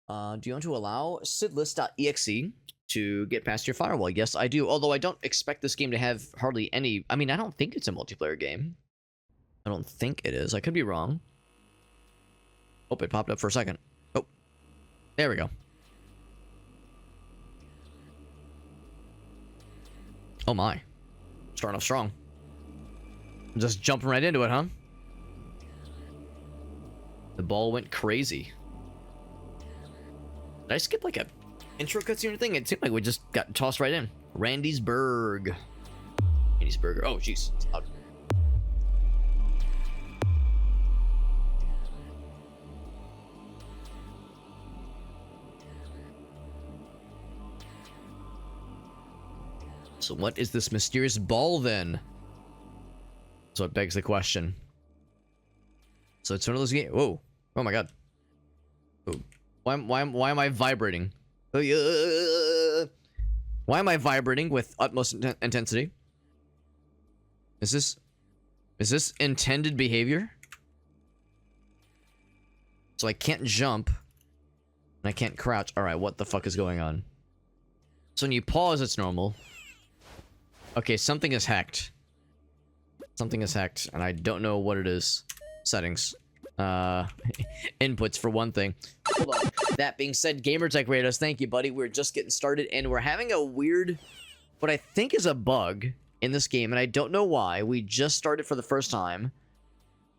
Do you want to allow Sydless.exe to get past your firewall? Yes, I do. Although I don't expect this game to have hardly any... I mean, I don't think it's a multiplayer game. I don't think it is. I could be wrong. Oh, it popped up for a second. Oh, there we go. Oh my. Starting off strong. Just jumping right into it, huh? The ball went crazy. Did I skip like a intro cutscene or thing? It seemed like we just got tossed right in. Randysburg. Randysburger. Oh, jeez. It's loud. So what is this mysterious ball then? So it begs the question. So it's one of those games. Whoa! Oh my god! Oh. Why am I vibrating? Why am I vibrating with utmost intensity? Is this intended behavior? So I can't jump, and I can't crouch. All right, what the fuck is going on? So when you pause, it's normal. Okay, something is hacked. Something is hacked, and I don't know what it is. Settings. Inputs for one thing. Hold on. That being said, Gamertech Rados, thank you, buddy. We're just getting started, and we're having a weird, what I think is a bug in this game, and I don't know why. We just started for the first time.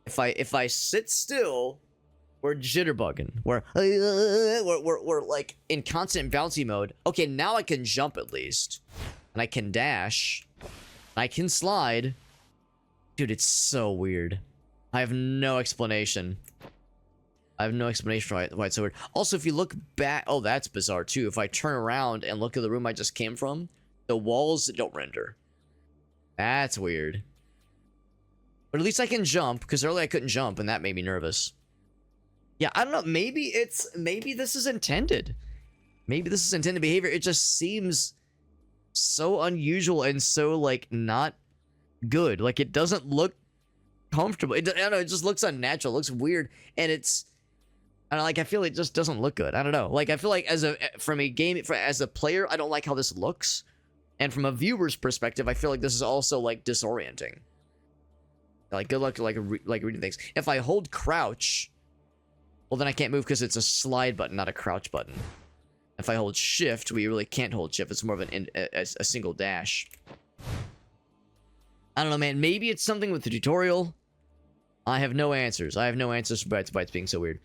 If I sit still, we're jitterbugging. We're like in constant bouncy mode. Okay, now I can jump at least, and I can dash. I can slide. Dude, it's so weird. I have no explanation. I have no explanation for why it's so weird. Also, if you look back... Oh, that's bizarre, too. If I turn around and look at the room I just came from, the walls don't render. That's weird. But at least I can jump, because earlier I couldn't jump, and that made me nervous. Yeah, I don't know. Maybe this is intended. Maybe this is intended behavior. It just seems so unusual and so, like, not good. Like, it doesn't look comfortable. I don't know, it just looks unnatural. It looks weird, and it's... I don't know, like, I feel it just doesn't look good. I don't know. Like, I feel like as a player, I don't like how this looks. And from a viewer's perspective, I feel like this is also, like, disorienting. Like, good luck, like reading things. If I hold crouch, well, then I can't move because it's a slide button, not a crouch button. If I hold shift, we really can't hold shift. It's more of a single dash. I don't know, man. Maybe it's something with the tutorial. I have no answers. I have no answers for Bytes being so weird.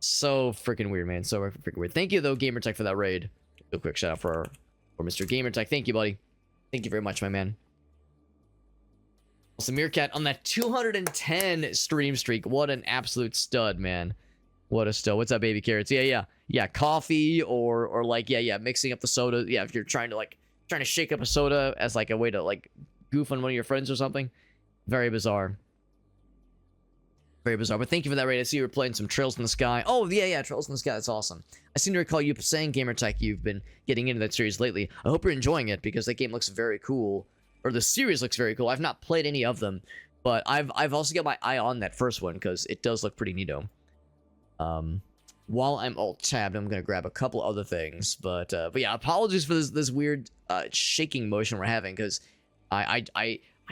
So freaking weird, man. So freaking weird. Thank you, though, Gamertech, for that raid. A quick shout out for Mr. Gamertech. Thank you, buddy. Thank you very much, my man. Also, Meerkat on that 210 stream streak. What an absolute stud, man. What a stud. What's up, baby carrots? Yeah, coffee or like, mixing up the soda. Yeah, if you're trying to shake up a soda as like a way to like goof on one of your friends or something. Very bizarre. Very bizarre. But thank you for that raid. I see you were playing some Trails in the Sky. Oh, yeah, Trails in the Sky. That's awesome. I seem to recall you saying, Gamertech, you've been getting into that series lately. I hope you're enjoying it because that game looks very cool. Or the series looks very cool. I've not played any of them, but I've also got my eye on that first one because it does look pretty neato. While I'm alt-tabbed, I'm gonna grab a couple other things, but yeah, apologies for this weird shaking motion we're having because I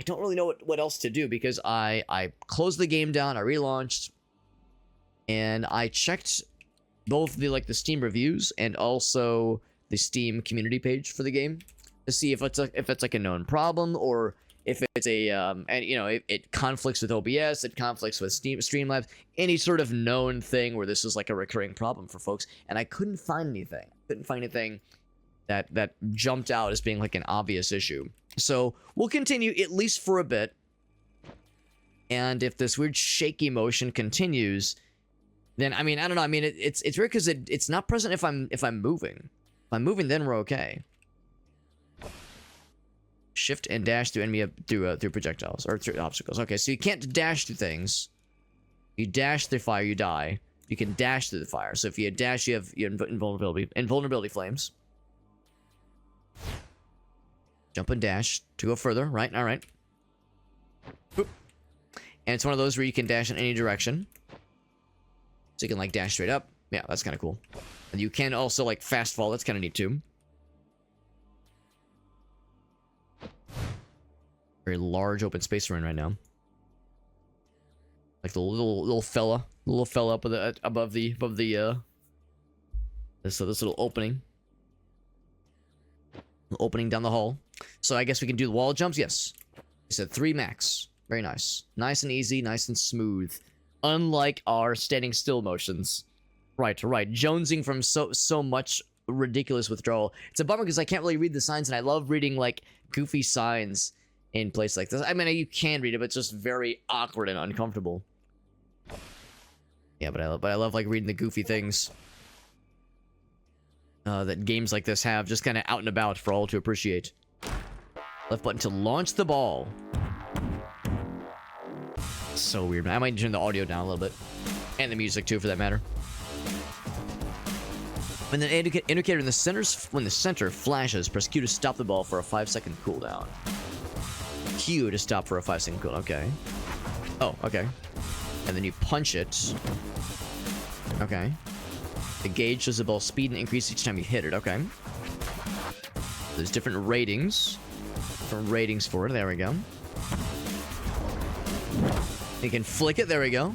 don't really know what else to do because I closed the game down, I relaunched, and I checked both the Steam reviews and also the Steam community page for the game to see if it's like a known problem or if it's a and you know it conflicts with OBS, it conflicts with Streamlabs, any sort of known thing where this is like a recurring problem for folks, and I couldn't find anything. That jumped out as being like an obvious issue. So we'll continue at least for a bit, and if this weird shaky motion continues, then I mean I don't know. I mean it's weird because it's not present if I'm moving. If I'm moving, then we're okay. Shift and dash through enemy through projectiles or through obstacles. Okay, so you can't dash through things. You dash through fire, you die. You can dash through the fire. So if you dash, you have invulnerability flames. Jump and dash to go further. Right. All right. Boop. And it's one of those where you can dash in any direction. So you can like dash straight up, Yeah, that's kind of cool. And you can also, like, fast fall. That's kind of neat, too. Very large open space we're in right now. Like the little fella up above the this little opening. Opening down the hall. So I guess we can do the wall jumps. Yes. He said 3 max. Very nice. Nice and easy, nice and smooth. Unlike our standing still motions. Right. Jonesing from so much ridiculous withdrawal. It's a bummer because I can't really read the signs, and I love reading like goofy signs in places like this. I mean, you can read it, but it's just very awkward and uncomfortable. Yeah, but I love like reading the goofy things that games like this have, just kind of out and about for all to appreciate. Left button to launch the ball. So weird, man. I might turn the audio down a little bit, and the music too, for that matter. When the indicator in the center flashes, press Q to stop the ball for a 5-second cooldown. Q to stop for a 5-second cooldown. Okay. Oh, okay. And then you punch it. Okay. The gauge shows the ball speed and increase each time you hit it. Okay. There's different ratings. Different ratings for it. There we go. You can flick it. There we go.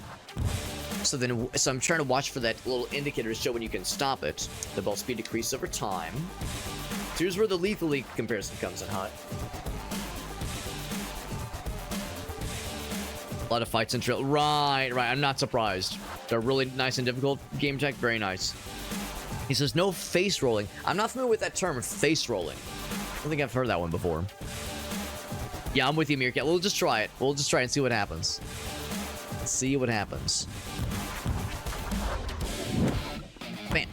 So I'm trying to watch for that little indicator to show when you can stop it. The ball speed decreases over time. So here's where the Lethal League comparison comes in hot. A lot of fights and trail. Right. I'm not surprised. They're really nice and difficult. Game tech, very nice. He says no face rolling. I'm not familiar with that term, face rolling. I don't think I've heard that one before. Yeah, I'm with you, Meerkat. We'll just try it. We'll just try and see what happens. Let's see what happens. Bam.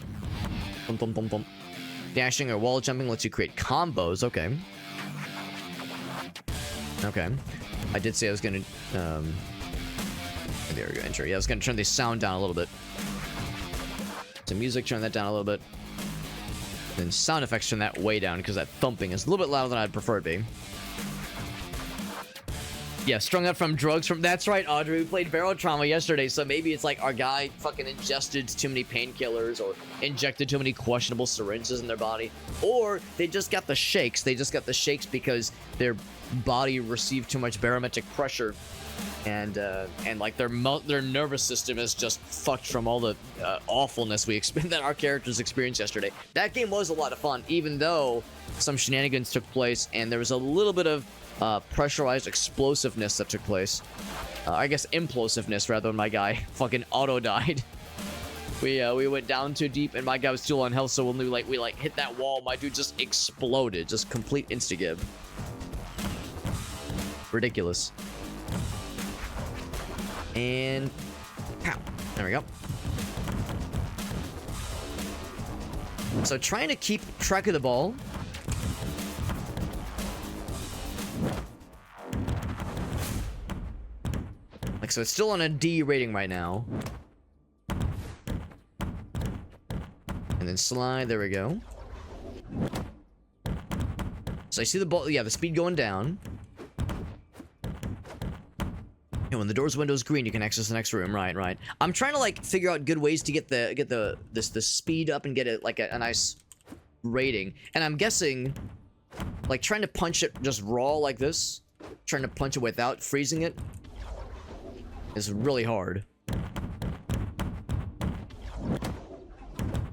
Bum. Dashing or wall jumping lets you create combos. Okay. Okay. I did say I was gonna, there we go, enter. Yeah, I was gonna turn the sound down a little bit. So music, turn that down a little bit. Then sound effects, turn that way down, because that thumping is a little bit louder than I'd prefer it be. Yeah, strung out from drugs from... That's right, Audrey. We played Barrel Trauma yesterday, so maybe it's like our guy fucking ingested too many painkillers or injected too many questionable syringes in their body. Or they just got the shakes. They just got the shakes because their body received too much barometric pressure. And like their nervous system is just fucked from all the awfulness that our characters experienced yesterday. That game was a lot of fun, even though some shenanigans took place and there was a little bit of pressurized explosiveness that took place. I guess implosiveness rather, when my guy fucking auto died. We went down too deep and my guy was still on health, so when we hit that wall, my dude just exploded. Just complete insta-give. Ridiculous. And pow. There we go. So trying to keep track of the ball. Like, so it's still on a D rating right now. And then slide, there we go. So I see the ball, yeah, the speed going down. And when the door's window's green, you can access the next room. Right. I'm trying to like figure out good ways to get the speed up and get it like a nice rating. And I'm guessing like trying to punch it just raw like this, trying to punch it without freezing it is really hard.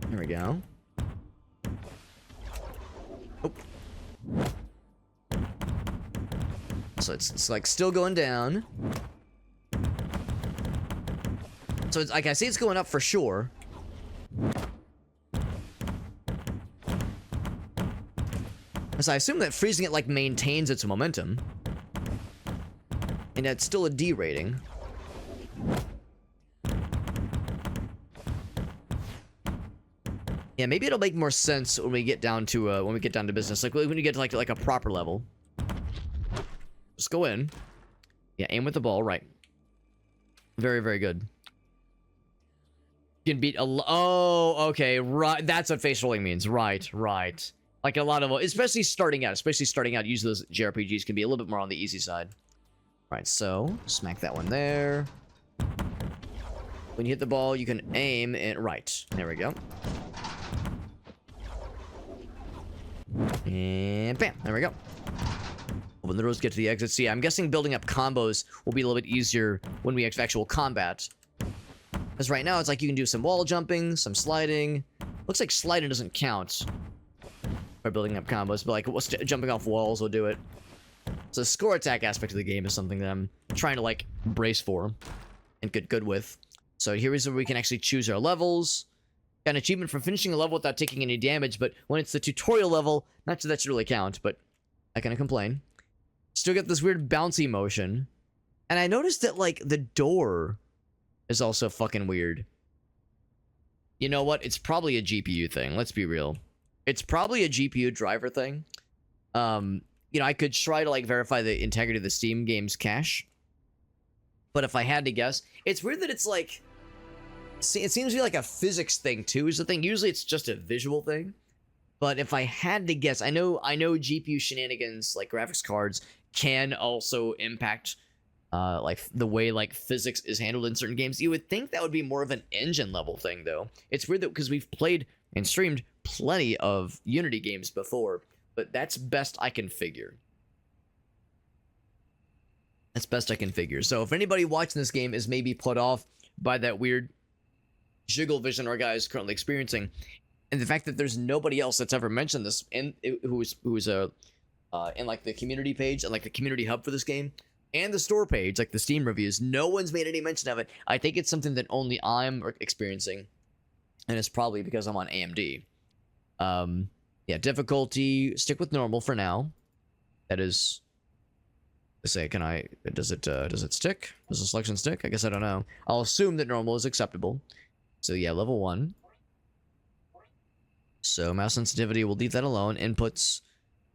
There we go. Oh. So it's like still going down. So it's like I see it's going up for sure. So I assume that freezing it like maintains its momentum. And it's still a D rating. Yeah, maybe it'll make more sense when we get down to business. Like when you get to like a proper level. Just go in. Yeah, aim with the ball, right. Very, very good. You can beat oh, okay, right. That's what face rolling means. Right. Like a lot of, especially starting out, usually those JRPGs can be a little bit more on the easy side. Right, so smack that one there. When you hit the ball, you can aim it right. There we go. And bam, there we go. When the roads get to the exit, see, I'm guessing building up combos will be a little bit easier when we have actual combat. Because right now, it's like you can do some wall jumping, some sliding. Looks like sliding doesn't count for building up combos, but like jumping off walls will do it. So the score attack aspect of the game is something that I'm trying to like brace for and get good with. So here is where we can actually choose our levels. Got an achievement for finishing a level without taking any damage, but when it's the tutorial level, not that that should really count, but I kind of complain. Still get this weird bouncy motion. And I noticed that, like, the door is also fucking weird. You know what? It's probably a GPU thing. Let's be real. It's probably a GPU driver thing. You know, I could try to, like, verify the integrity of the Steam game's cache. But if I had to guess, it's weird that it's, like... See, it seems to be like a physics thing, too, is the thing. Usually it's just a visual thing. But if I had to guess, I know GPU shenanigans, like graphics cards, can also impact like the way like physics is handled in certain games. You would think that would be more of an engine level thing, though. It's weird that because we've played and streamed plenty of Unity games before, but that's best I can figure. That's best I can figure. So if anybody watching this game is maybe put off by that weird jiggle vision our guy is currently experiencing, and the fact that there's nobody else that's ever mentioned this who's in like the community page and like the community hub for this game and the store page, like the Steam reviews, no one's made any mention of it. I think it's something that only I'm experiencing, and it's probably because I'm on AMD. Yeah, difficulty, stick with normal for now. That is to say, does it stick? Does the selection stick? I guess I don't know. I'll assume that normal is acceptable. So yeah, level 1. So mouse sensitivity, we'll leave that alone. Inputs.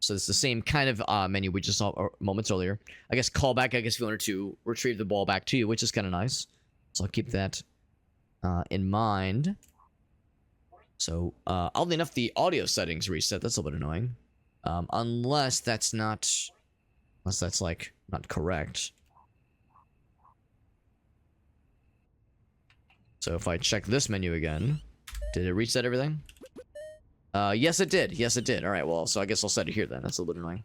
So it's the same kind of menu we just saw moments earlier. I guess callback, I guess if you wanted to retrieve the ball back to you, which is kind of nice. So I'll keep that in mind. So oddly enough, the audio settings reset. That's a little bit annoying. Unless that's like not correct. So if I check this menu again, did it reset everything? Yes, it did. Yes, it did. All right, well, so I guess I'll set it here then. That's a little bit annoying.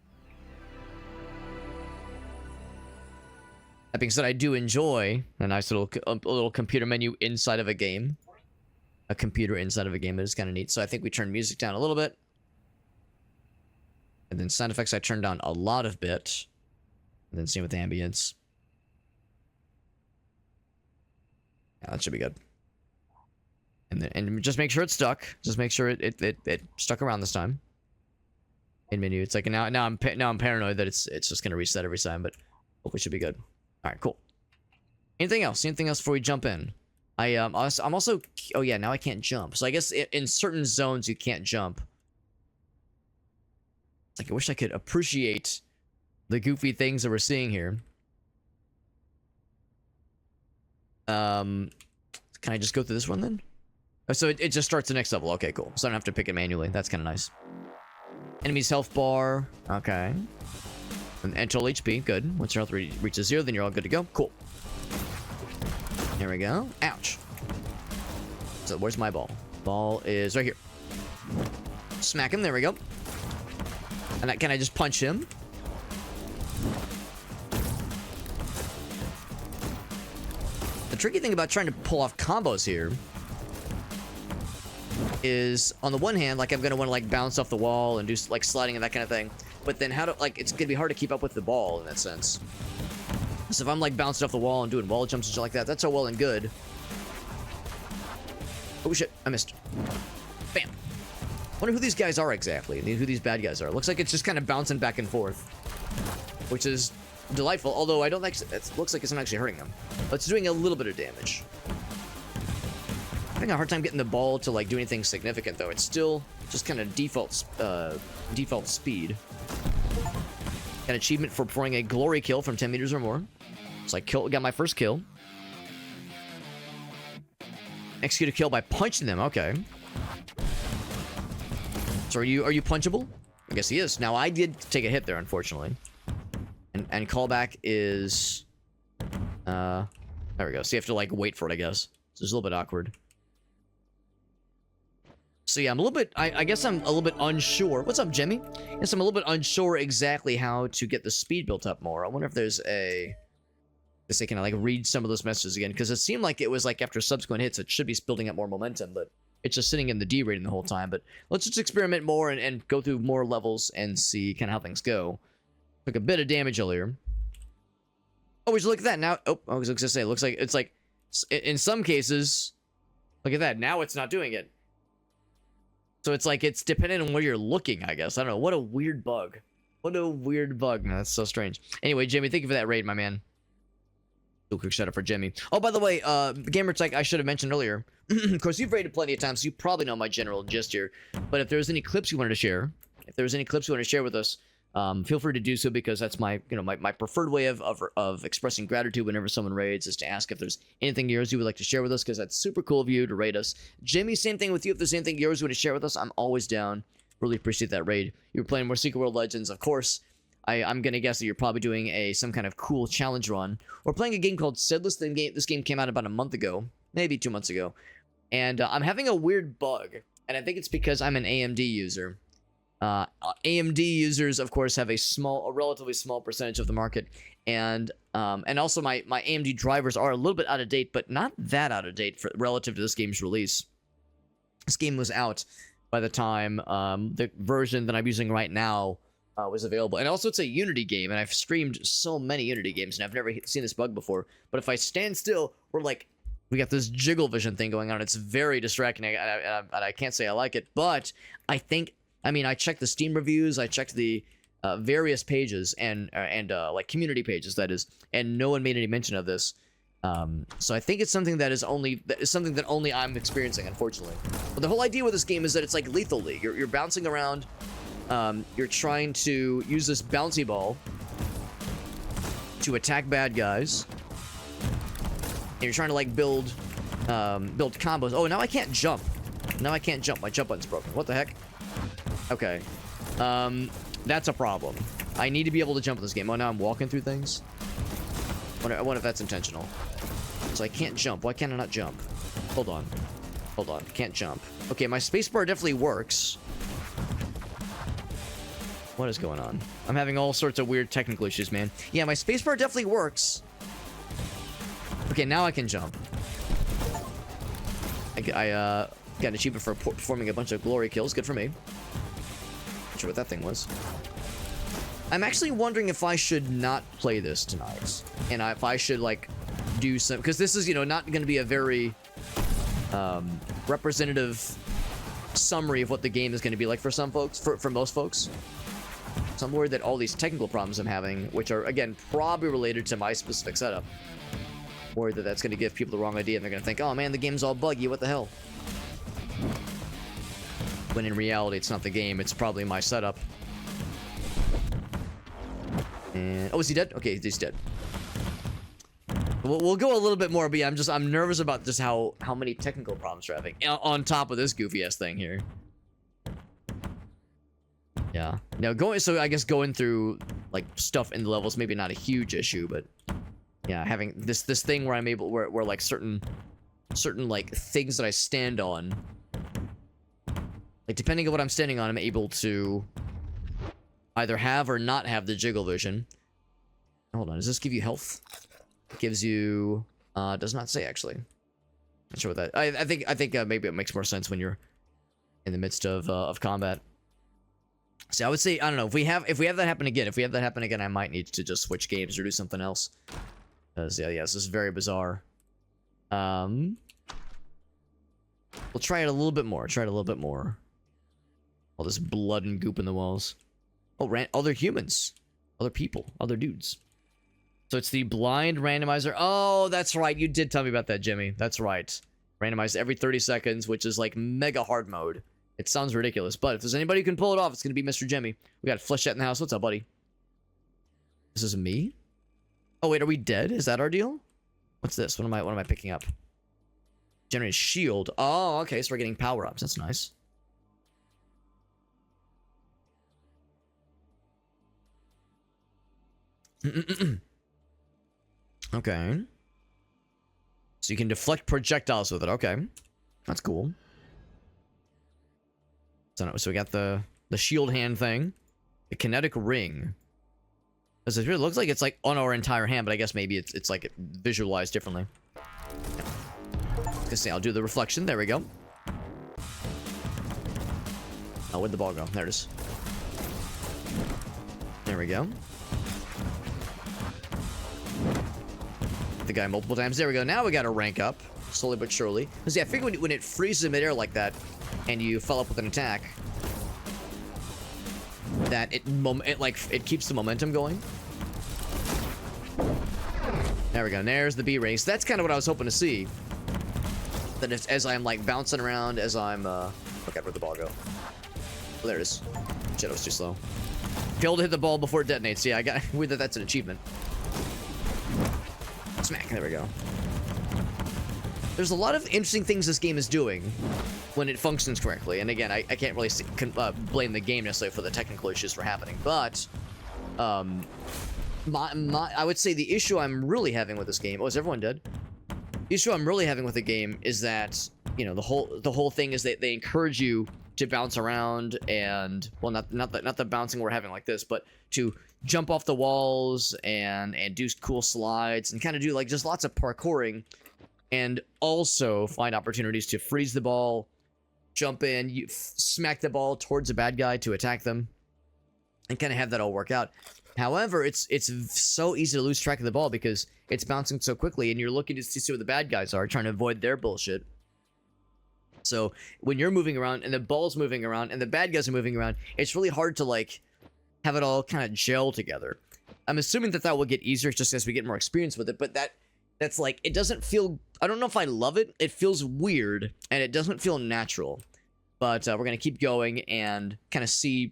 That being said, I do enjoy a nice little computer menu inside of a game. A computer inside of a game. It is kind of neat. So I think we turn music down a little bit. And then sound effects I turned down a lot of bit. And then same with ambience. Yeah, that should be good. And just make sure it's stuck. Just make sure it stuck around this time. In menu, it's like now I'm paranoid that it's just gonna reset every time, but hopefully it should be good. All right, cool. Anything else? Anything else before we jump in? I'm also, oh yeah, now I can't jump. So I guess in certain zones you can't jump. It's like I wish I could appreciate the goofy things that we're seeing here. Can I just go through this one then? Oh, so it just starts the next level. Okay, cool. So I don't have to pick it manually. That's kind of nice. Enemy's health bar. Okay. And total HP. Good. Once your health reaches 0, then you're all good to go. Cool. There we go. Ouch. So where's my ball? Ball is right here. Smack him. There we go. And can I just punch him? The tricky thing about trying to pull off combos here is, on the one hand, like, I'm gonna want to like bounce off the wall and do like sliding and that kind of thing, but then how to, like, it's gonna be hard to keep up with the ball in that sense. So if I'm like bouncing off the wall and doing wall jumps and shit like that, that's all well and good. Oh shit, I missed. Bam. Wonder who these guys are exactly, who these bad guys are. Looks like it's just kind of bouncing back and forth, which is delightful, although I don't think it looks like it's not actually hurting them. But it's doing a little bit of damage. I'm having a hard time getting the ball to like do anything significant though. It's still just kind of default speed. Got an achievement for performing a glory kill from 10 meters or more. So I got my first kill. Execute a kill by punching them. Okay. So are you punchable? I guess he is. Now I did take a hit there, unfortunately. And callback is there we go. So you have to like wait for it, I guess. So it's a little bit awkward. So yeah, I'm a little bit, I guess I'm a little bit unsure. What's up, Jimmy? Yes, I'm a little bit unsure exactly how to get the speed built up more. I wonder if there's a... Let's say, can I like read some of those messages again? Because it seemed like it was like after subsequent hits, it should be building up more momentum, but it's just sitting in the D rating the whole time. But let's just experiment more and go through more levels and see kind of how things go. Took a bit of damage earlier. Oh, would you look at that now? Oh, I was going to say, it looks like it's like, in some cases, look at that. Now it's not doing it. So it's like, it's dependent on where you're looking, I guess. I don't know. What a weird bug. What a weird bug. No, that's so strange. Anyway, Jimmy, thank you for that raid, my man. Do a quick shout out for Jimmy. Oh, by the way, Gamertech, I should have mentioned earlier. Of course, you've raided plenty of times, so you probably know my general gist here. But if there's any clips you wanted to share, with us, feel free to do so, because that's my, my preferred way of expressing gratitude whenever someone raids, is to ask if there's anything yours you would like to share with us, because that's super cool of you to raid us. Jimmy, same thing with you. If there's anything yours you want to share with us, I'm always down. Really appreciate that raid. You were playing more Secret World Legends, of course. I'm gonna guess that you're probably doing some kind of cool challenge run. We're playing a game called Sydless. This game came out about a month ago, maybe 2 months ago. And I'm having a weird bug, and I think it's because I'm an AMD user. AMD users, of course, have a relatively small percentage of the market, and also my AMD drivers are a little bit out of date, but not that out of date relative to this game's release. This game was out by the time the version that I'm using right now was available. And also, it's a Unity game, and I've streamed so many Unity games, and I've never seen this bug before. But if I stand still, we got this jiggle vision thing going on. It's very distracting, and I can't say I like it. But I checked the Steam reviews, I checked the various pages, and like community pages, that is, and no one made any mention of this. So I think it's something that is something that only I'm experiencing, unfortunately. But the whole idea with this game is that it's like Lethal League. You're bouncing around. You're trying to use this bouncy ball to attack bad guys. And you're trying to like build combos. Oh, now I can't jump. My jump button's broken. What the heck? Okay. That's a problem. I need to be able to jump in this game. Oh, now I'm walking through things. I wonder if that's intentional. So I can't jump. Why can't I not jump? Hold on. Can't jump. Okay, my spacebar definitely works. What is going on? I'm having all sorts of weird technical issues, man. Yeah, my spacebar definitely works. Okay, now I can jump. I got an achievement for performing a bunch of glory kills. Good for me. Not sure what that thing was. I'm actually wondering if I should not play this tonight. And if I should, like, do some... Because this is, not going to be a very representative summary of what the game is going to be like for some folks, for most folks. So I'm worried that all these technical problems I'm having, which are, again, probably related to my specific setup, worried that that's going to give people the wrong idea, and they're going to think, oh man, the game's all buggy, what the hell? When in reality, it's not the game, it's probably my setup. And, oh, is he dead? Okay, he's dead. We'll go a little bit more, but yeah, I'm nervous about just how many technical problems we're having, on top of this goofy-ass thing here. Yeah. Now so I guess going through like stuff in the levels, maybe not a huge issue, but yeah, having this thing where I'm able where like certain like things that I stand on, like depending on what I'm standing on, I'm able to either have or not have the jiggle vision. Hold on, does this give you health? It gives you does not say actually. Not sure what that. I think maybe it makes more sense when you're in the midst of combat. So I would say, I don't know, if we have that happen again, I might need to just switch games or do something else. Because, yeah, this is very bizarre. We'll try it a little bit more. All this blood and goop in the walls. Oh, other humans. Other people. Other dudes. So it's the blind randomizer. Oh, that's right. You did tell me about that, Jimmy. That's right. Randomized every 30 seconds, which is like mega hard mode. It sounds ridiculous, but if there's anybody who can pull it off, it's going to be Mr. Jimmy. We got Fleshette in the house. What's up, buddy? This is me? Oh, wait, are we dead? Is that our deal? What's this? What am I picking up? Generate shield. Oh, okay, so we're getting power-ups. That's nice. Okay. So you can deflect projectiles with it. Okay. That's cool. So we got the shield hand thing. The kinetic ring. It really looks like it's like on our entire hand, but I guess maybe it's like visualized differently. Let's see, I'll do the reflection. There we go. Oh, where'd the ball go? There it is. There we go. The guy multiple times. There we go. Now we got to rank up slowly but surely. See, I figure when it freezes midair like that, and you follow up with an attack, that it keeps the momentum going. There we go. There's the B race. That's kind of what I was hoping to see. That as I'm like bouncing around, as I'm look at where'd the ball go. Oh, there it is. Shit, I was too slow. Failed to hit the ball before it detonates. Yeah, I got weird that that's an achievement. Smack. There we go. There's a lot of interesting things this game is doing when it functions correctly. And again, I can't really blame the game necessarily for the technical issues for happening. But I would say the issue I'm really having with this game. Oh, is everyone dead? The issue I'm really having with the game is that, you know, the whole thing is that they encourage you to bounce around and, well, not the bouncing we're having like this, but to jump off the walls and do cool slides and kind of do like just lots of parkouring, and also find opportunities to freeze the ball, jump in, smack the ball towards a bad guy to attack them, and kind of have that all work out. However, it's so easy to lose track of the ball because it's bouncing so quickly, and you're looking to see where the bad guys are, trying to avoid their bullshit. So when you're moving around and the ball's moving around and the bad guys are moving around, it's really hard to like have it all kind of gel together. I'm assuming that will get easier just as we get more experience with it, but that's like, it doesn't feel, I don't know if I love it. It feels weird and it doesn't feel natural. But we're going to keep going and kind of see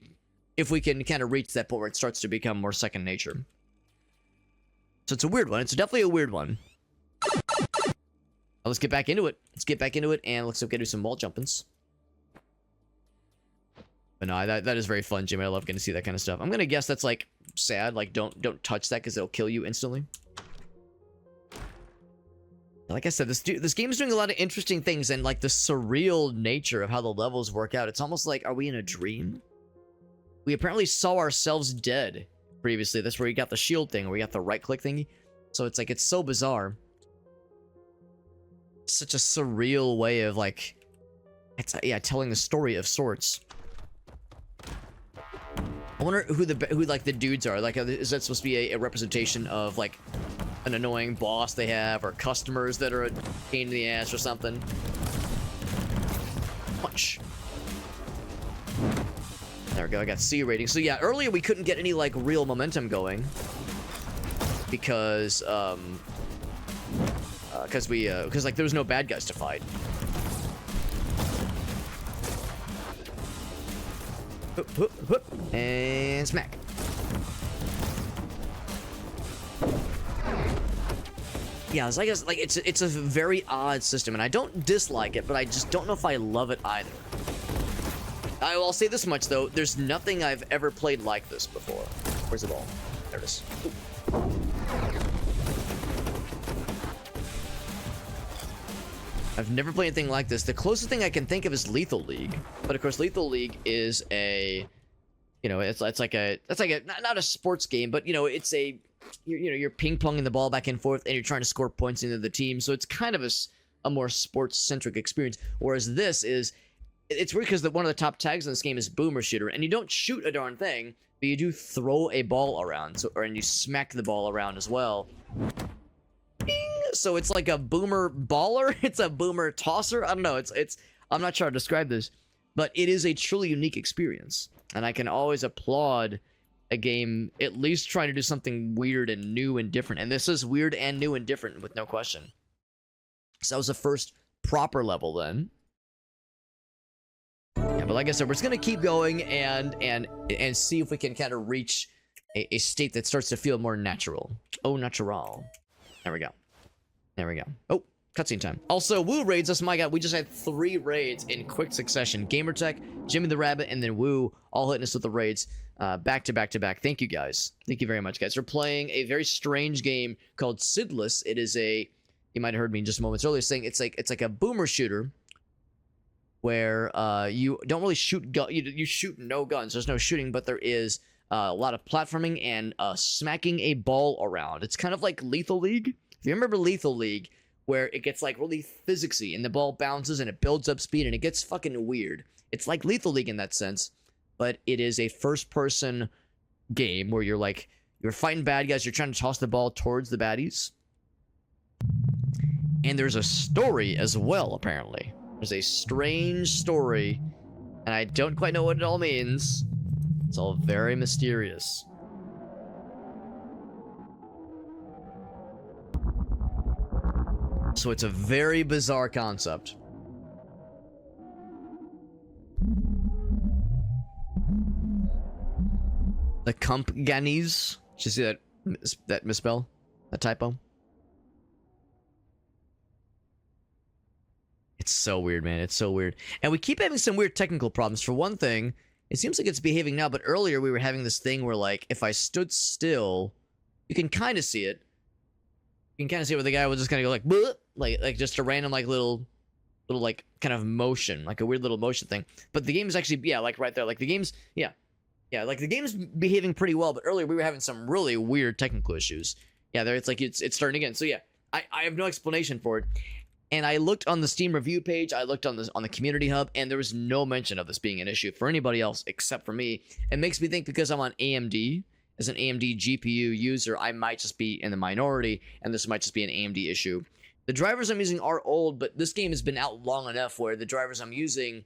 if we can kind of reach that point where it starts to become more second nature. So it's a weird one. It's definitely a weird one. Well, let's get back into it. Let's get back into it, and let's do some wall jumpings. But no, that is very fun, Jimmy. I love getting to see that kind of stuff. I'm gonna guess that's like sad. Like don't touch that because it'll kill you instantly. Like I said, this game is doing a lot of interesting things, and like the surreal nature of how the levels work out. It's almost like, are we in a dream? We apparently saw ourselves dead previously. That's where we got the shield thing, where we got the right click thingy. So it's like, it's so bizarre. Such a surreal way of like, it's telling the story of sorts. I wonder who like the dudes are. Like, is that supposed to be a representation of like an annoying boss they have, or customers that are a pain in the ass or something? Punch. There we go. I got C rating. So yeah, earlier we couldn't get any like real momentum going because like there was no bad guys to fight. Hoop, hoop, hoop, and smack. Yeah, it's like it's a very odd system, and I don't dislike it, but I just don't know if I love it either. I'll say this much though: there's nothing I've ever played like this before. Where's the ball? There it is. Ooh. I've never played anything like this. The closest thing I can think of is Lethal League, but of course Lethal League is a, you know, it's like a not a sports game, but you know, it's a, you're ping ponging the ball back and forth, and you're trying to score points into the team. So it's kind of a more sports centric experience. Whereas this is, it's weird because one of the top tags in this game is boomer shooter, and you don't shoot a darn thing, but you do throw a ball around, and you smack the ball around as well. So it's like a boomer baller. It's a boomer tosser. I don't know. I'm not sure how to describe this, but it is a truly unique experience. And I can always applaud a game at least trying to do something weird and new and different. And this is weird and new and different with no question. So that was the first proper level then. Yeah, but like I said, we're just gonna keep going and see if we can kind of reach a state that starts to feel more natural. Oh, natural. There we go. There we go. Oh, cutscene time. Also, Woo raids us. My God, we just had 3 raids in quick succession. Gamertech, Jimmy the Rabbit, and then Woo all hitting us with the raids back to back to back. Thank you, guys. Thank you very much, guys. We're playing a very strange game called Sydless. It is a you might have heard me just moments earlier saying it's like a boomer shooter where you don't really shoot you shoot no guns. There's no shooting, but there is a lot of platforming and smacking a ball around. It's kind of like Lethal League. If you remember Lethal League, where it gets like really physicsy and the ball bounces and it builds up speed and it gets fucking weird. It's like Lethal League in that sense, but it is a first-person game where you're fighting bad guys. You're trying to toss the ball towards the baddies. And there's a story as well, apparently. There's a strange story, and I don't quite know what it all means. It's all very mysterious. So it's a very bizarre concept. The Compganies. Did you see that misspell? That typo? It's so weird, man. It's so weird. And we keep having some weird technical problems. For one thing, it seems like it's behaving now, but earlier we were having this thing where, like, if I stood still, you can kind of see it. You can kind of see where the guy was just kind of go like, bleh, like just a random, like, little, like, kind of motion, like a weird little motion thing. But the game is actually, yeah, like, right there. Like, the game's, yeah, like, the game's behaving pretty well, but earlier we were having some really weird technical issues. Yeah, there, it's like, it's starting again. So, yeah, I have no explanation for it. And I looked on the Steam review page, I looked on the community hub, and there was no mention of this being an issue for anybody else except for me. It makes me think because I'm on AMD, as an AMD GPU user, I might just be in the minority, and this might just be an AMD issue. The drivers I'm using are old, but this game has been out long enough where the drivers I'm using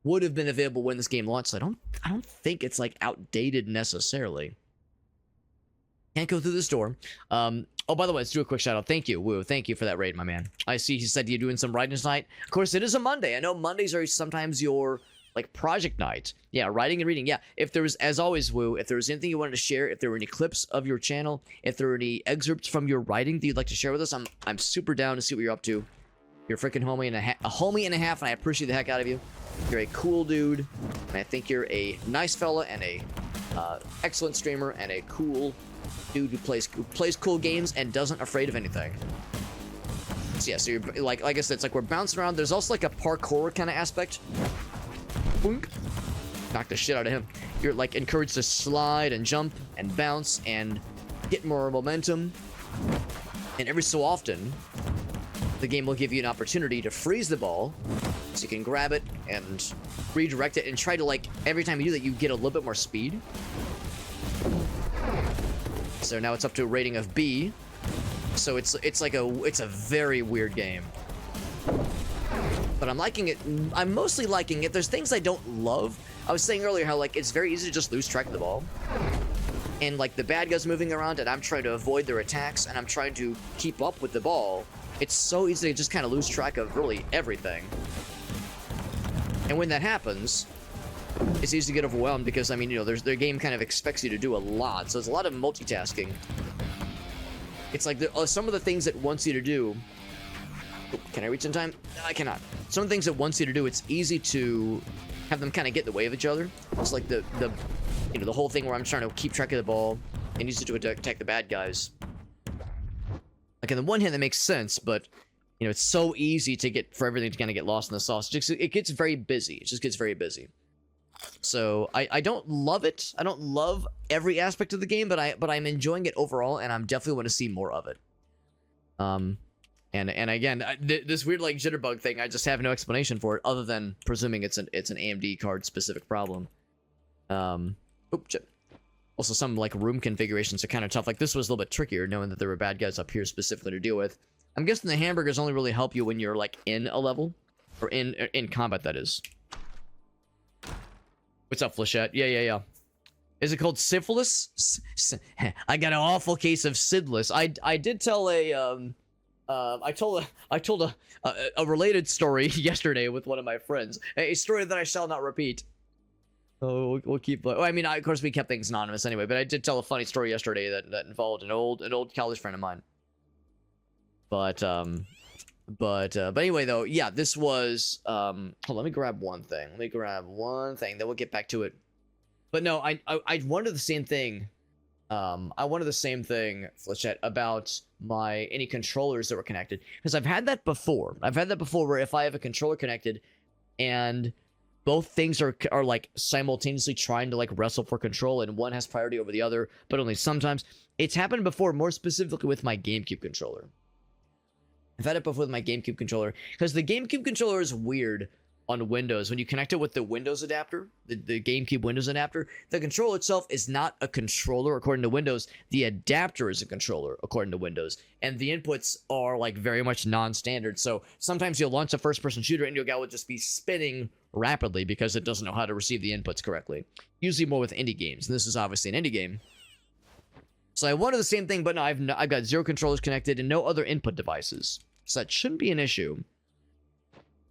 would have been available when this game launched. So I don't think it's like outdated necessarily. Can't go through this door. Oh, by the way, let's do a quick shout out. Thank you, Woo. Thank you for that raid, my man. I see he said you're doing some writing tonight. Of course, it is a Monday. I know Mondays are sometimes your, like, project night. Yeah, writing and reading. Yeah, if there was, as always, Woo, if there was anything you wanted to share, if there were any clips of your channel, if there were any excerpts from your writing that you'd like to share with us, I'm super down to see what you're up to. You're a freaking homie and a homie and a half, and I appreciate the heck out of you. You're a cool dude, and I think you're a nice fella and a excellent streamer and a cool dude who plays cool games and doesn't afraid of anything. So yeah, so you're like I said, it's like we're bouncing around. There's also like a parkour kind of aspect. Boink. Knock the shit out of him. You're like encouraged to slide and jump and bounce and get more momentum. And every so often, the game will give you an opportunity to freeze the ball, so you can grab it and redirect it and try to, like, every time you do that, you get a little bit more speed. So now it's up to a rating of B. So it's a very weird game. But I'm liking it. I'm mostly liking it. There's things I don't love. I was saying earlier how, like, it's very easy to just lose track of the ball. And, like, the bad guys moving around and I'm trying to avoid their attacks and I'm trying to keep up with the ball. It's so easy to just kind of lose track of really everything. And when that happens, it's easy to get overwhelmed because, I mean, you know, their game kind of expects you to do a lot. So there's a lot of multitasking. It's like some of the things it wants you to do. Oh, can I reach in time? I cannot. Some of the things it wants you to do, it's easy to have them kind of get in the way of each other. It's like the whole thing where I'm trying to keep track of the ball and use it to attack the bad guys. Like, on the one hand, that makes sense, but, you know, it's so easy for everything to kind of get lost in the sauce. It gets very busy. It just gets very busy. So I don't love it. I don't love every aspect of the game, but I'm enjoying it overall, and I'm definitely want to see more of it. And again, this weird, like, jitterbug thing, I just have no explanation for it other than presuming it's an AMD card specific problem. Oops. Also, some, like, room configurations are kind of tough. Like, this was a little bit trickier, knowing that there were bad guys up here specifically to deal with. I'm guessing the hamburgers only really help you when you're, like, in a level. Or in combat, that is. What's up, Flechette? Yeah. Is it called syphilis? I got an awful case of Sydless. I did tell I told a related story yesterday with one of my friends. A story that I shall not repeat. Oh, we'll keep. Well, I mean, of course, we kept things anonymous anyway. But I did tell a funny story yesterday that involved an old college friend of mine. But anyway, though, yeah, this was. Hold on, let me grab one thing. Then we'll get back to it. But no, I wondered the same thing I wanted the same thing, Flechette, about any controllers that were connected, because I've had that before. I've had that before where if I have a controller connected and both things are like simultaneously trying to like wrestle for control and one has priority over the other, but only sometimes. It's happened before, more specifically with my GameCube controller. I've had it before with my GameCube controller because the GameCube controller is weird on Windows. When you connect it with the Windows adapter, the GameCube Windows adapter, the controller itself is not a controller according to Windows. The adapter is a controller according to Windows, and the inputs are like very much non-standard. So sometimes you'll launch a first-person shooter and your guy will just be spinning rapidly because it doesn't know how to receive the inputs correctly. Usually more with indie games, and this is obviously an indie game. So I wanted the same thing, but no, I've got 0 controllers connected and no other input devices. So that shouldn't be an issue.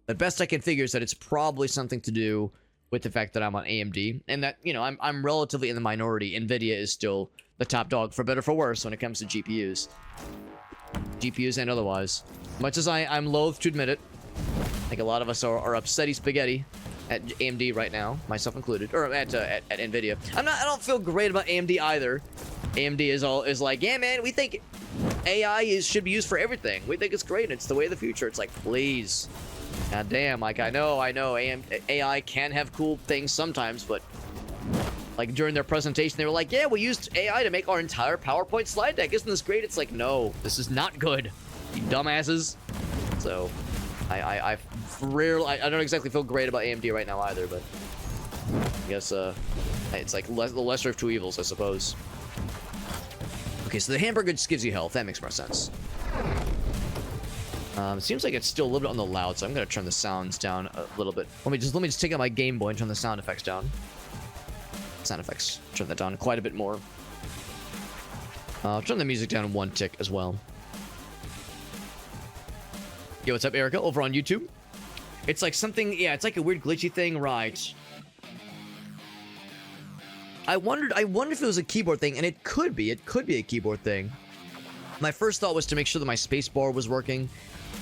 The best I can figure is that it's probably something to do with the fact that I'm on AMD, and that, you know, I'm relatively in the minority. NVIDIA is still the top dog, for better or for worse, when it comes to GPUs. GPUs and otherwise. Much as I'm loath to admit it, I think a lot of us are upsetty spaghetti at AMD right now, myself included, or at NVIDIA. I don't feel great about AMD either. AMD is like, yeah, man, we think AI should be used for everything. We think it's great, and it's the way of the future. It's like, please. God damn, like, I know, AI can have cool things sometimes, but, like, during their presentation, they were like, yeah, we used AI to make our entire PowerPoint slide deck. Isn't this great? It's like, no, this is not good, you dumbasses. So, I don't exactly feel great about AMD right now either, but I guess, it's like the lesser of two evils, I suppose. Okay, so the hamburger just gives you health. That makes more sense. It seems like it's still a little bit on the loud, so I'm gonna turn the sounds down a little bit. Let me just take out my Game Boy and turn the sound effects down. Sound effects. Turn that down quite a bit more. I'll turn the music down 1 tick as well. Yo, what's up, Erica? Over on YouTube. It's like something, yeah, it's like a weird glitchy thing, right? I wondered if it was a keyboard thing, and it could be a keyboard thing. My first thought was to make sure that my space bar was working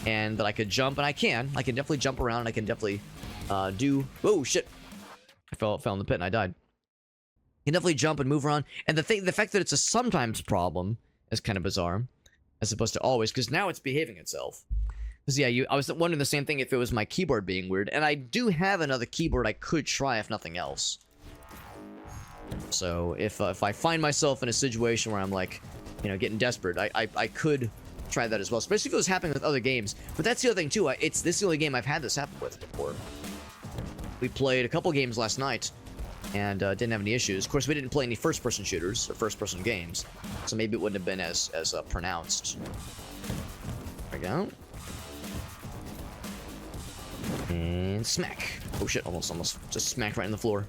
and that I could jump, and I can definitely jump around, and I can definitely do, oh shit, I fell in the pit and I died. You can definitely jump and move around, and the fact that it's a sometimes problem is kind of bizarre, as opposed to always, because now it's behaving itself. Because yeah, I was wondering the same thing if it was my keyboard being weird, and I do have another keyboard I could try if nothing else. So if I find myself in a situation where I'm like, you know, getting desperate, I could try that as well, especially if it was happening with other games. But that's the other thing too, this is the only game I've had this happen with before. We played a couple games last night and didn't have any issues. Of course, we didn't play any first-person shooters or first-person games, so maybe it wouldn't have been as pronounced. There we go. And smack. Oh shit, almost just smacked right in the floor.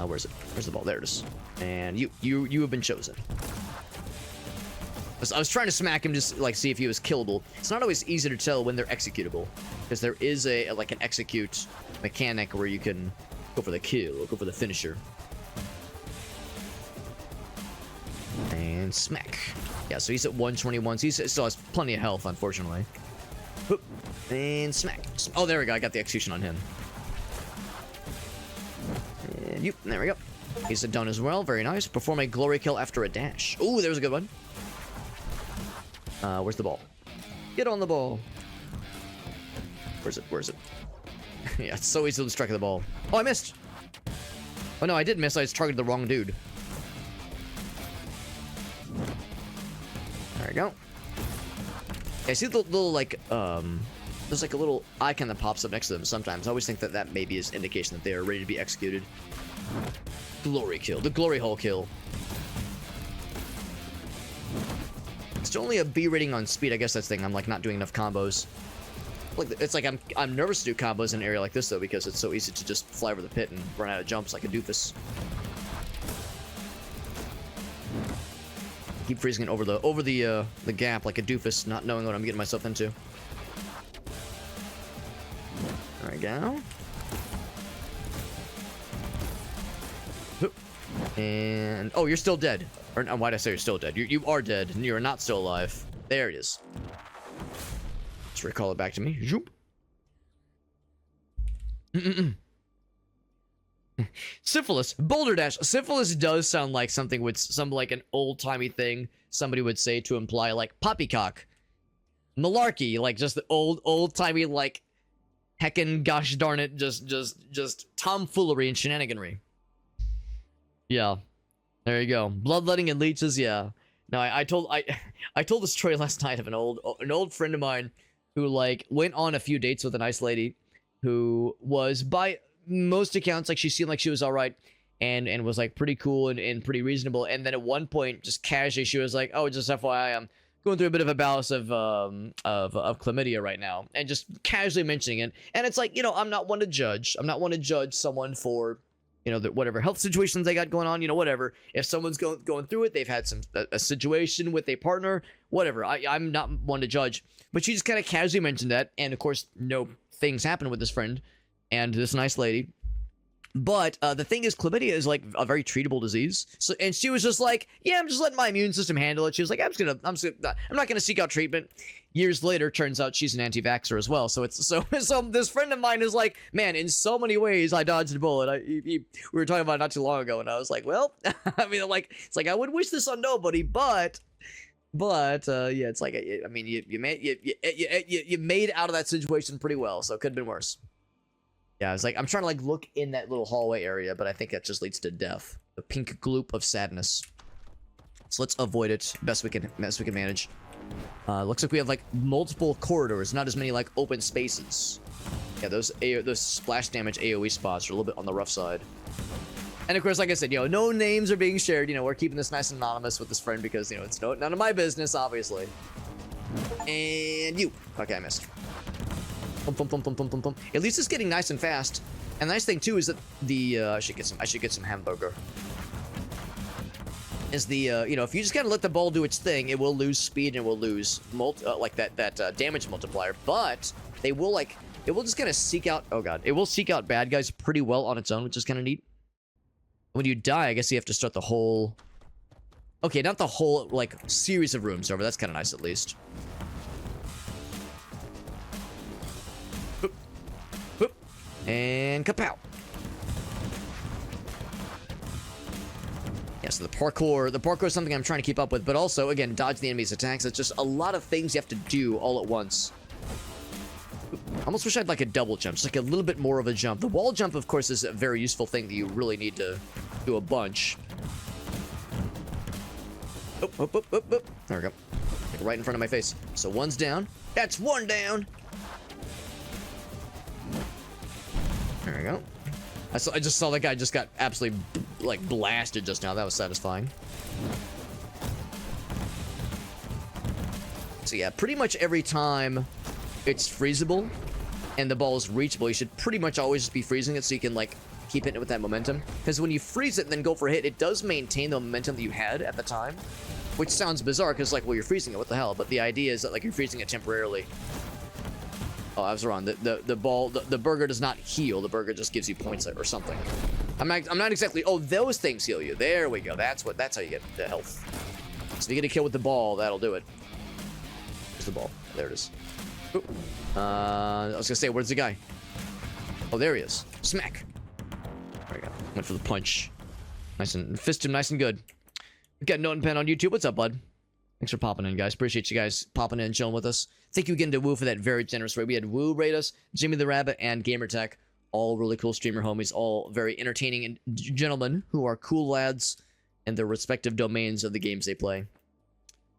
Where's it? Where's the ball? There it is. And you have been chosen. I was trying to smack him, just like see if he was killable. It's not always easy to tell when they're executable, because there is like an execute mechanic where you can go for the kill or go for the finisher. And smack. Yeah, so he's at 121. So he still has plenty of health, unfortunately. Whoop. And smack. Oh, there we go. I got the execution on him. And there we go. He's done as well. Very nice. Perform a glory kill after a dash. Ooh, there's a good one. Where's the ball? Get on the ball. Where's it? Yeah, it's so easy to strike the ball. Oh, I missed. Oh no, I did miss. I just targeted the wrong dude. There we go. Yeah, I see the little like there's like a little icon that pops up next to them sometimes. I always think that maybe is indication that they are ready to be executed. Glory kill. The glory hole kill. It's only a B rating on speed. I guess that's the thing. I'm like not doing enough combos. Like it's like I'm nervous to do combos in an area like this though, because it's so easy to just fly over the pit and run out of jumps like a doofus. Keep freezing it over the gap like a doofus, not knowing what I'm getting myself into. There we go. And oh, you're still dead. Or why'd I say you're still dead? You are dead, and you are not still alive. There it is. Let's recall it back to me. Zoop. Syphilis, Boulder Dash. Syphilis does sound like something with some like an old-timey thing somebody would say to imply like poppycock. Malarkey, like just the old-timey like heckin' gosh darn it, just tomfoolery and shenaniganry. Yeah. There you go. Bloodletting and leeches, yeah. No, I told the story last night of an old friend of mine who like went on a few dates with a nice lady who was by most accounts like she seemed like she was all right and was like pretty cool and pretty reasonable, and then at one point just casually she was like, oh, just FYI, I'm going through a bit of a bout of chlamydia right now, and just casually mentioning it. And it's like, you know, I'm not one to judge someone for, you know, whatever health situations they got going on, you know, whatever. If someone's going through it, they've had a situation with a partner, whatever. I'm not one to judge. But she just kind of casually mentioned that, and of course, no things happened with this friend and this nice lady. But the thing is, chlamydia is like a very treatable disease. So, and she was just like, yeah, I'm just letting my immune system handle it. She was like, I'm not gonna seek out treatment. Years later, turns out she's an anti-vaxxer as well. So it's so this friend of mine is like, man, in so many ways, I dodged a bullet. We were talking about it not too long ago, and I was like, well, I mean, like, it's like I would wish this on nobody, but yeah, it's like, I mean, you made out of that situation pretty well, so it could have been worse. Yeah, I was like, I'm trying to like look in that little hallway area, but I think that just leads to death. The pink gloop of sadness. So let's avoid it best we can manage. Looks like we have like multiple corridors, not as many like open spaces. Yeah, those splash damage AoE spots are a little bit on the rough side. And of course, like I said, you know, no names are being shared. You know, we're keeping this nice and anonymous with this friend because, you know, it's none of my business, obviously. And you. Okay, I missed. At least it's getting nice and fast. And the nice thing too is that the I should get some hamburger. Is the you know, if you just kind of let the ball do its thing, it will lose speed and it will lose like that damage multiplier. But it will just kind of seek out, oh god, it will seek out bad guys pretty well on its own, which is kind of neat. When you die, I guess you have to start the whole, okay, not the whole like series of rooms over. That's kind of nice at least. And kapow. Yeah, so the parkour is something I'm trying to keep up with, but also, again, dodge the enemy's attacks. It's just a lot of things you have to do all at once. I almost wish I had like a double jump, just like a little bit more of a jump. The wall jump, of course, is a very useful thing that you really need to do a bunch. Oh. There we go. Like right in front of my face. So one's down. That's one down. There we go. I just saw that guy just got absolutely like blasted just now. That was satisfying. So yeah, pretty much every time it's freezable and the ball is reachable, you should pretty much always just be freezing it so you can like keep hitting it with that momentum. Because when you freeze it and then go for a hit, it does maintain the momentum that you had at the time, which sounds bizarre because like, well, you're freezing it, what the hell? But the idea is that like you're freezing it temporarily. Oh, I was wrong. The burger does not heal. The burger just gives you points or something. I'm not exactly. Oh, those things heal you. There we go. That's how you get the health. So if you get a kill with the ball, that'll do it. Where's the ball? There it is. Ooh. I was gonna say, where's the guy? Oh, there he is. Smack. There we go. Went for the punch. Nice and fist him nice and good. We got Note and Pen on YouTube. What's up, bud? Thanks for popping in, guys. Appreciate you guys popping in and chilling with us. Thank you again to Woo for that very generous rate. We had Woo rate us, Jimmy the Rabbit, and Gamertech. All really cool streamer homies. All very entertaining and gentlemen who are cool lads in their respective domains of the games they play.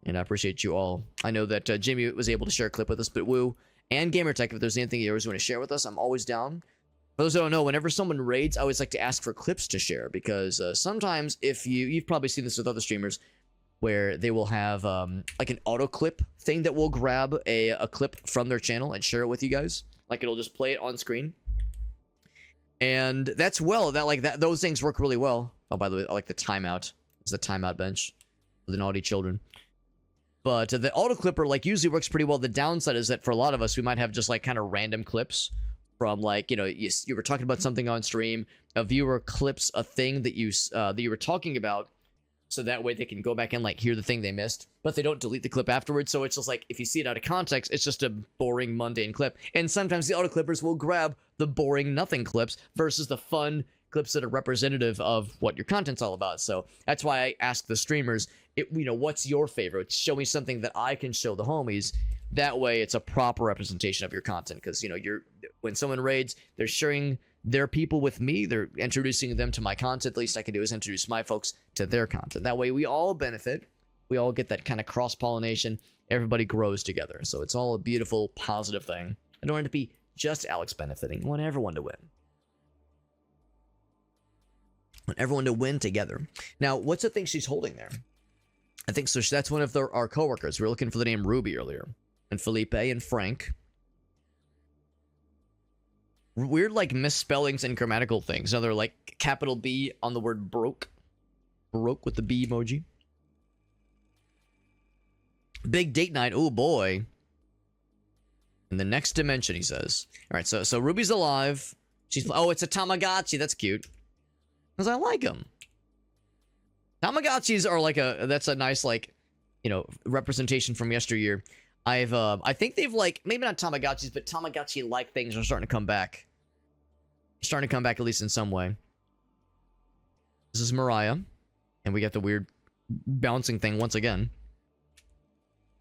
And I appreciate you all. I know that Jimmy was able to share a clip with us, but Woo and Gamertech, if there's anything you always want to share with us, I'm always down. For those who don't know, whenever someone raids, I always like to ask for clips to share because sometimes if you've probably seen this with other streamers, where they will have like an auto clip thing that will grab a clip from their channel and share it with you guys. Like it'll just play it on screen. And that's those things work really well. Oh, by the way, I like the timeout. It's the timeout bench for the naughty children. But the auto clipper like usually works pretty well. The downside is that for a lot of us, we might have just like kind of random clips from like, you know, you were talking about something on stream, a viewer clips a thing that you were talking about. So that way they can go back and like hear the thing they missed, but they don't delete the clip afterwards. So it's just like, if you see it out of context, it's just a boring, mundane clip. And sometimes the auto clippers will grab the boring nothing clips versus the fun, clips that are representative of what your content's all about. So that's why I ask the streamers, what's your favorite? Show me something that I can show the homies. That way it's a proper representation of your content, because when someone raids, they're sharing their people with me, they're introducing them to my content. The least I can do is introduce my folks to their content. That way we all benefit, we all get that kind of cross-pollination, everybody grows together. So it's all a beautiful, positive thing. I don't want it to be just Alex benefiting. I want everyone to win. I want everyone to win together. Now, what's the thing she's holding there? I think so. That's one of our coworkers. We were looking for the name Ruby earlier. And Felipe and Frank. Weird, like, misspellings and grammatical things. Another, like, capital B on the word broke. Broke with the B emoji. Big date night. Oh, boy. In the next dimension, he says. All right, so Ruby's alive. Oh, it's a Tamagotchi. That's cute. Because I like them. Tamagotchis are like that's a nice, like, representation from yesteryear. I think they've, like, maybe not Tamagotchis, but Tamagotchi-like things are starting to come back. Starting to come back, at least in some way. This is Mariah. And we got the weird bouncing thing once again.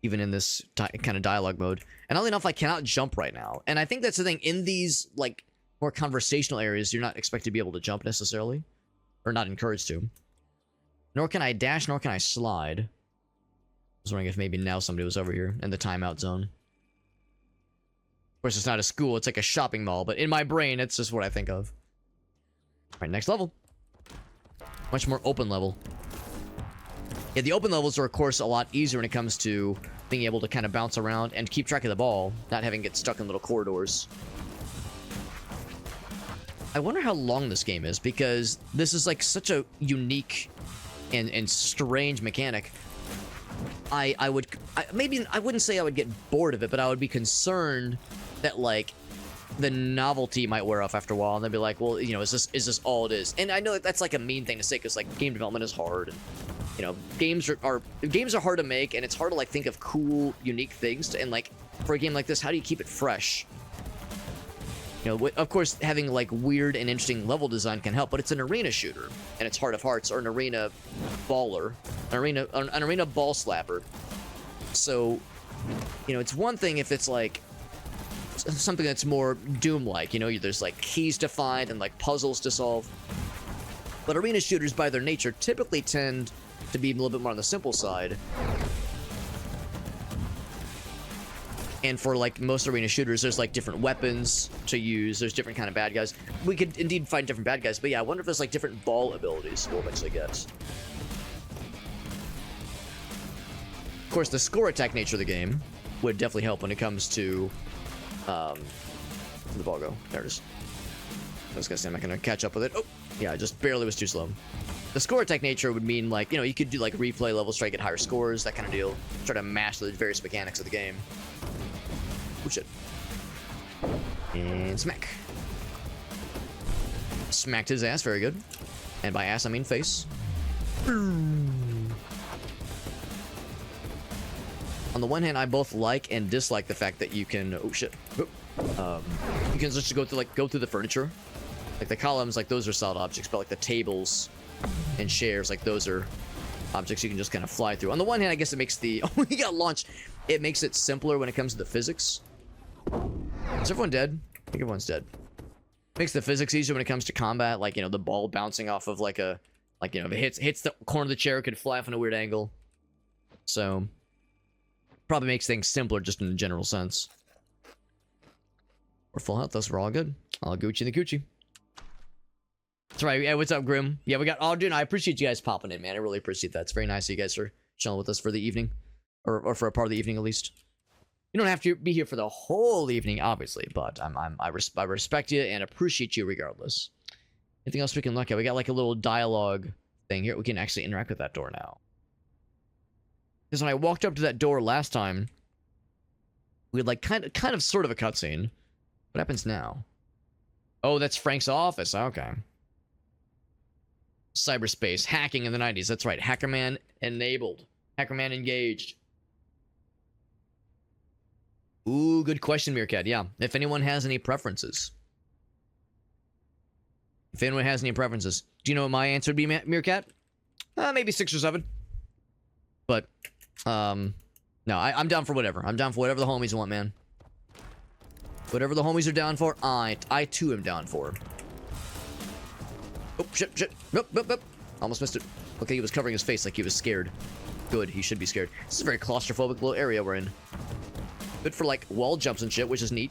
Even in this kind of dialogue mode. And oddly enough, I cannot jump right now. And I think that's the thing. In these, like, more conversational areas, you're not expected to be able to jump necessarily. Or not encouraged to. Nor can I dash, nor can I slide. I was wondering if maybe now somebody was over here in the timeout zone. Of course, it's not a school, it's like a shopping mall, but in my brain, it's just what I think of. Alright, next level. Much more open level. Yeah, the open levels are, of course, a lot easier when it comes to being able to kind of bounce around and keep track of the ball, not having it get stuck in little corridors. I wonder how long this game is, because this is, like, such a unique and strange mechanic. I wouldn't say I would get bored of it, but I would be concerned that, like, the novelty might wear off after a while, and they'd be like, well, is this all it is? And I know that's like a mean thing to say, because, like, game development is hard, and games are hard to make, and it's hard to, like, think of cool, unique things and, like, for a game like this, how do you keep it fresh? Of course, having, like, weird and interesting level design can help, but it's an arena shooter, and it's Heart of Hearts, or an arena baller, an arena ball slapper. So, it's one thing if it's, like, something that's more Doom-like, there's, like, keys to find and, like, puzzles to solve. But arena shooters, by their nature, typically tend to be a little bit more on the simple side. And for, like, most arena shooters, there's, like, different weapons to use. There's different kind of bad guys. We could indeed find different bad guys. But yeah, I wonder if there's, like, different ball abilities we'll eventually get. Of course, the score attack nature of the game would definitely help when it comes to... where'd the ball go? There it is. I was gonna say I'm not gonna catch up with it. Oh! Yeah, I just barely was too slow. The score attack nature would mean, like, you could do, like, replay levels, try to get higher scores, that kind of deal. Try to master the various mechanics of the game. Oh, shit. And smack. Smacked his ass, very good. And by ass, I mean face. On the one hand, I both like and dislike the fact that you can... Oh, shit. You can just go through the furniture. Like, the columns, like, those are solid objects, but, like, the tables and chairs, like, those are objects you can just kind of fly through. On the one hand, I guess it makes the... Oh, he got launched. It makes it simpler when it comes to the physics. Is everyone dead? I think everyone's dead. Makes the physics easier when it comes to combat, like, the ball bouncing off of, like, if it hits the corner of the chair, it could fly off in a weird angle. So, probably makes things simpler just in a general sense. We're full health, thus we're all good. All Gucci the Gucci. That's right. Yeah, what's up, Grim? Yeah, we got... Oh, dude, I appreciate you guys popping in, man. I really appreciate that. It's very nice you guys are chilling with us for the evening. Or for a part of the evening, at least. You don't have to be here for the whole evening, obviously, but I respect you and appreciate you regardless. Anything else we can look at? We got, like, a little dialogue thing here. We can actually interact with that door now. Because when I walked up to that door last time, we had, like, kind of sort of a cutscene. What happens now? Oh, that's Frank's office. Okay. Cyberspace. Hacking in the 90s. That's right. Hackerman enabled. Hackerman engaged. Ooh, good question, Meerkat. Yeah. If anyone has any preferences. If anyone has any preferences. Do you know what my answer would be, Meerkat? Maybe 6 or 7. But, no, I'm down for whatever. I'm down for whatever the homies want, man. Whatever the homies are down for, I too am down for. Oh, shit. Nope. Almost missed it. Okay, he was covering his face like he was scared. Good, he should be scared. This is a very claustrophobic little area we're in. Good for, like, wall jumps and shit, which is neat.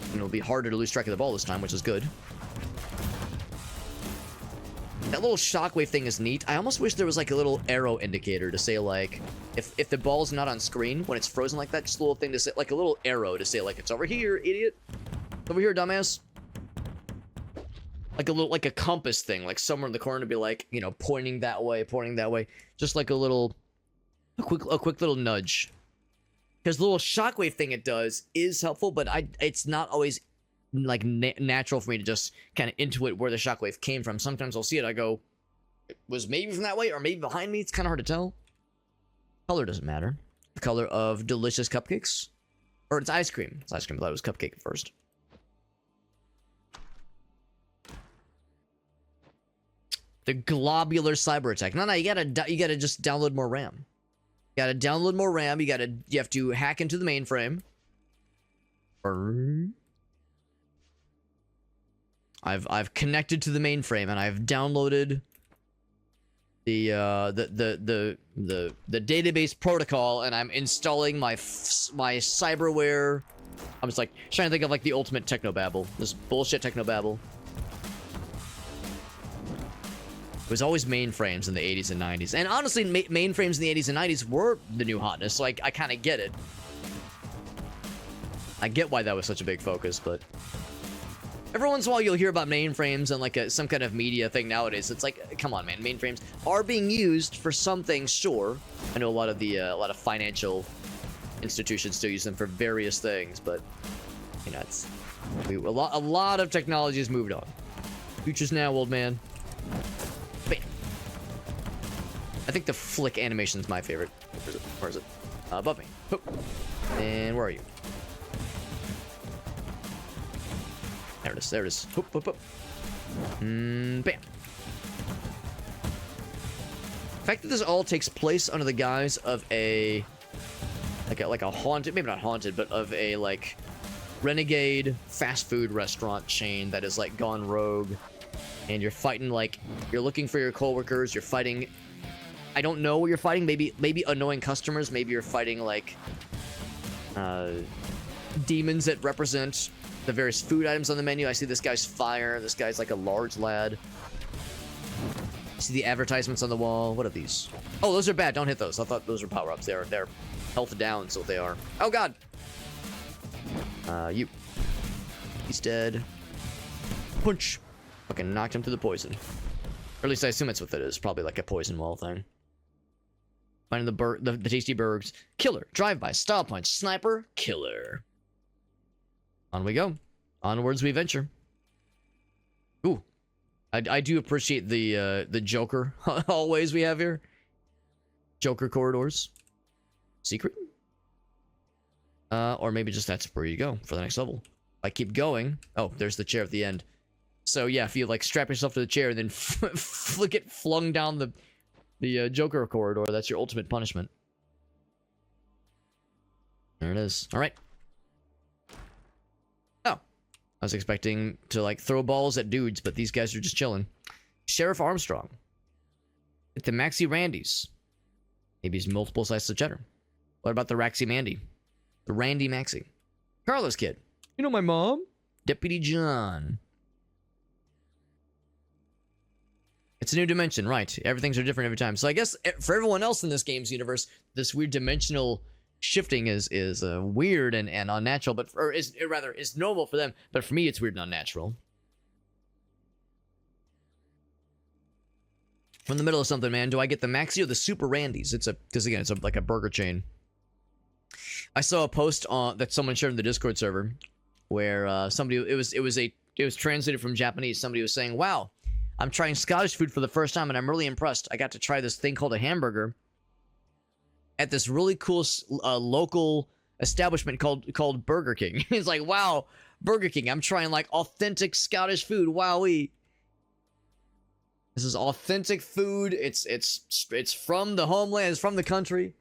And it'll be harder to lose track of the ball this time, which is good. That little shockwave thing is neat. I almost wish there was, like, a little arrow indicator to say, like, if the ball's not on screen, when it's frozen like that, just a little thing to say, like, a little arrow to say, like, it's over here, idiot. Over here, dumbass. Like a little, like a compass thing, like somewhere in the corner to be like, you know, pointing that way. Just like a quick little nudge. Because the little shockwave thing it does is helpful, but it's not always like natural for me to just kind of intuit where the shockwave came from. Sometimes I'll see it, I go, it was maybe from that way or maybe behind me. It's kind of hard to tell. Color doesn't matter. The color of delicious cupcakes, or it's ice cream. It's ice cream. I thought it was cupcake at first. The globular cyber attack. No, you gotta just download more RAM. You gotta download more RAM. You have to hack into the mainframe. I've connected to the mainframe and I've downloaded the database protocol and I'm installing my cyberware. I'm just like trying to think of like the ultimate technobabble. This bullshit technobabble. It was always mainframes in the 80s and 90s. And honestly, mainframes in the 80s and 90s were the new hotness, so I kind of get it. I get why that was such a big focus, but... Every once in a while, you'll hear about mainframes and, like, some kind of media thing nowadays. It's like, come on, man. Mainframes are being used for some things, sure. I know a lot of financial institutions still use them for various things, but... You know, it's... a lot of technology has moved on. Future's now, old man. Bam. I think the flick animation is my favorite. Where is it? Above me. Boop. And where are you? There it is. There it is. Boop, boop, boop. Bam. The fact that this all takes place under the guise of a like a haunted, maybe not haunted, but of a like renegade fast food restaurant chain that is like gone rogue. And you're fighting, like, you're looking for your coworkers, you're fighting, I don't know what you're fighting, maybe annoying customers, maybe you're fighting, like, demons that represent the various food items on the menu. I see this guy's fire, this guy's, like, a large lad. I see the advertisements on the wall. What are these? Oh, those are bad, don't hit those. I thought those were power-ups. They're health down, so they are. Oh, God! He's dead. Punch! Fucking knocked him to the poison. Or at least I assume that's what that is. Probably like a poison wall thing. Finding the tasty burgers. Killer. Drive-by. Style punch. Sniper. Killer. On we go. Onwards we venture. Ooh. I do appreciate the Joker hallways we have here. Joker corridors. Secret? Or maybe just that's where you go for the next level. If I keep going. Oh, there's the chair at the end. So yeah, if you like strap yourself to the chair and then get flung down the Joker corridor, that's your ultimate punishment. There it is. All right. Oh, I was expecting to like throw balls at dudes, but these guys are just chilling. Sheriff Armstrong. At the Maxi Randy's. Maybe he's multiple slices of cheddar. What about the Raxy Mandy? The Randy Maxi. Carlos kid. You know my mom? Deputy John. It's a new dimension, right? Everything's are different every time. So I guess for everyone else in this game's universe, this weird dimensional shifting is weird and unnatural, but is normal for them. But for me, it's weird and unnatural. I'm in the middle of something, man. Do I get the Maxi or the Super Randy's? Because again, it's like a burger chain. I saw a post that someone shared in the Discord server where somebody it was translated from Japanese. Somebody was saying, "Wow. I'm trying Scottish food for the first time, and I'm really impressed. I got to try this thing called a hamburger at this really cool local establishment called Burger King." It's like, wow, Burger King. I'm trying, like, authentic Scottish food. Wowee. This is authentic food. It's from the homeland. It's from the country.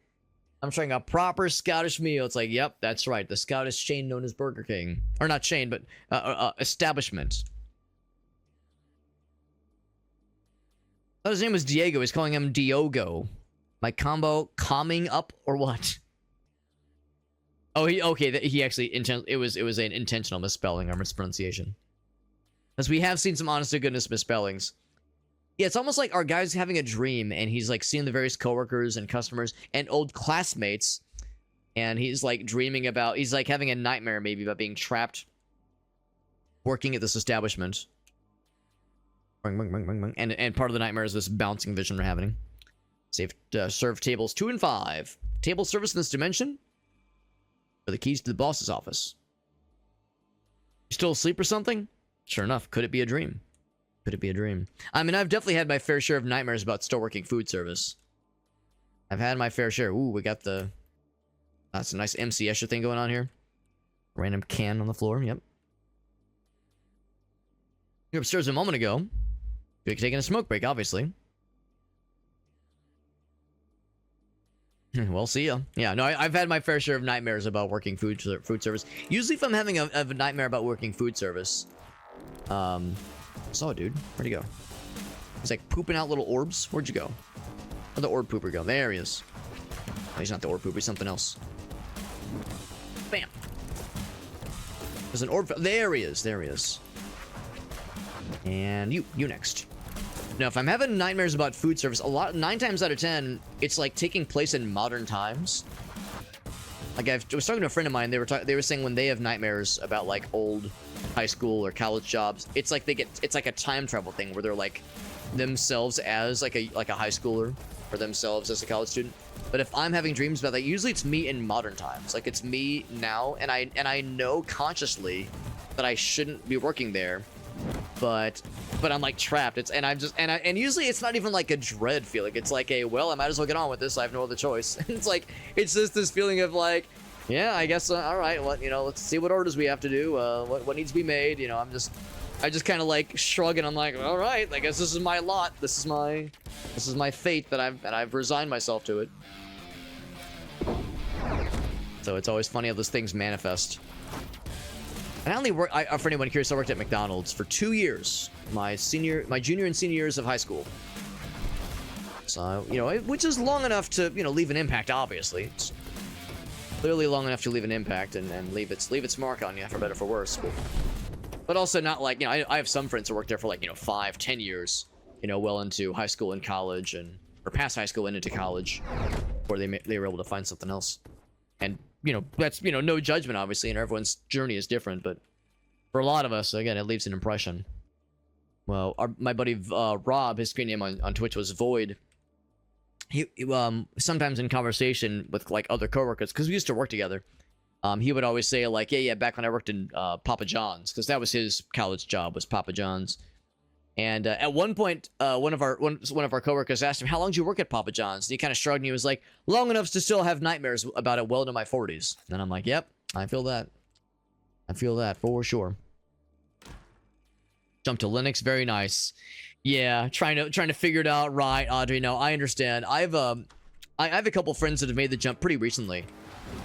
I'm trying a proper Scottish meal. It's like, yep, that's right. The Scottish chain known as Burger King. Or not chain, but establishment. I thought his name was Diego. He's calling him Diogo. My combo calming up or what? Oh, he actually it was an intentional misspelling or mispronunciation. Because we have seen some honest to goodness misspellings. Yeah, it's almost like our guy's having a dream, and he's like seeing the various coworkers and customers and old classmates, and he's like dreaming about, he's like having a nightmare maybe about being trapped working at this establishment. And part of the nightmare is this bouncing vision we're having. Save serve tables 2 and 5. Table service in this dimension are the keys to the boss's office. You still asleep or something? Sure enough, could it be a dream? Could it be a dream? I mean, I've definitely had my fair share of nightmares about still working food service. I've had my fair share. Ooh, we got the... That's a nice MC Escher thing going on here. Random can on the floor, yep. You were upstairs a moment ago. You're taking a smoke break, obviously. Well, see ya. Yeah, no, I've had my fair share of nightmares about working food service. Usually if I'm having a nightmare about working food service... Saw a dude. Where'd he go? He's like pooping out little orbs. Where'd you go? Where'd the orb pooper go? There he is. Oh, he's not the orb pooper. He's something else. Bam. There's an orb. There he is. There he is. And you next. Now, if I'm having nightmares about food service, 9 times out of 10, it's like taking place in modern times. Like I was talking to a friend of mine. They were saying when they have nightmares about like old high school or college jobs, it's like it's like a time travel thing where they're like themselves as like a high schooler or themselves as a college student. But if I'm having dreams about that, usually it's me in modern times. Like it's me now, and I know consciously that I shouldn't be working there, but I'm like trapped. And usually it's not even like a dread feeling. It's like a, well, I might as well get on with this. I have no other choice. It's just this feeling of like, yeah, I guess all right. Well, let's see what orders we have to do. What needs to be made. I just kind of like shrug, and I'm like, all right, I guess this is my lot. This is my fate that I've resigned myself to it. So it's always funny how those things manifest. And I only work, for anyone curious, I worked at McDonald's for 2 years. My junior and senior years of high school. So, which is long enough to, leave an impact, obviously. It's clearly long enough to leave an impact and leave its mark on you, for better or for worse. But also not like, I have some friends who worked there for like, 5, 10 years, well into high school and college, or past high school and into college, where they were able to find something else. And, that's, no judgment, obviously, and everyone's journey is different, but for a lot of us, again, it leaves an impression. Well, my buddy Rob, his screen name on Twitch was Void. He sometimes in conversation with like other coworkers, because we used to work together, he would always say like, yeah, back when I worked in Papa John's, because that was his college job, was Papa John's. And at one point, one of our coworkers asked him, how long did you work at Papa John's? And he kind of shrugged, and he was like, long enough to still have nightmares about it well into my 40s. And I'm like, yep, I feel that. I feel that for sure. Jump to Linux, very nice. Yeah, trying to figure it out. Right, Audrey. No, I understand. I have a couple friends that have made the jump pretty recently,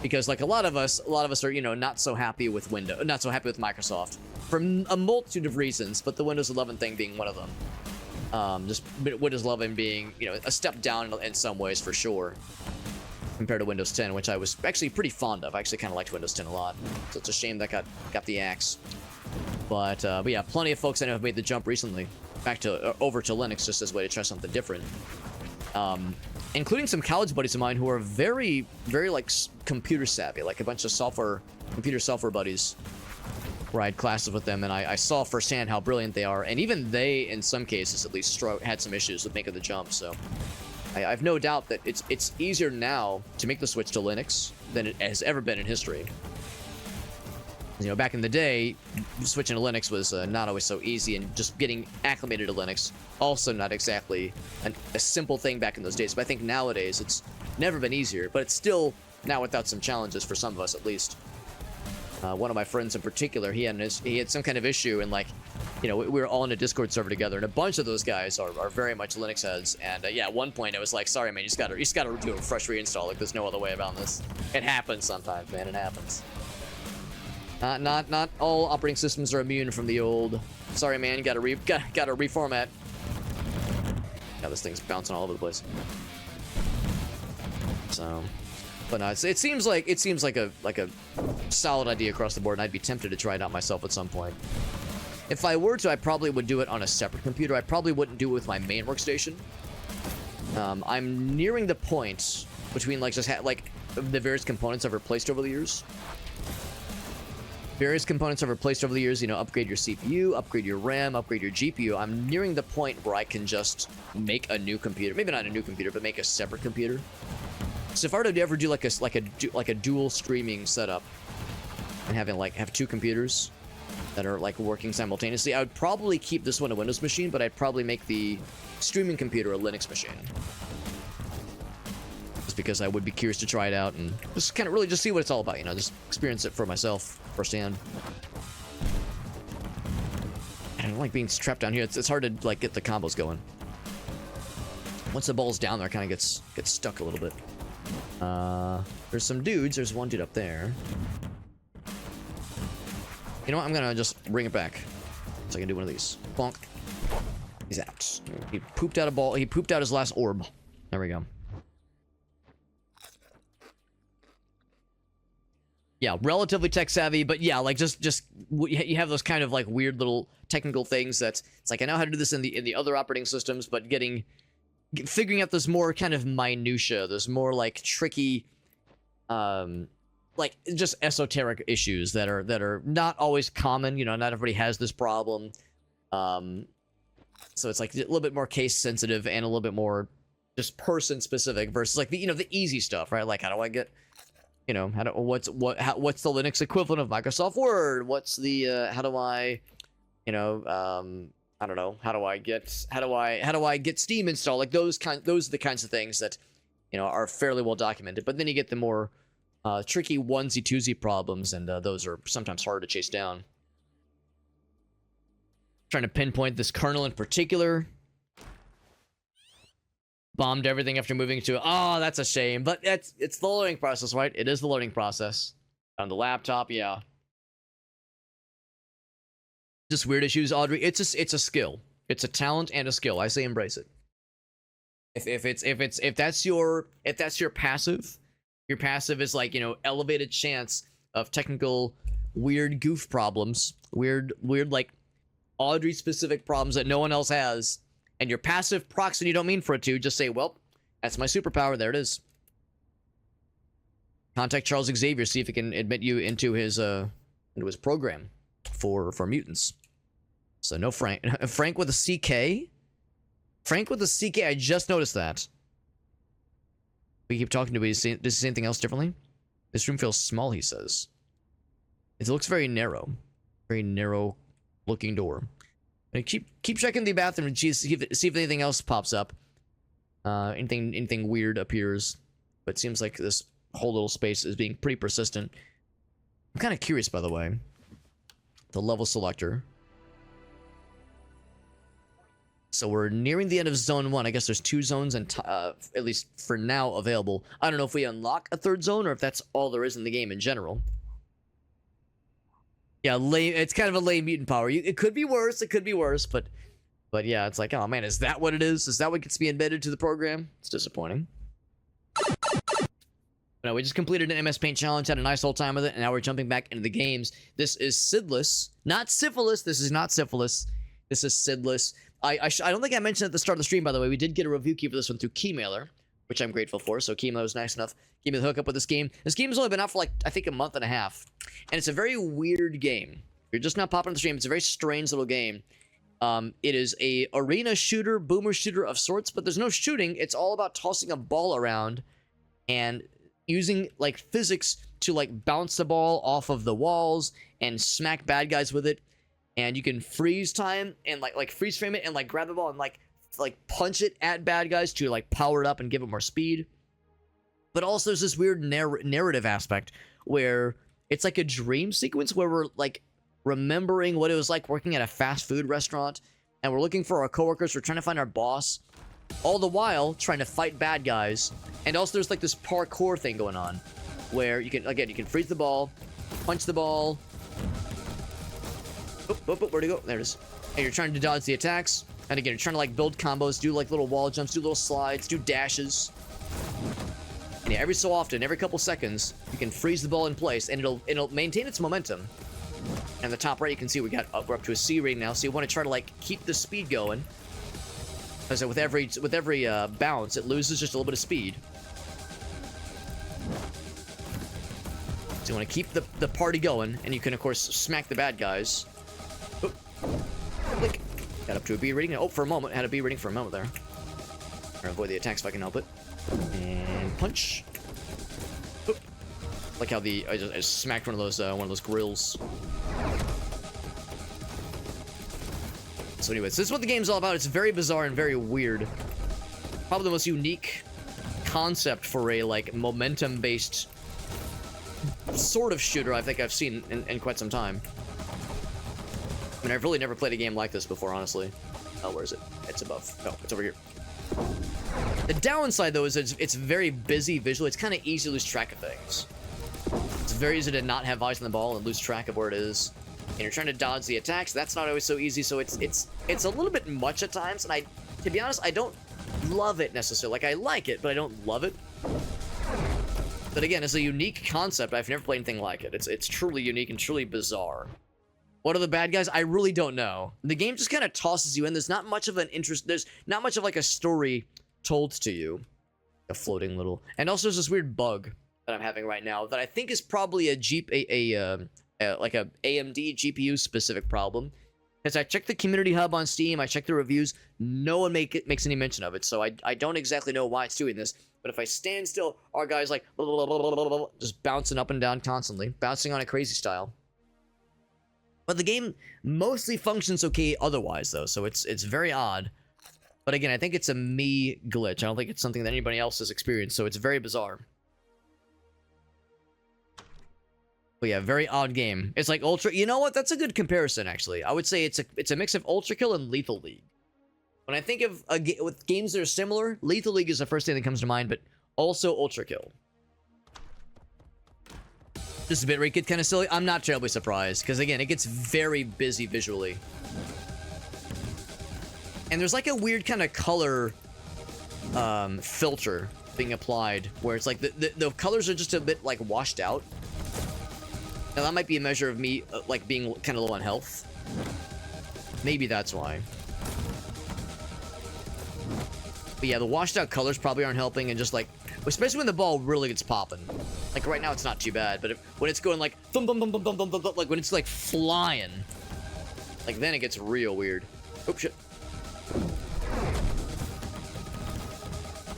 because like a lot of us are not so happy with Windows, not so happy with Microsoft for a multitude of reasons, but the Windows 11 thing being one of them. Just Windows 11 being a step down in some ways for sure compared to Windows 10, which I was actually pretty fond of. I actually kind of liked Windows 10 a lot, so it's a shame that got the axe. But yeah, plenty of folks I know have made the jump recently back to over to Linux just as a way to try something different. Including some college buddies of mine who are very, very like computer savvy, like a bunch of computer software buddies, where I had classes with them, and I saw firsthand how brilliant they are, and even they, in some cases at least, had some issues with making the jump. So I've no doubt that it's easier now to make the switch to Linux than it has ever been in history. Back in the day, switching to Linux was not always so easy, and just getting acclimated to Linux, also not exactly a simple thing back in those days. But I think nowadays it's never been easier, but it's still now without some challenges for some of us at least. One of my friends in particular, he had some kind of issue, and like you know, we were all in a Discord server together, and a bunch of those guys are very much Linux heads. And yeah, at one point I was like, sorry man, you just gotta do a fresh reinstall. Like there's no other way about this. It happens sometimes, man. It happens. Not all operating systems are immune from the old. Sorry man, gotta reformat. Yeah, this thing's bouncing all over the place. So, but no, it seems like a solid idea across the board, and I'd be tempted to try it out myself at some point. If I were to, I probably would do it on a separate computer. I probably wouldn't do it with my main workstation. I'm nearing the point between like just the various components I've replaced over the years. You know, upgrade your CPU, upgrade your RAM, upgrade your GPU. I'm nearing the point where I can just make a new computer. Maybe not a new computer, but make a separate computer. So if I were to ever do like a dual streaming setup and have two computers that are like working simultaneously, I would probably keep this one a Windows machine, but I'd probably make the streaming computer a Linux machine. Just because I would be curious to try it out and just kind of really just see what it's all about, you know, just experience it for myself firsthand. I don't like being trapped down here. It's hard to like get the combos going. Once the ball's down there, it kind of gets stuck a little bit. There's some dudes. There's one dude up there. You know what? I'm gonna just bring it back so I can do one of these. Bonk. He's out. He pooped out a ball. He pooped out his last orb. There we go. Yeah, relatively tech savvy, but yeah, like just you have those kind of like weird little technical things that's it's like I know how to do this in the other operating systems, but figuring out those more kind of minutia, those more like tricky like just esoteric issues that are not always common, you know, not everybody has this problem. So it's like a little bit more case sensitive and a little bit more just person specific versus like the easy stuff, right? Like how do I get, you know, what's the Linux equivalent of Microsoft Word? What's the how do I, you know, I don't know, how do I get Steam installed? Like those are the kinds of things that, you know, are fairly well documented. But then you get the more tricky onesie twosie problems, and those are sometimes hard to chase down. Trying to pinpoint this kernel in particular. Bombed everything after moving to oh, that's a shame, but it's the learning process, right? It is the learning process on the laptop. Yeah, just weird issues, Audrey. It's a skill. It's a talent and a skill. I say embrace it. If that's your passive, your passive is like, you know, elevated chance of technical weird goof problems, weird like Audrey specific problems that no one else has. And your passive procs and you don't mean for it to, just say, well, that's my superpower. There it is. Contact Charles Xavier, see if he can admit you into his program for mutants. So no Frank. Frank with a CK? Frank with a CK, I just noticed that. We keep talking to him. Does he say anything else differently? This room feels small, he says. It looks very narrow. Very narrow looking door. And keep checking the bathroom and see if anything else pops up. Anything weird appears. But it seems like this whole little space is being pretty persistent. I'm kind of curious, by the way. The level selector. So we're nearing the end of Zone 1. I guess there's 2 zones, and at least for now, available. I don't know if we unlock a 3rd zone, or if that's all there is in the game in general. Yeah, lame. It's kind of a lame mutant power. It could be worse. It could be worse, but yeah, it's like, oh man, is that what it is? Is that what gets me embedded to the program? It's disappointing. No, we just completed an MS Paint challenge, had a nice old time with it, and now we're jumping back into the games. This is Sydless, not Syphilis. This is not Syphilis. This is Sydless. I don't think I mentioned at the start of the stream, by the way. We did get a review key for this one through Keymailer, which I'm grateful for. So Keymailer was nice enough. Gave me the hookup with this game. This game has only been out for like, I think, a month and a half. And it's a very weird game. You're just not popping on the stream. It's a very strange little game. It is a arena shooter, boomer shooter of sorts, but there's no shooting. It's all about tossing a ball around and using like physics to like bounce the ball off of the walls and smack bad guys with it. And you can freeze time and like freeze frame it and like grab the ball and like punch it at bad guys to like power it up and give it more speed. But also there's this weird narrative aspect where it's like a dream sequence where we're like remembering what it was like working at a fast food restaurant, and we're looking for our coworkers, we're trying to find our boss, all the while trying to fight bad guys. And also there's like this parkour thing going on, where you can, again, you can freeze the ball, punch the ball. Where'd it go? There it is. And you're trying to dodge the attacks. And again, you're trying to like build combos, do like little wall jumps, do little slides, do dashes. And yeah, every so often, every couple seconds, you can freeze the ball in place, and it'll maintain its momentum. And the top right, you can see we're up to a C rating now, so you want to try to like keep the speed going. So with every bounce, it loses just a little bit of speed. So you want to keep the party going, and you can of course smack the bad guys. Oop. Click. Got up to a B rating. Oh, for a moment, had a B rating for a moment there. Or avoid the attacks if I can help it. And punch. Oop. Like how I just smacked one of those grills. So anyways, this is what the game's all about. It's very bizarre and very weird. Probably the most unique concept for a like momentum-based sort of shooter I think I've seen in quite some time. I mean, I've really never played a game like this before, honestly. Oh, where is it? It's above. Oh, it's over here. The downside, though, is it's very busy visually. It's kind of easy to lose track of things. It's very easy to not have eyes on the ball and lose track of where it is. And you're trying to dodge the attacks. That's not always so easy, so it's a little bit much at times. And to be honest, I don't love it necessarily. Like, I like it, but I don't love it. But again, it's a unique concept. I've never played anything like it. It's truly unique and truly bizarre. What are the bad guys? I really don't know. The game just kind of tosses you in. There's not much of an interest. There's not much of like a story told to you. A floating little. And also there's this weird bug that I'm having right now that I think is probably like a AMD GPU specific problem. Because I checked the community hub on Steam, I checked the reviews, no one makes any mention of it, so I don't exactly know why it's doing this. But if I stand still, our guy's like blah, blah, blah, blah, blah, blah, just bouncing up and down constantly, bouncing on a crazy style. But the game mostly functions okay otherwise, though, so it's very odd. But again, I think it's a me glitch. I don't think it's something that anybody else has experienced, so it's very bizarre. But yeah, very odd game. It's like Ultra... You know what? That's a good comparison, actually. I would say it's a mix of Ultra Kill and Lethal League. When I think of with games that are similar, Lethal League is the first thing that comes to mind, but also Ultra Kill. This is a bit where it gets kind of silly. I'm not terribly surprised, because again, it gets very busy visually. And there's like a weird kind of color filter being applied, where it's like the colors are just a bit like washed out. Now that might be a measure of me like being kind of low on health. Maybe that's why. But yeah, the washed out colors probably aren't helping, and just like, especially when the ball really gets popping. Like right now it's not too bad, but when it's going like thump, thump, thump, thump, thump, thump, thump, like when it's like flying, like then it gets real weird. Oh shit.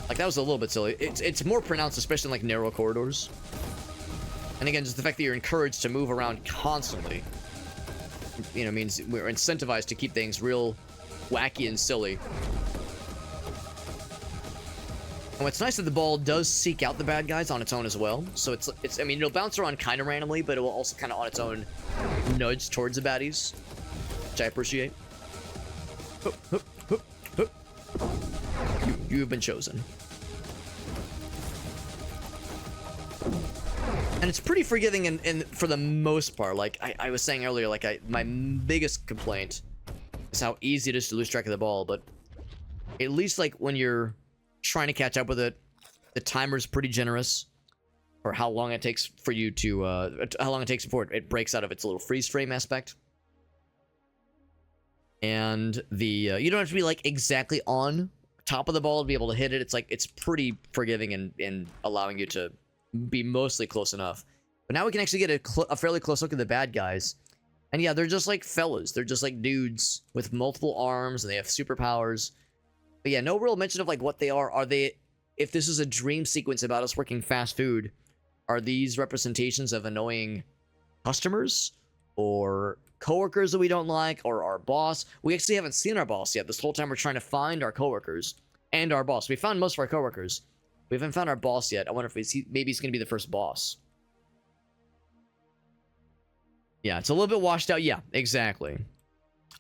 Like that was a little bit silly. It's more pronounced, especially in like narrow corridors. And again, just the fact that you're encouraged to move around constantly, you know, means we're incentivized to keep things real wacky and silly. And what's nice that the ball does seek out the bad guys on its own as well. So it's I mean, it'll bounce around kind of randomly, but it will also kind of on its own nudge towards the baddies, which I appreciate. Hup, hup, hup, hup. You've been chosen. And it's pretty forgiving and for the most part. Like I was saying earlier, like my biggest complaint is how easy it is to lose track of the ball, but at least like when you're trying to catch up with it, the timer's pretty generous for how long it takes for you to how long it takes before it breaks out of its little freeze frame aspect. And the you don't have to be like exactly on top of the ball to be able to hit it. It's like it's pretty forgiving and allowing you to be mostly close enough. But now we can actually get a fairly close look at the bad guys. And yeah, they're just like fellas. They're just like dudes with multiple arms, and they have superpowers. But yeah, no real mention of like what they are. Are they, if this is a dream sequence about us working fast food, are these representations of annoying customers or coworkers that we don't like, or our boss? We actually haven't seen our boss yet. This whole time we're trying to find our coworkers and our boss. We found most of our coworkers. We haven't found our boss yet. I wonder if maybe he's going to be the first boss. Yeah, it's a little bit washed out. Yeah, exactly.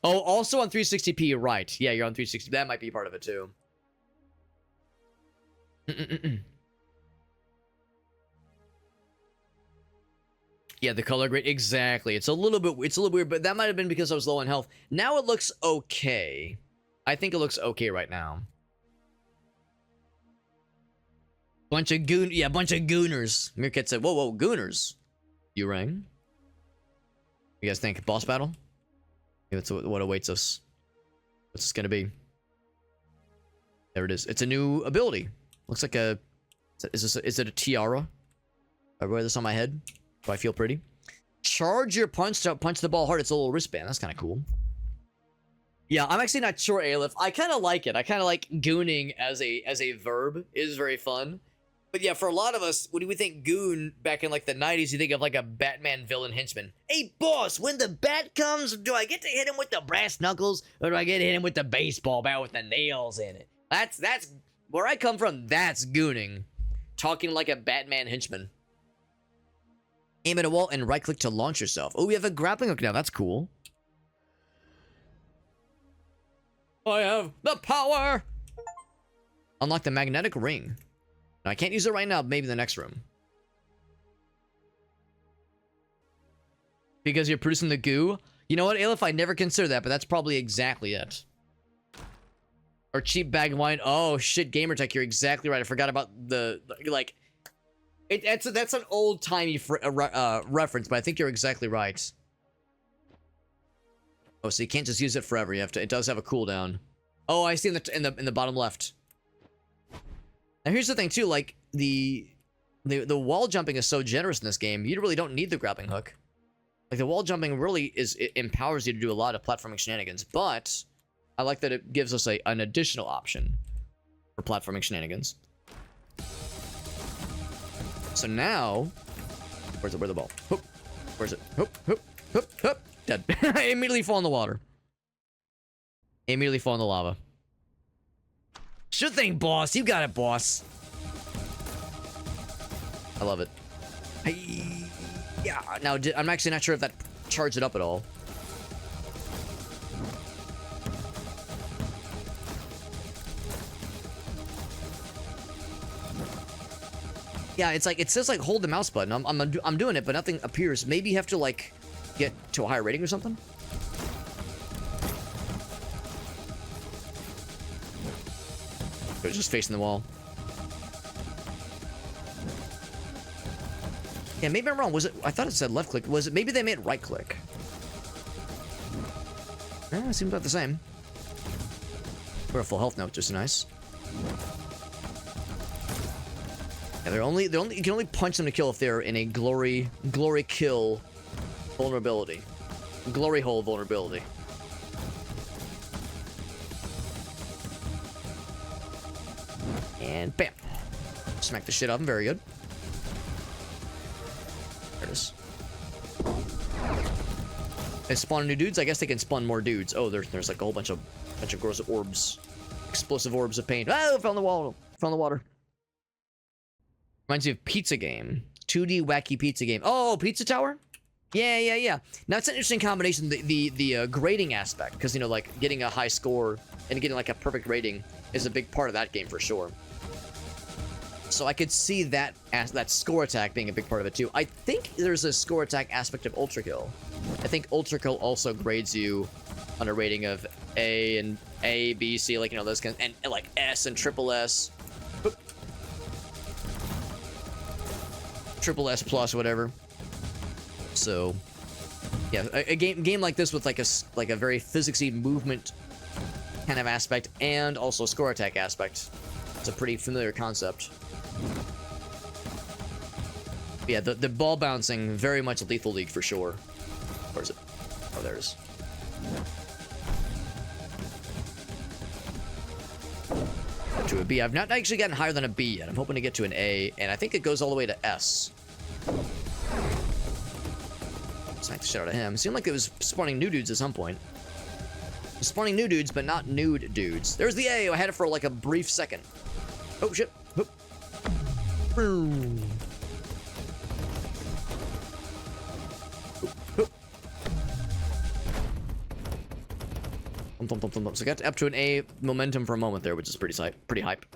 Oh, also on 360p, you're right. Yeah, you're on 360. That might be part of it too. Yeah, the color grade, exactly. It's a little weird, but that might have been because I was low on health. Now it looks okay. I think it looks okay right now. Bunch of gooners. Meerkat said, whoa, gooners. You rang? You guys think boss battle? Yeah, that's what awaits us. What's this gonna be? There it is. It's a new ability. Looks like a... Is it a tiara? I wear this on my head. Do I feel pretty? Charge your punch to punch the ball hard. It's a little wristband. That's kind of cool. Yeah, I'm actually not sure, Aleph. I kind of like it. I kind of like gooning as a verb. It is very fun. But yeah, for a lot of us, when we think goon back in like the 90s, you think of like a Batman villain henchman. Hey, boss, when the bat comes, do I get to hit him with the brass knuckles, or do I get to hit him with the baseball bat with the nails in it? That's where I come from. That's gooning. Talking like a Batman henchman. Aim at a wall and right-click to launch yourself. Oh, we have a grappling hook now. That's cool. I have the power! Unlock the magnetic ring. Now, I can't use it right now. Maybe in the next room. Because you're producing the goo? You know what, Aleph? I never considered that, but that's probably exactly it. Or cheap bag of wine. Oh, shit, Gamertech, you're exactly right. I forgot about the like... That's an old-timey reference, but I think you're exactly right. Oh, so you can't just use it forever. You have to. It does have a cooldown. Oh, I see in the bottom left. Now here's the thing too. Like the wall jumping is so generous in this game. You really don't need the grappling hook. Like the wall jumping really it empowers you to do a lot of platforming shenanigans. But I like that it gives us an additional option for platforming shenanigans. So now, where's the ball? Hoop. Where's it? Hoop, hoop, hoop, hoop. Dead. I immediately fall in the water. Immediately fall in the lava. Sure thing, boss. You got it, boss. I love it. Yeah. Now, I'm actually not sure if that charged it up at all. Yeah, it's like, it says like hold the mouse button. I'm doing it, but nothing appears. Maybe you have to like get to a higher rating or something? It was just facing the wall. Yeah, maybe I'm wrong. Was it? I thought it said left click. Was it? Maybe they meant right click. Eh, seems about the same. We're a full health note, just nice. Yeah, you can only punch them to kill if they're in a glory kill vulnerability. Glory hole vulnerability. And bam. Smack the shit out of them, very good. There it is. They spawn new dudes? I guess they can spawn more dudes. Oh, there's like a whole bunch of gross orbs. Explosive orbs of pain. Oh, fell in the wall. Fell in the water. Reminds me of Pizza Game. 2D wacky pizza game. Oh, Pizza Tower? Yeah. Now, it's an interesting combination, the grading aspect. Because, you know, like, getting a high score and getting, like, a perfect rating is a big part of that game for sure. So I could see that score attack being a big part of it, too. I think there's a score attack aspect of Ultra Kill. I think Ultra Kill also grades you on a rating of A and A, B, C, like, you know, those kind of, and like, S and triple S. Triple S plus, whatever. So, yeah, a game like this with like a very physicsy movement kind of aspect and also score attack aspect. It's a pretty familiar concept. But yeah, the ball bouncing, very much Lethal League for sure. Where is it? Oh, there it is. To a B. I've not actually gotten higher than a B yet. I'm hoping to get to an A, and I think it goes all the way to S. Smack the shit out of him. It seemed like it was spawning new dudes at some point. It was spawning new dudes, but not nude dudes. There's the A. I had it for like a brief second. Oh, shit. Hoop. Boom. Hoop, hoop. Thump, thump, thump, thump, thump. So I got up to an A momentum for a moment there, which is pretty hype.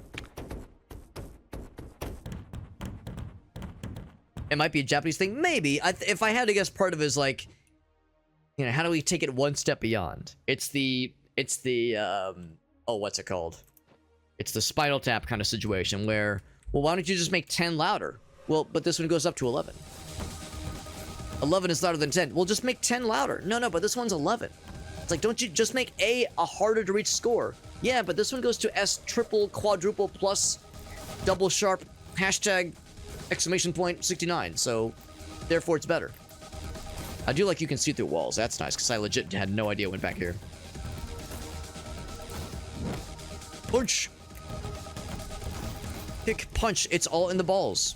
It might be a Japanese thing, maybe. If I had to guess, part of it is like, you know, how do we take it one step beyond? It's the oh, what's it called? It's the Spinal Tap kind of situation where, well, why don't you just make 10 louder? Well, but this one goes up to 11. 11 is louder than 10. Well, just make 10 louder. No, but this one's 11. It's like, don't you just make A harder to reach score? Yeah, but this one goes to S triple, quadruple, plus, double sharp, hashtag, exclamation point, 69. So, therefore, it's better. I do like you can see through walls. That's nice, because I legit had no idea what went back here. Punch! Kick, punch. It's all in the balls.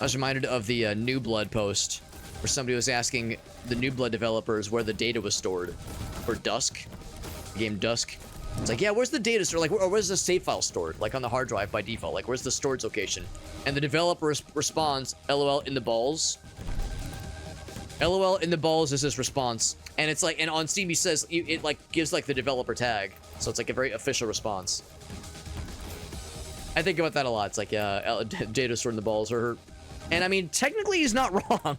I was reminded of the New Blood post where somebody was asking the New Blood developers where the data was stored for Dusk, the game Dusk. It's like, yeah, where's the data stored? Like, or where's the save file stored? Like on the hard drive by default. Like, where's the storage location? And the developer responds, LOL in the balls. LOL in the balls is his response. And it's like, and on Steam he says, it like gives like the developer tag. So it's like a very official response. I think about that a lot. It's like, yeah, data stored in the balls or... And I mean, technically he's not wrong.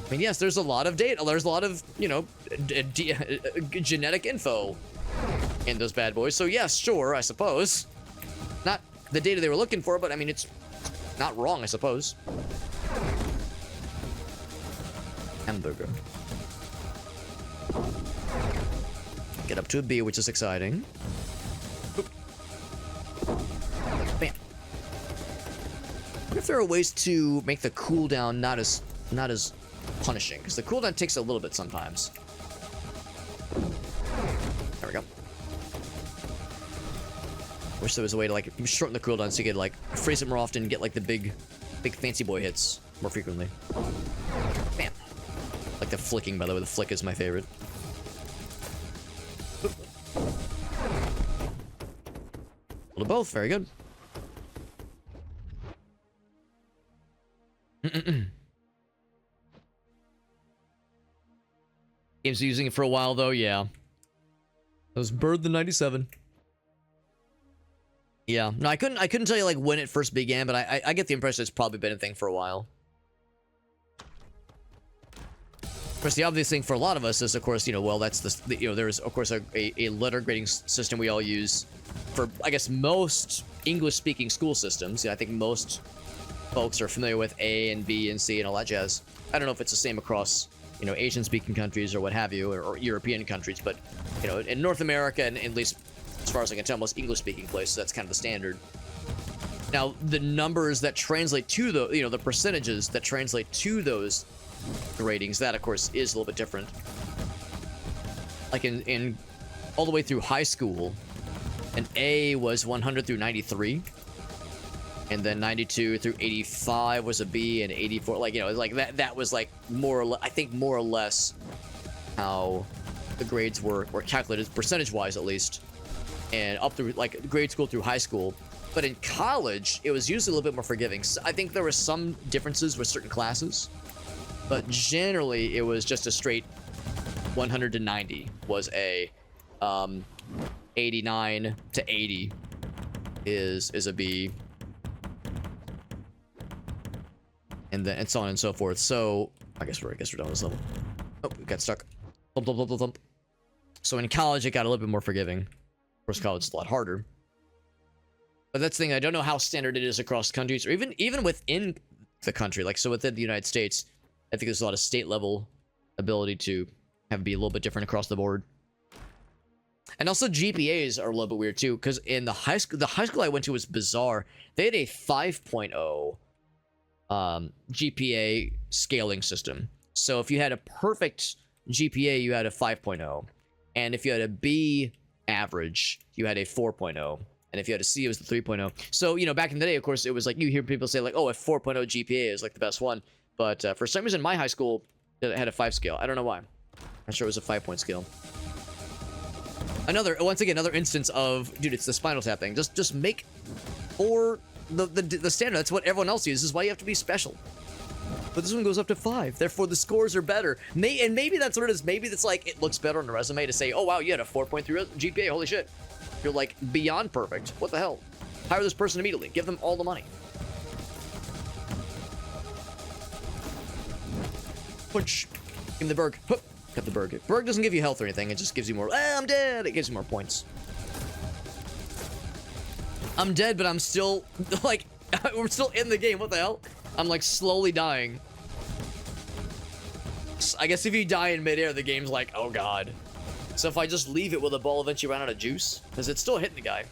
I mean, yes, there's a lot of data. There's a lot of, you know, genetic info in those bad boys. So yes, sure, I suppose. Not the data they were looking for, but I mean, it's not wrong, I suppose. Hamburger. Get up to a B, which is exciting. Bam. I wonder if there are ways to make the cooldown not as punishing, because the cooldown takes a little bit sometimes. There we go. Wish there was a way to like shorten the cooldown so you could like freeze it more often and get like the big fancy boy hits more frequently. Bam. Like the flicking, by the way. The flick is my favorite. Well, both. Very good. Games using it for a while though, yeah. That was Bird the 97. Yeah, no, I couldn't tell you like when it first began, but I get the impression it's probably been a thing for a while. Of course, the obvious thing for a lot of us is, of course, you know, well, that's the you know, there's of course a letter grading system we all use for, I guess, most English-speaking school systems. Yeah, I think most folks are familiar with A and B and C and all that jazz. I don't know if it's the same across, you know, Asian-speaking countries or what have you, or European countries, but, you know, in North America, and at least as far as I can tell, most English-speaking places, that's kind of the standard. Now, the numbers that translate to the, you know, the percentages that translate to those ratings, that, of course, is a little bit different. Like in all the way through high school, an A was 100 through 93. And then 92 through 85 was a B, and 84, like, you know, like that was like more or less, I think more or less how the grades were calculated, percentage-wise at least, and up through like grade school through high school. But in college, it was usually a little bit more forgiving. So I think there were some differences with certain classes, but generally it was just a straight 100 to 90 was A, 89 to 80 is a B. And then and so on and so forth. So I guess we're done with this level. Oh, we got stuck. Thump, thump, thump, thump, thump. So in college it got a little bit more forgiving. Of course, college is a lot harder. But that's the thing. I don't know how standard it is across countries, or even within the country. Like, so within the United States, I think there's a lot of state level ability to have it be a little bit different across the board. And also GPAs are a little bit weird too, because in the high school I went to was bizarre. They had a 5.0 GPA scaling system. So if you had a perfect GPA, you had a 5.0, and if you had a B average, you had a 4.0, and if you had a C, it was the 3.0. So, you know, back in the day, of course, it was like you hear people say like, oh, a 4.0 GPA is like the best one, but for some reason my high school had a 5 scale. I don't know why. I'm sure it was a 5-point scale. Once again, another instance of, dude, it's the Spinal Tap thing. Just make for the standard. That's what everyone else uses. Why you have to be special. but this one goes up to 5. Therefore, the scores are better. And maybe that's what it is. Maybe it's like it looks better on the resume to say, oh, wow, you had a 4.3 GPA. Holy shit. You're like beyond perfect. What the hell? Hire this person immediately. Give them all the money. Punch. Give him the Berg. Hup. Cut the Berg. Berg doesn't give you health or anything. It just gives you more. I'm dead. It gives you more points. I'm dead, but I'm still like, we're still in the game. What the hell? I'm like slowly dying. I guess if you die in midair, the game's like, oh god. So if I just leave it, will the ball eventually run out of juice? Because it's still hitting the guy.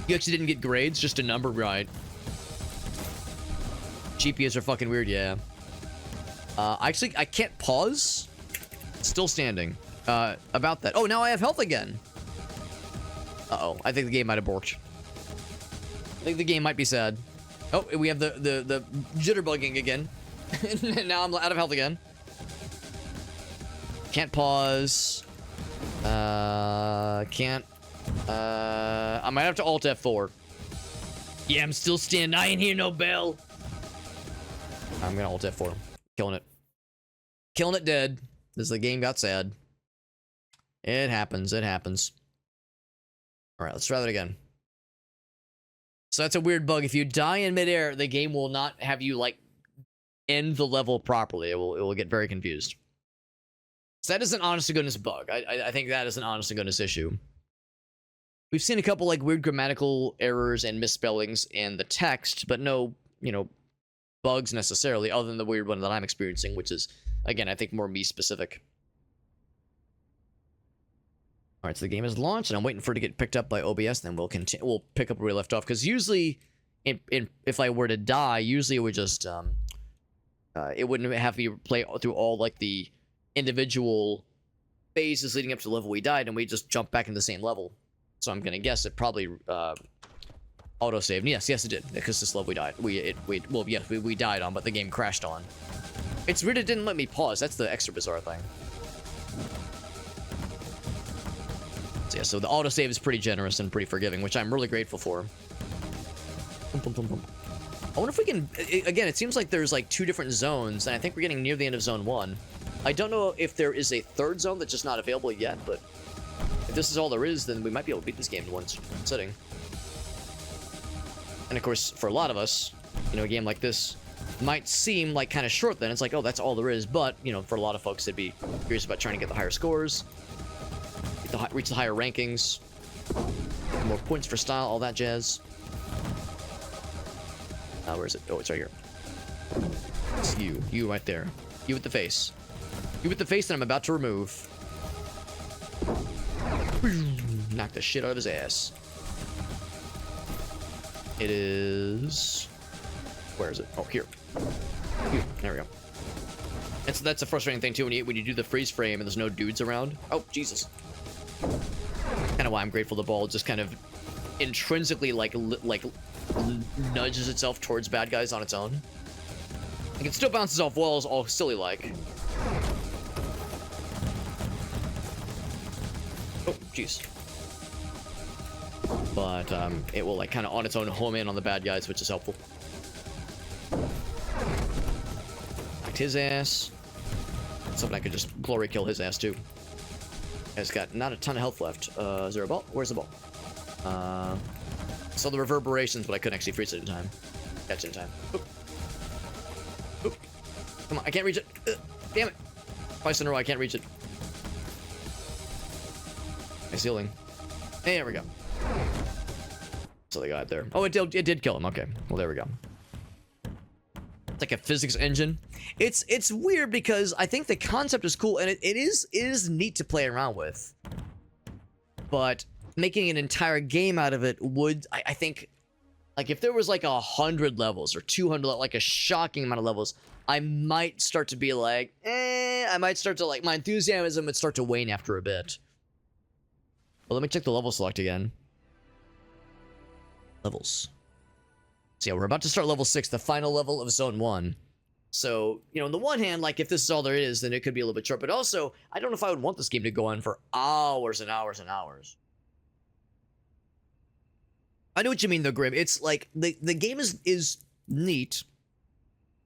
You actually didn't get grades, just a number, right? GPAs are fucking weird, yeah. Actually, I can't pause. Still standing. About that. Oh, now I have health again. Uh-oh. I think the game might have borked. I think the game might be sad. Oh, we have the jitterbugging again. Now I'm out of health again. Can't pause. Can't. I might have to Alt F4. Yeah, I'm still standing. I ain't hear no bell. I'm gonna Alt F4. Killing it. Killing it dead. As the game got sad. It happens. It happens. Alright, let's try that again. So that's a weird bug. If you die in midair, the game will not have you, like, end the level properly. It will get very confused. So that is an honest-to-goodness bug. I think that is an honest-to-goodness issue. We've seen a couple, like, weird grammatical errors and misspellings in the text, but no, you know, bugs necessarily, other than the weird one that I'm experiencing, which is, again, I think more me-specific. Alright, so the game is launched, and I'm waiting for it to get picked up by OBS, then we'll continue. We'll pick up where we left off, because usually, if I were to die, usually it would just, it wouldn't have me play through all, like, the individual phases leading up to the level we died, and we just jump back in the same level. So I'm gonna guess it probably, autosaved. Yes, it did, because this level we died. We died on, but the game crashed on. It's weird it didn't let me pause. That's the extra bizarre thing. So yeah, so the autosave is pretty generous and pretty forgiving, which I'm really grateful for. I wonder if we can... Again, it seems like there's like 2 different zones, and I think we're getting near the end of Zone 1. I don't know if there is a 3rd zone that's just not available yet, but if this is all there is, then we might be able to beat this game in one sitting. And of course, for a lot of us, you know, a game like this might seem like kind of short then. It's like, oh, that's all there is. But, you know, for a lot of folks, they'd be curious about trying to get the higher scores, reach the higher rankings, more points for style, all that jazz. Where is it? Oh, it's right here. It's you right there. You with the face. You with the face that I'm about to remove. Knock the shit out of his ass. It is... Where is it? Oh, here. There we go. That's a frustrating thing too when you do the freeze frame and there's no dudes around. Oh, Jesus. Kind of why I'm grateful the ball just kind of intrinsically like nudges itself towards bad guys on its own. Like it still bounces off walls all silly like. Oh, jeez. But it will like kind of on its own home in on the bad guys, which is helpful. Knocked his ass. Something I could just glory kill his ass too. It's got not a ton of health left. Is there a ball? Where's the ball? Saw the reverberations, but I couldn't actually freeze it in time. Catch it in time. Oop. Oop. Come on, I can't reach it. Damn it. Twice in a row, I can't reach it. Nice healing. There we go. So they got there. Oh, it did kill him. Okay. Well, there we go. It's like a physics engine. It's weird because I think the concept is cool and it is neat to play around with. But making an entire game out of it would, I think, like if there was like 100 levels or 200, like a shocking amount of levels, I might start to be like, I might start to like, my enthusiasm would start to wane after a bit. Well, let me check the level select again. Levels. So yeah, we're about to start level 6, the final level of Zone 1. So, you know, on the one hand, like, if this is all there is, then it could be a little bit short. But also, I don't know if I would want this game to go on for hours and hours and hours. I know what you mean though, Grim. It's like the game is neat,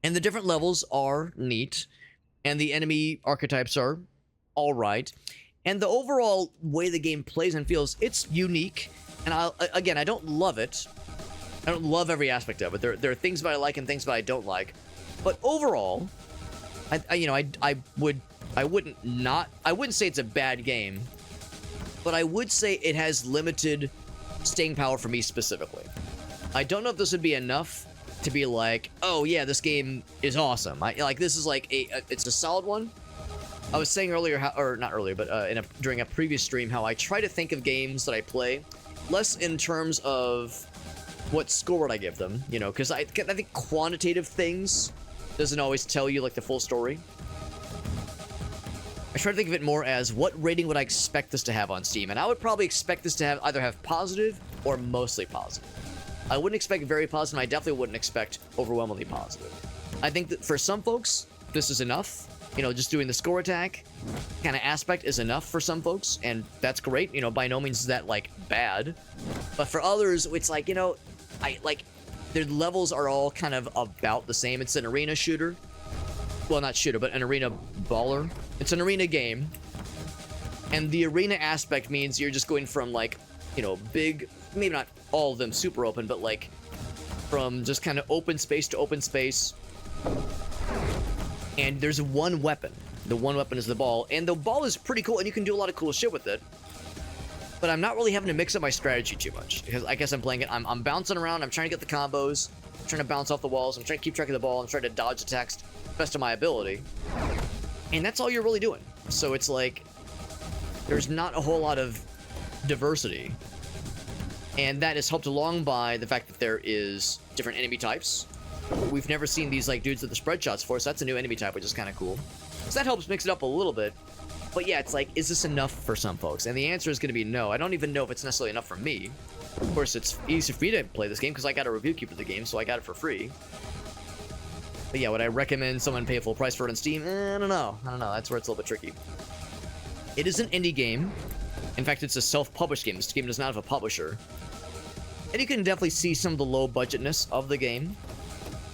and the different levels are neat, and the enemy archetypes are all right, and the overall way the game plays and feels, it's unique. And I don't love it. I don't love every aspect of it. There are things that I like and things that I don't like, but overall, I wouldn't say it's a bad game, but I would say it has limited staying power for me specifically. I don't know if this would be enough to be like, oh yeah, this game is awesome. This is like it's a solid one. I was saying earlier, not earlier, but during a previous stream, how I try to think of games that I play less in terms of what score would I give them, you know, because I think quantitative things doesn't always tell you like the full story. I try to think of it more as what rating would I expect this to have on Steam, and I would probably expect this to either have positive or mostly positive. I wouldn't expect very positive, and I definitely wouldn't expect overwhelmingly positive. I think that for some folks, this is enough. You know, just doing the score attack kind of aspect is enough for some folks, and that's great. You know, by no means is that, like, bad. But for others, it's like, you know, their levels are all kind of about the same. It's an arena shooter. Well, not shooter, but an arena baller. It's an arena game. And the arena aspect means you're just going from, like, you know, big, maybe not all of them super open, but, like, from just kind of open space to open space. And there's one weapon. The one weapon is the ball. And the ball is pretty cool, and you can do a lot of cool shit with it. But I'm not really having to mix up my strategy too much, because I guess I'm playing it. I'm bouncing around. I'm trying to get the combos. I'm trying to bounce off the walls. I'm trying to keep track of the ball. I'm trying to dodge attacks to the best of my ability. And that's all you're really doing. So it's like, there's not a whole lot of diversity. And that is helped along by the fact that there is different enemy types. We've never seen these, like, dudes with the spread shots for, so that's a new enemy type, which is kind of cool. So that helps mix it up a little bit. But yeah, it's like, is this enough for some folks? And the answer is going to be no. I don't even know if it's necessarily enough for me. Of course, it's easy for me to play this game because I got a review key for the game, so I got it for free. But yeah, would I recommend someone pay a full price for it on Steam? I don't know. That's where it's a little bit tricky. It is an indie game. In fact, it's a self-published game. This game does not have a publisher. And you can definitely see some of the low budgetness of the game.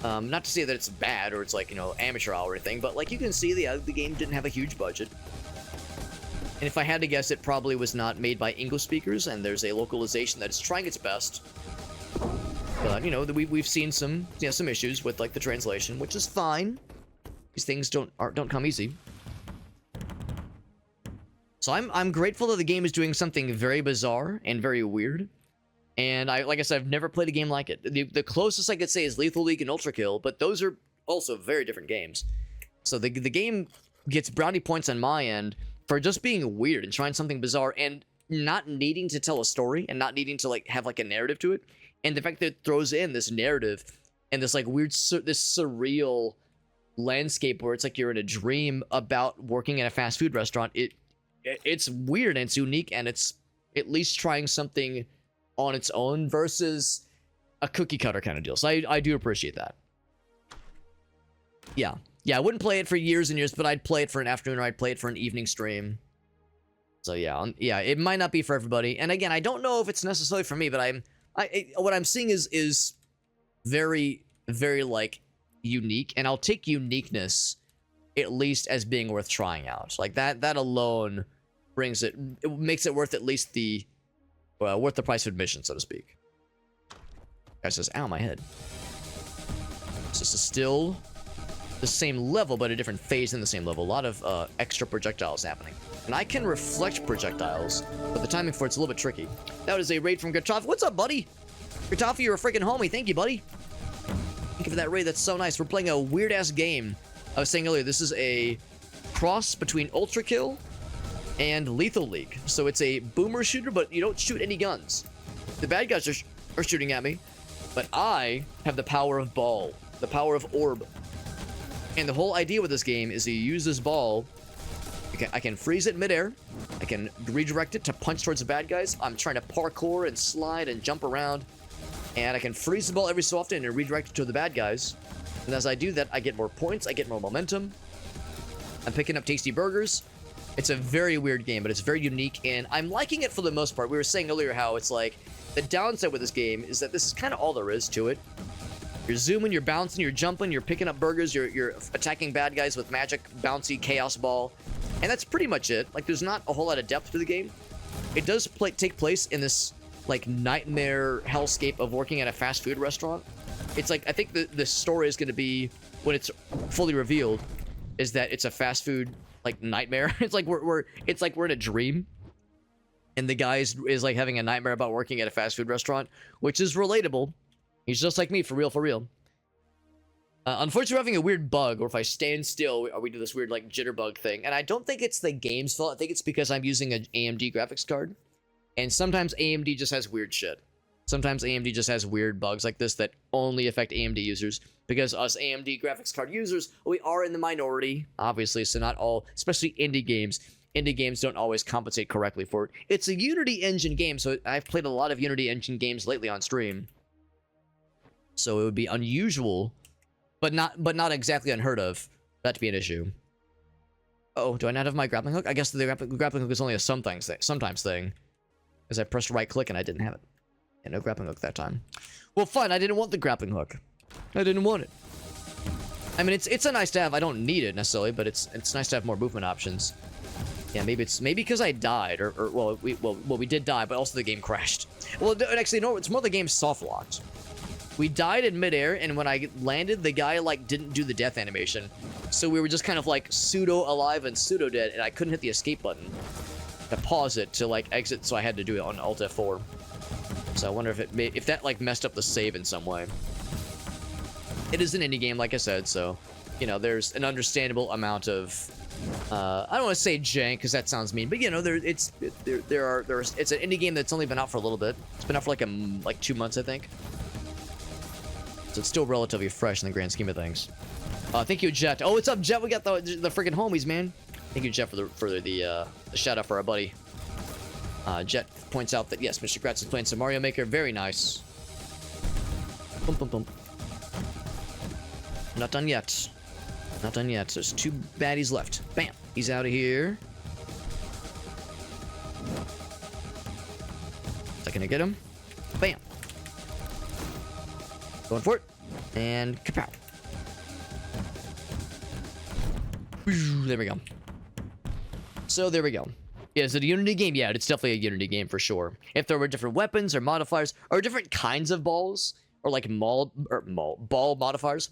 Not to say that it's bad or it's like, you know, amateur hour or anything, but like you can see the game didn't have a huge budget. And if I had to guess, it probably was not made by English speakers, and there's a localization that is trying its best. But, you know, we've seen some issues with, like, the translation, which is fine. These things don't come easy. So I'm grateful that the game is doing something very bizarre and very weird. And like I said, I've never played a game like it. The closest I could say is Lethal League and Ultra Kill, but those are also very different games. So the game gets brownie points on my end for just being weird and trying something bizarre and not needing to tell a story and not needing to, like, have, like, a narrative to it. And the fact that it throws in this narrative and this, like, weird, this surreal landscape where it's like you're in a dream about working at a fast food restaurant. It's weird and it's unique, and it's at least trying something on its own versus a cookie cutter kind of deal. So I do appreciate that. Yeah, I wouldn't play it for years and years, but I'd play it for an afternoon, or I'd play it for an evening stream. So yeah, it might not be for everybody. And again, I don't know if it's necessarily for me, but what I'm seeing is very, very, like, unique, and I'll take uniqueness at least as being worth trying out. Like that alone brings it makes it worth at least worth the price of admission, so to speak. Guy says, ow, my head. So this is still the same level, but a different phase in the same level. A lot of extra projectiles happening. And I can reflect projectiles, but the timing for it's a little bit tricky. That was a raid from Gatafi. What's up, buddy? Gatafi, you're a freaking homie. Thank you, buddy. Thank you for that raid. That's so nice. We're playing a weird-ass game. I was saying earlier, this is a cross between Ultra Kill and Lethal League. So it's a boomer shooter, but you don't shoot any guns. The bad guys are shooting at me, but I have the power of ball, the power of orb. And the whole idea with this game is you use this ball. I can freeze it midair. I can redirect it to punch towards the bad guys. I'm trying to parkour and slide and jump around. And I can freeze the ball every so often and redirect it to the bad guys. And as I do that, I get more points. I get more momentum. I'm picking up tasty burgers. It's a very weird game, but it's very unique, and I'm liking it for the most part. We were saying earlier how it's like, The downside with this game is that this is kind of all there is to it. You're zooming, you're bouncing, you're jumping, you're picking up burgers, you're attacking bad guys with magic, bouncy chaos ball, and that's pretty much it. Like, there's not a whole lot of depth to the game. It does take place in this like nightmare hellscape of working at a fast food restaurant. It's like, I think the story is going to be, when it's fully revealed, is that it's a fast food like nightmare. It's like we're in a dream, and the guy is like having a nightmare about working at a fast food restaurant, which is relatable. He's just like me, for real, for real. Unfortunately, we're having a weird bug, or if I stand still, we do this weird like jitterbug thing, and I don't think it's the game's fault. I think it's because I'm using an AMD graphics card, and sometimes AMD just has weird shit. Sometimes AMD just has weird bugs like this that only affect AMD users, because us AMD graphics card users, we are in the minority, obviously, so not all, especially indie games don't always compensate correctly for it. It's a Unity engine game, so I've played a lot of Unity engine games lately on stream. So it would be unusual, but not exactly unheard of for that to be an issue. Oh, do I not have my grappling hook? I guess the grappling hook is only a sometimes thing. Because I pressed right click and I didn't have it. Yeah, no grappling hook that time. Well, fine, I didn't want the grappling hook. I didn't want it. I mean, it's a nice to have. I don't need it necessarily, but it's nice to have more movement options. Yeah, maybe because I died, or we did die, but also the game crashed. Well, actually, no, it's more the game soft locked. We died in midair, and when I landed, the guy like didn't do the death animation, so we were just kind of like pseudo alive and pseudo dead, and I couldn't hit the escape button to pause it to like exit, so I had to do it on Alt F4. So I wonder if that like messed up the save in some way. It is an indie game, like I said, so you know there's an understandable amount of I don't want to say jank because that sounds mean, but you know it's an indie game that's only been out for a little bit. It's been out for like 2 months, I think. So it's still relatively fresh in the grand scheme of things. Thank you, Jet. Oh, what's up, Jet? We got the freaking homies, man. Thank you, Jet, for the shout out for our buddy. Jet points out that yes, Mr. Kratz is playing some Mario Maker. Very nice. Boom, boom, boom. Not done yet. Not done yet. There's 2 baddies left. Bam. He's out of here. Is that gonna get him? Bam. Going for it. And kapow. There we go. So there we go. Yeah, is it a Unity game? Yeah, it's definitely a Unity game for sure. If there were different weapons or modifiers or different kinds of balls or like ball modifiers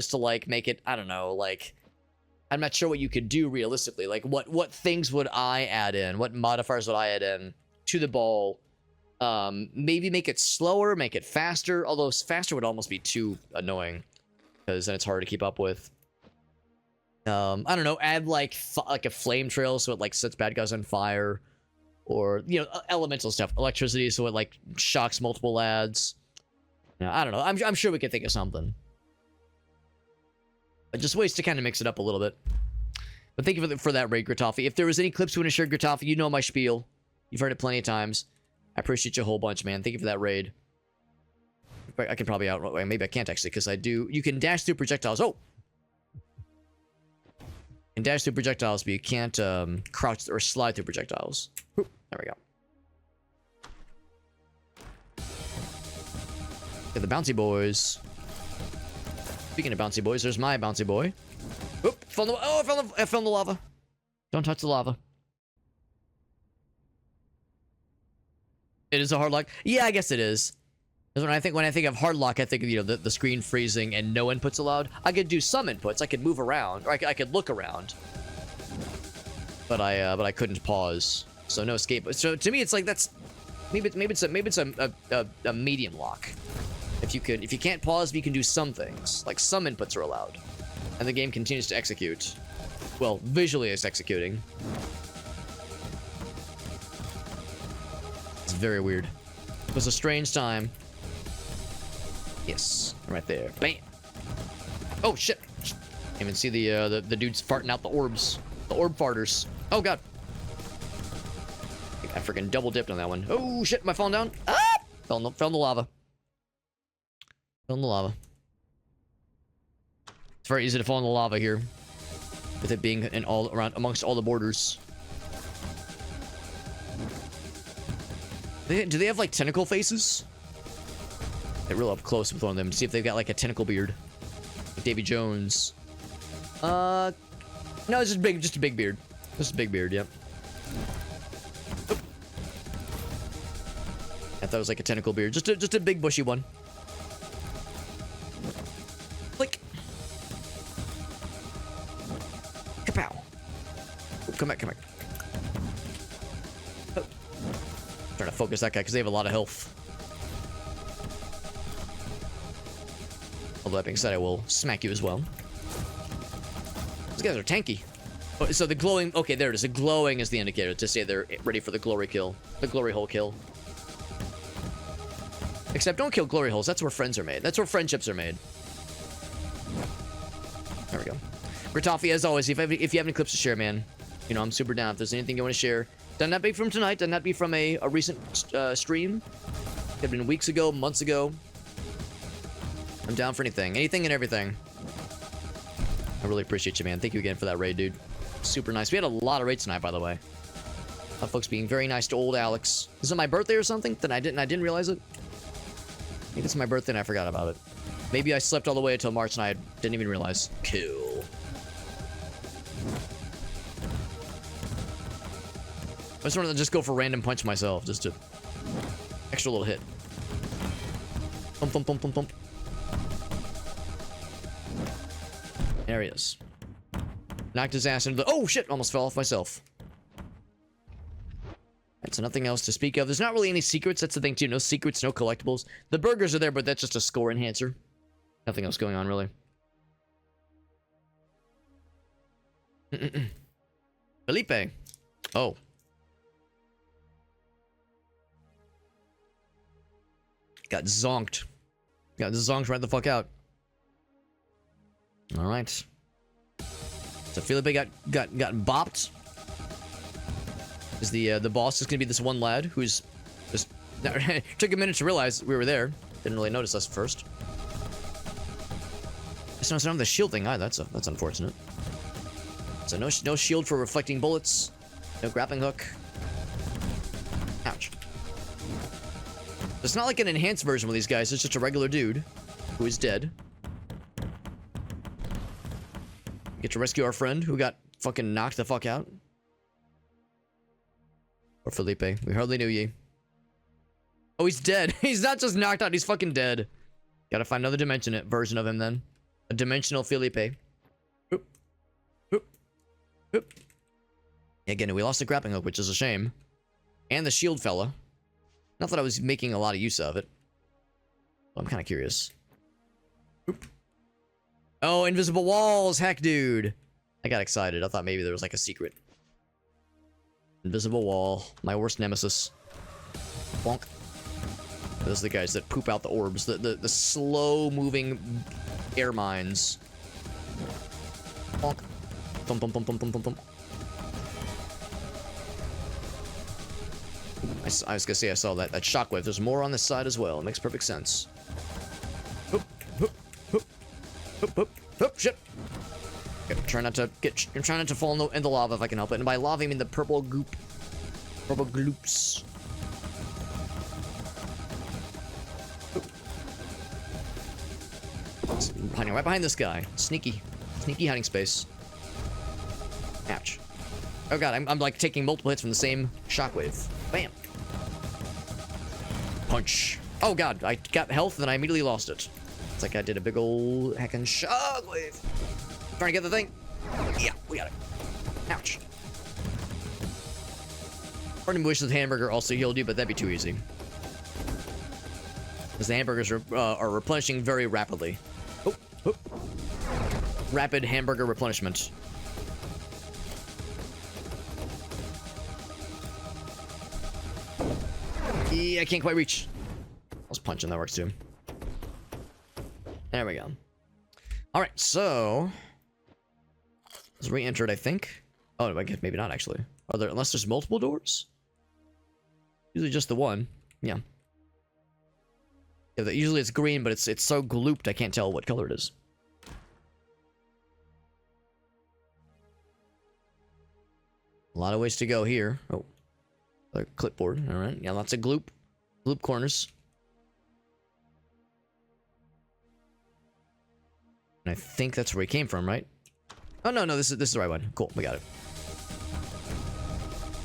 to like make it, I don't know, like I'm not sure what you could do realistically. Like what things would I add in? What modifiers would I add in to the ball? Maybe make it slower, make it faster, although faster would almost be too annoying because then it's hard to keep up with. I don't know, add like a flame trail so it like sets bad guys on fire, or you know, elemental stuff, electricity so it like shocks multiple lads. Yeah, I don't know. I'm sure we could think of something. But just ways to kind of mix it up a little bit. But thank you for that raid, Gritoffy. If there was any clips you want to share, Gritoffy, you know my spiel. You've heard it plenty of times. I appreciate you a whole bunch, man. Thank you for that raid. I can probably maybe I can't actually, because I do. You can dash through projectiles. Oh! You can dash through projectiles, but you can't crouch or slide through projectiles. There we go. Get the bouncy boys. Speaking of bouncy boys, there's my bouncy boy. Oop! I fell in the lava. Don't touch the lava. It is a hard lock. Yeah, I guess it is. When I think of hard lock, I think of, you know, the screen freezing and no inputs allowed. I could do some inputs. I could move around, or I could look around. But I couldn't pause. So no escape. So to me, it's like that's maybe it's a medium lock. If you can't pause, but you can do some things. Like some inputs are allowed, and the game continues to execute. Well, visually it's executing. It's very weird. It was a strange time. Yes, right there. Bam. Oh shit! Can't even see the dudes farting out the orbs. The orb farters. Oh god. I freaking double dipped on that one. Oh shit! Am I falling down? Ah! Fell in the lava. Fell in the lava. It's very easy to fall in the lava here, with it being in all around amongst all the borders. Do they have like tentacle faces? Get real up close with one of them. See if they've got like a tentacle beard. Like Davy Jones. No, it's just a big beard. Just a big beard, yep. Oop. I thought it was like a tentacle beard. Just a big bushy one. Click. Kapow. Oh, come back, come back. Oh. Trying to focus that guy because they have a lot of health. Although that being said, I will smack you as well. These guys are tanky. Oh, so the glowing... Okay, there it is. The glowing is the indicator to say they're ready for the glory kill. The glory hole kill. Except don't kill glory holes. That's where friends are made. That's where friendships are made. There we go. Gritoffy, as always, if you have any clips to share, man, you know, I'm super down. If there's anything you want to share, doesn't that be from tonight? Doesn't that be from a recent stream? Could have been weeks ago, months ago. I'm down for anything. Anything and everything. I really appreciate you, man. Thank you again for that raid, dude. Super nice. We had a lot of raids tonight, by the way. A lot of folks being very nice to old Alex. Is it my birthday or something? Then I didn't realize it. I think it's my birthday and I forgot about it. Maybe I slept all the way until March and I didn't even realize. Cool. I just wanted to just go for random punch myself, just to extra little hit. Thump, thump, thump, thump, thump. There he is. Knocked his ass into the... Oh, shit! Almost fell off myself. Right, so nothing else to speak of. There's not really any secrets. That's the thing, too. No secrets, no collectibles. The burgers are there, but that's just a score enhancer. Nothing else going on, really. Felipe. Oh. Got zonked. Got zonked right the fuck out. All right. So Felipe got bopped. Is the boss is gonna be this one lad who's just took a minute to realize we were there. Didn't really notice us at first. It's not the shield thing either. That's unfortunate. So no shield for reflecting bullets. No grappling hook. Ouch. It's not like an enhanced version with these guys. It's just a regular dude who is dead. Get to rescue our friend who got fucking knocked the fuck out. Or Felipe. We hardly knew ye. Oh, he's dead. He's not just knocked out. He's fucking dead. Gotta find another version of him then. A dimensional Felipe. Oop. Oop. Oop. Again, we lost the grappling hook, which is a shame. And the shield fella. Not that I was making a lot of use of it. But I'm kind of curious. Oop. Oh, invisible walls! Heck, dude! I got excited. I thought maybe there was like a secret. Invisible wall. My worst nemesis. Bonk. Those are the guys that poop out the orbs. The slow-moving air mines. Bonk. Thump, thump, thump, thump, thump, thump, thump. I was gonna say I saw that shockwave. There's more on this side as well. It makes perfect sense. Hoop, hoop, hoop, hoop, hoop, hoop, shit. Okay, I'm trying not to fall in the lava if I can help it. And by lava I mean the purple goop. Purple gloops. Hiding right behind this guy. Sneaky hiding space. Ouch. Oh god, I'm like taking multiple hits from the same shockwave. Bam. Punch. Oh god, I got health and then I immediately lost it. It's like I did a big old heckin' shockwave. Trying to get the thing. Yeah, we got it. Ouch. Part of me wishes the hamburger also healed you, but that'd be too easy. Because the hamburgers are replenishing very rapidly. Oh, oh. Rapid hamburger replenishment. Yeah, I can't quite reach. I was punching, that works too. There we go. Alright, so... It's re-entered, I think. Oh, I guess maybe not, actually. Are there, unless there's multiple doors? Usually just the one. Yeah. Usually it's green, but it's so glooped I can't tell what color it is. A lot of ways to go here. Oh. Clipboard, alright. Yeah, lots of gloop. Loop corners. And I think that's where he came from, right? Oh, no, this is the right one. Cool, we got it.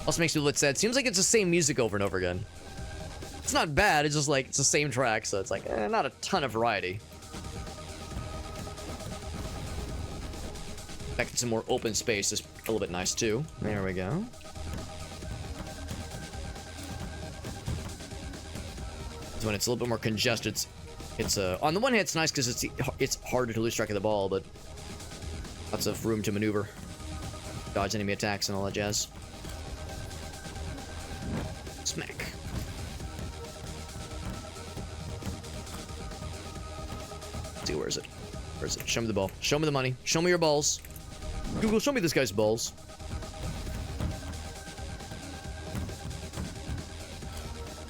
Also makes me a little bit sad. Seems like it's the same music over and over again. It's not bad, it's just like, it's the same track, so it's like, not a ton of variety. Back to some more open space is a little bit nice, too. There we go. So when it's a little bit more congested, it's on the one hand, it's nice because it's harder to lose track of the ball, but lots of room to maneuver, dodge enemy attacks, and all that jazz. Smack. Let's see, where is it? Where is it? Show me the ball. Show me the money. Show me your balls. Google, show me this guy's balls.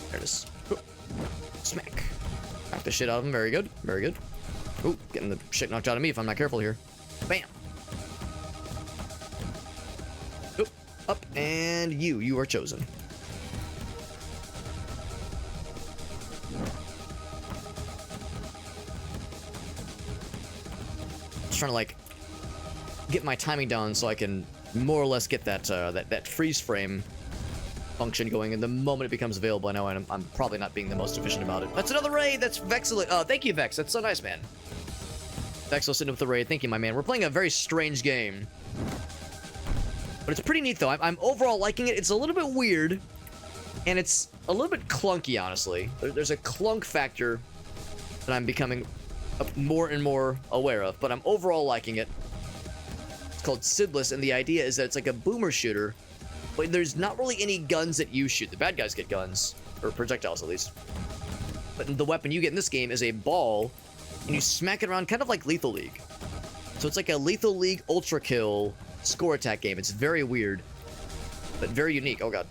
There it is. Smack. Knock the shit out of him. Very good. Very good. Ooh, getting the shit knocked out of me if I'm not careful here. Bam. Oop. Up. And you are chosen. Just trying to, like, get my timing down so I can more or less get that that freeze frame function going, and the moment it becomes available, I know I'm probably not being the most efficient about it. That's another raid. That's Vexel. Thank you, Vex. That's so nice, man. Vexel sitting up with the raid. Thank you, my man. We're playing a very strange game, but it's pretty neat though. I'm overall liking it. It's a little bit weird, and it's a little bit clunky, honestly. There's a clunk factor that I'm becoming more and more aware of, but I'm overall liking it. It's called Sydless, and the idea is that it's like a boomer shooter, but there's not really any guns that you shoot. The bad guys get guns, or projectiles at least. But the weapon you get in this game is a ball, and you smack it around kind of like Lethal League. So it's like a Lethal League Ultra Kill score attack game. It's very weird, but very unique. Oh god.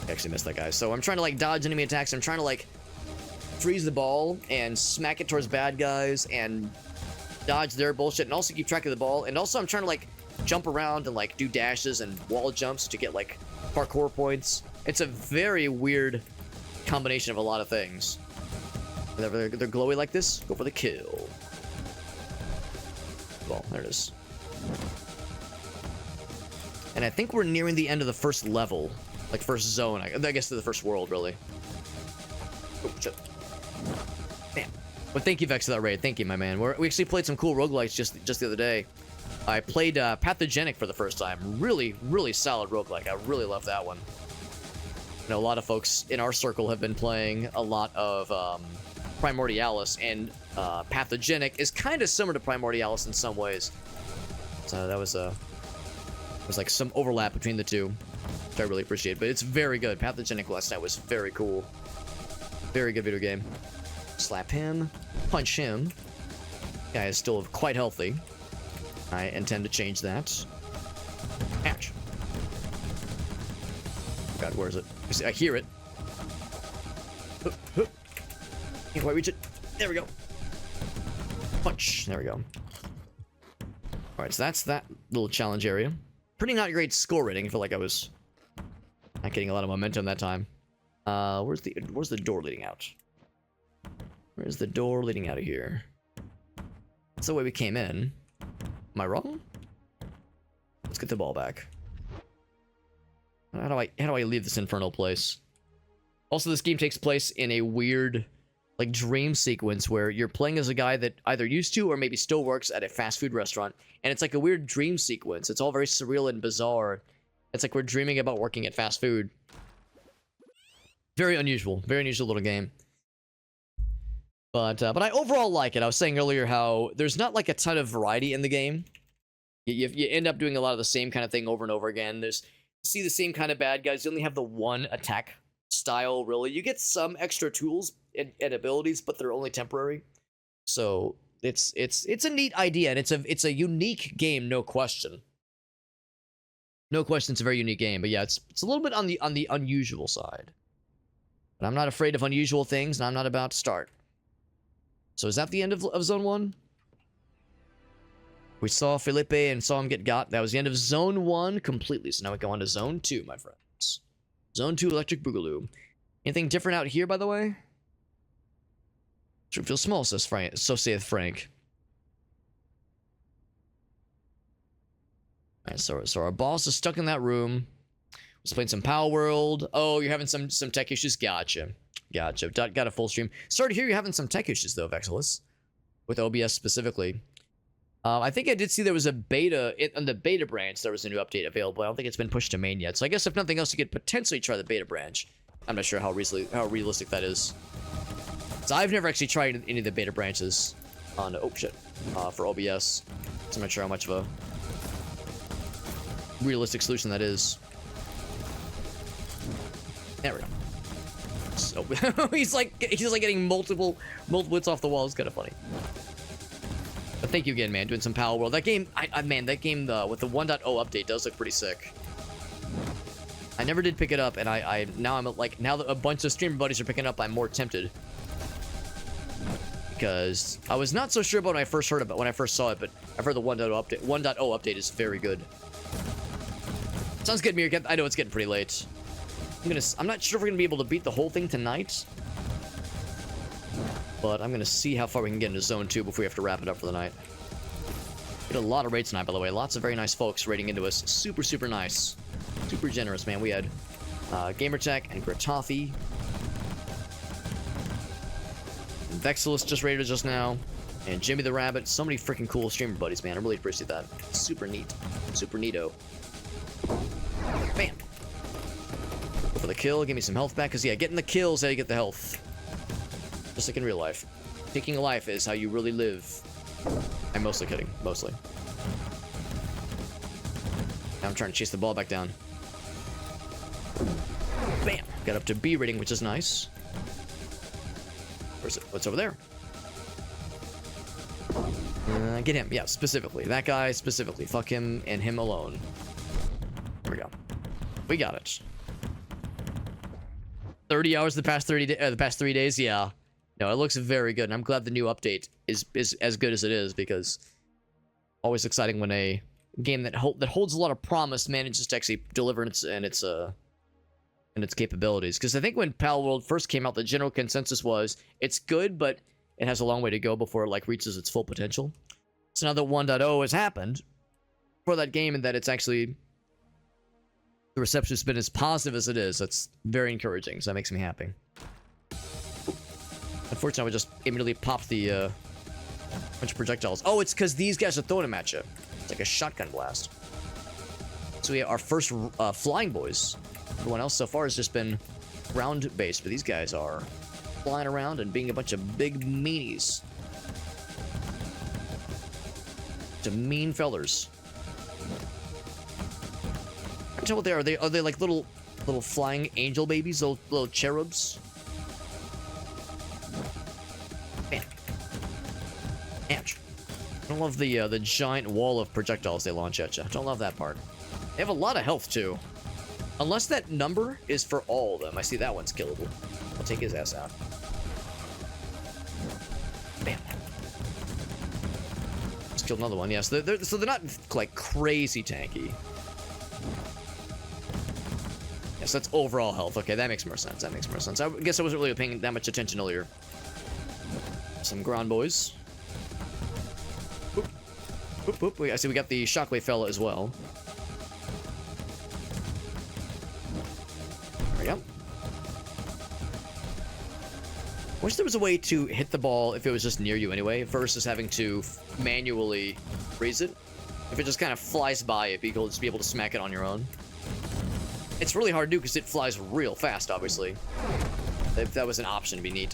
I actually missed that guy. So I'm trying to like dodge enemy attacks. I'm trying to like freeze the ball and smack it towards bad guys and dodge their bullshit, and also keep track of the ball. And also I'm trying to like jump around and like do dashes and wall jumps to get like parkour points. It's a very weird combination of a lot of things. Whenever they're glowy like this, go for the kill. Well, there it is. And I think we're nearing the end of the first level, like first zone. I guess to the first world, really. Oh, shit. Damn. But thank you, Vex, for that raid. Thank you, my man. We actually played some cool roguelikes just the other day. I played Pathogenic for the first time. Really, really solid roguelike. I really love that one. I know a lot of folks in our circle have been playing a lot of Primordialis, and Pathogenic is kind of similar to Primordialis in some ways. So that was like some overlap between the two, which I really appreciate. But it's very good. Pathogenic last night was very cool. Very good video game. Slap him, punch him. Guy is still quite healthy. I intend to change that. Ouch. God, where is it? I hear it. Can't quite reach it. There we go. Punch. There we go. Alright, so that's that little challenge area. Pretty not great score rating. I feel like I was not getting a lot of momentum that time. Where's the door leading out? Where's the door leading out of here? That's the way we came in. Am I wrong? Let's get the ball back. How do I leave this infernal place? Also, this game takes place in a weird, like, dream sequence where you're playing as a guy that either used to or maybe still works at a fast food restaurant, and it's like a weird dream sequence. It's all very surreal and bizarre. It's like we're dreaming about working at fast food. Very unusual little game. But I overall like it. I was saying earlier how there's not like a ton of variety in the game. You end up doing a lot of the same kind of thing over and over again. You see the same kind of bad guys. You only have the one attack style, really. You get some extra tools and abilities, but they're only temporary. So it's a neat idea, and it's a unique game, no question. No question, it's a very unique game. But yeah, it's a little bit on the unusual side. But I'm not afraid of unusual things, and I'm not about to start. So is that the end of Zone 1? We saw Felipe and saw him get got. That was the end of Zone 1 completely. So now we go on to Zone 2, my friends. Zone 2 Electric Boogaloo. Anything different out here, by the way? Sure feels small, says Frank. So saith Frank. Alright, so our boss is stuck in that room. Was playing some Power World. Oh, you're having some tech issues? Gotcha. Gotcha. Got a full stream. Sorry to hear you're having some tech issues, though, Vexilus. With OBS specifically. I think I did see there was a beta, on the beta branch, there was a new update available. I don't think it's been pushed to main yet. So I guess if nothing else, you could potentially try the beta branch. I'm not sure how realistic that is. So I've never actually tried any of the beta branches on, oh shit, for OBS. So I'm not sure how much of a realistic solution that is. There we go. So he's like getting multiple hits off the wall. It's kind of funny. But thank you again, man. Doing some Power World. That game, man, that game with the 1.0 update does look pretty sick. I never did pick it up, and now that a bunch of streamer buddies are picking it up, I'm more tempted. Because I was not so sure about when I first heard about when I first saw it, but I've heard the 1.0 update is very good. Sounds good, Meerkat. I know it's getting pretty late. I'm not sure if we're gonna be able to beat the whole thing tonight, but I'm gonna see how far we can get into Zone 2 before we have to wrap it up for the night. We had a lot of raids tonight, by the way. Lots of very nice folks raiding into us. Super, super nice. Super generous, man. We had Gamertech and Gratoffy. Vexilus just raided just now. And Jimmy the Rabbit. So many freaking cool streamer buddies, man. I really appreciate that. Super neat. Super neato. Bam. Go for the kill. Give me some health back. Because, yeah, getting the kills how you get the health. Just like in real life. Taking a life is how you really live. I'm mostly kidding. Mostly. Now I'm trying to chase the ball back down. Bam! Got up to B rating, which is nice. Where's it? What's over there? Get him. Yeah, specifically. That guy specifically. Fuck him and him alone. There we go. We got it. 30 hours the past 3 days. Yeah. No, it looks very good, and I'm glad the new update is as good as it is, because always exciting when a game that holds a lot of promise manages to actually deliver its capabilities. Because I think when Pal World first came out, the general consensus was it's good, but it has a long way to go before it reaches its full potential. So now that 1.0 has happened for that game, and that it's actually the reception has been as positive as it is, that's very encouraging. So that makes me happy. Unfortunately, I just immediately popped the bunch of projectiles. Oh, it's because these guys are throwing them at you. It's like a shotgun blast. So we have our first flying boys. Everyone else so far has just been ground-based, but these guys are flying around and being a bunch of big meanies. To mean fellers. I can't tell what they are. Are they like little flying angel babies? Little cherubs? Bam. Ouch. I don't love the giant wall of projectiles they launch at you. I don't love that part. They have a lot of health, too. Unless that number is for all of them. I see that one's killable. I'll take his ass out. Bam. Just killed another one. Yes, so they're not, like, crazy tanky. Yes, that's overall health. Okay, that makes more sense. That makes more sense. I guess I wasn't really paying that much attention earlier. Some ground boys. Boop. Boop, boop. I see we got the shockwave fella as well. There we go. Wish there was a way to hit the ball if it was just near you anyway, versus having to manually raise it. If it just kind of flies by, it'd be cool to just be able to smack it on your own. It's really hard to do because it flies real fast, obviously. If that was an option, it'd be neat.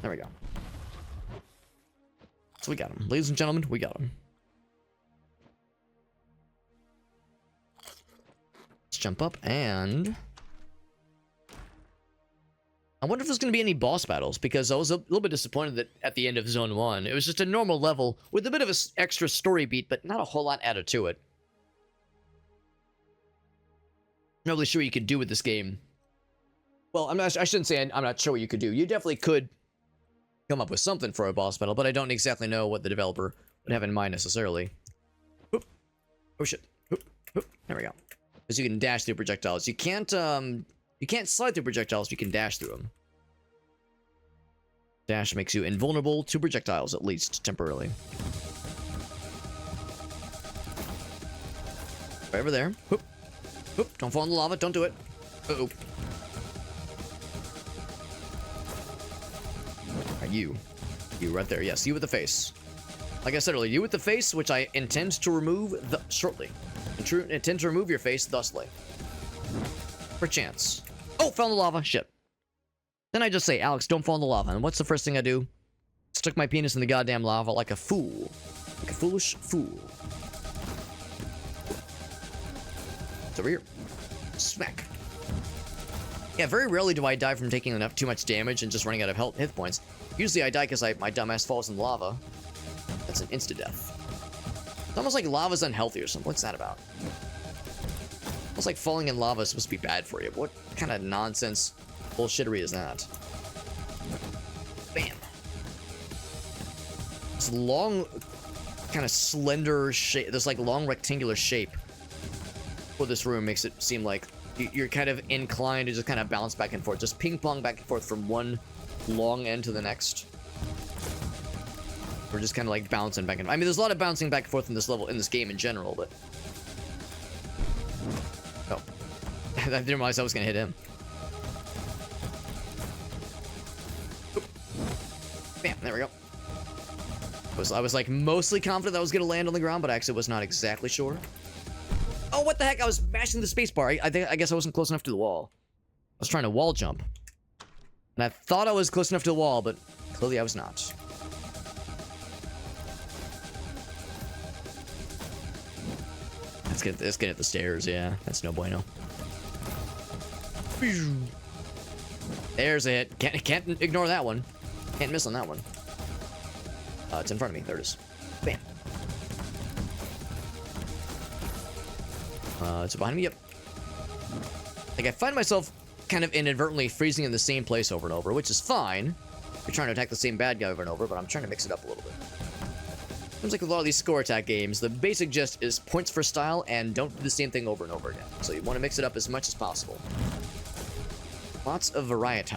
There we go. So we got him. Ladies and gentlemen, we got him. Let's jump up and... I wonder if there's going to be any boss battles, because I was a little bit disappointed that at the end of Zone 1, it was just a normal level with a bit of an extra story beat, but not a whole lot added to it. I'm not really sure what you could do with this game. Well, I shouldn't say I'm not sure what you could do. You definitely could come up with something for a boss battle, but I don't exactly know what the developer would have in mind necessarily. Oop. Oh shit. Oop. Oop. There we go. Because you can dash through projectiles. You can't slide through projectiles, but you can dash through them. Dash makes you invulnerable to projectiles, at least temporarily. Right over there. Whoop. Whoop. Don't fall in the lava. Don't do it. Uh-oh. Alright, you. You right there. Yes, you with the face. Like I said earlier, you with the face, which I intend to remove shortly. Intend to remove your face thusly. Perchance. Oh, fell in the lava. Shit. Then I just say, Alex, don't fall in the lava. And what's the first thing I do? Stick my penis in the goddamn lava like a fool. Like a foolish fool. It's over here. Smack. Yeah, very rarely do I die from taking too much damage and just running out of hit points. Usually I die because my dumbass falls in lava. That's an insta-death. It's almost like lava's unhealthy or something. What's that about? Almost like falling in lava is supposed to be bad for you. What kind of nonsense bullshittery is that? Bam. This long, kind of slender shape, this like long rectangular shape for this room makes it seem like you're kind of inclined to just kind of bounce back and forth. Just ping pong back and forth from one long end to the next. We're just kind of like bouncing back and I mean, there's a lot of bouncing back and forth in this level, in this game in general, but... Oh. I didn't realize I was going to hit him. Oop. Bam, there we go. I was like mostly confident that I was going to land on the ground, but I actually was not exactly sure. Oh, what the heck? I was mashing the spacebar. I guess I wasn't close enough to the wall. I was trying to wall jump. And I thought I was close enough to the wall, but clearly I was not. Let's get at the stairs, yeah. That's no bueno. There's a hit. Can't ignore that one. Can't miss on that one. It's in front of me. There it is. Bam. It's behind me. Yep. Like, I find myself kind of inadvertently freezing in the same place over and over, which is fine. You're trying to attack the same bad guy over and over, but I'm trying to mix it up a little bit. Seems like with a lot of these score attack games, the basic gist is points for style and don't do the same thing over and over again. So you want to mix it up as much as possible. Lots of variety.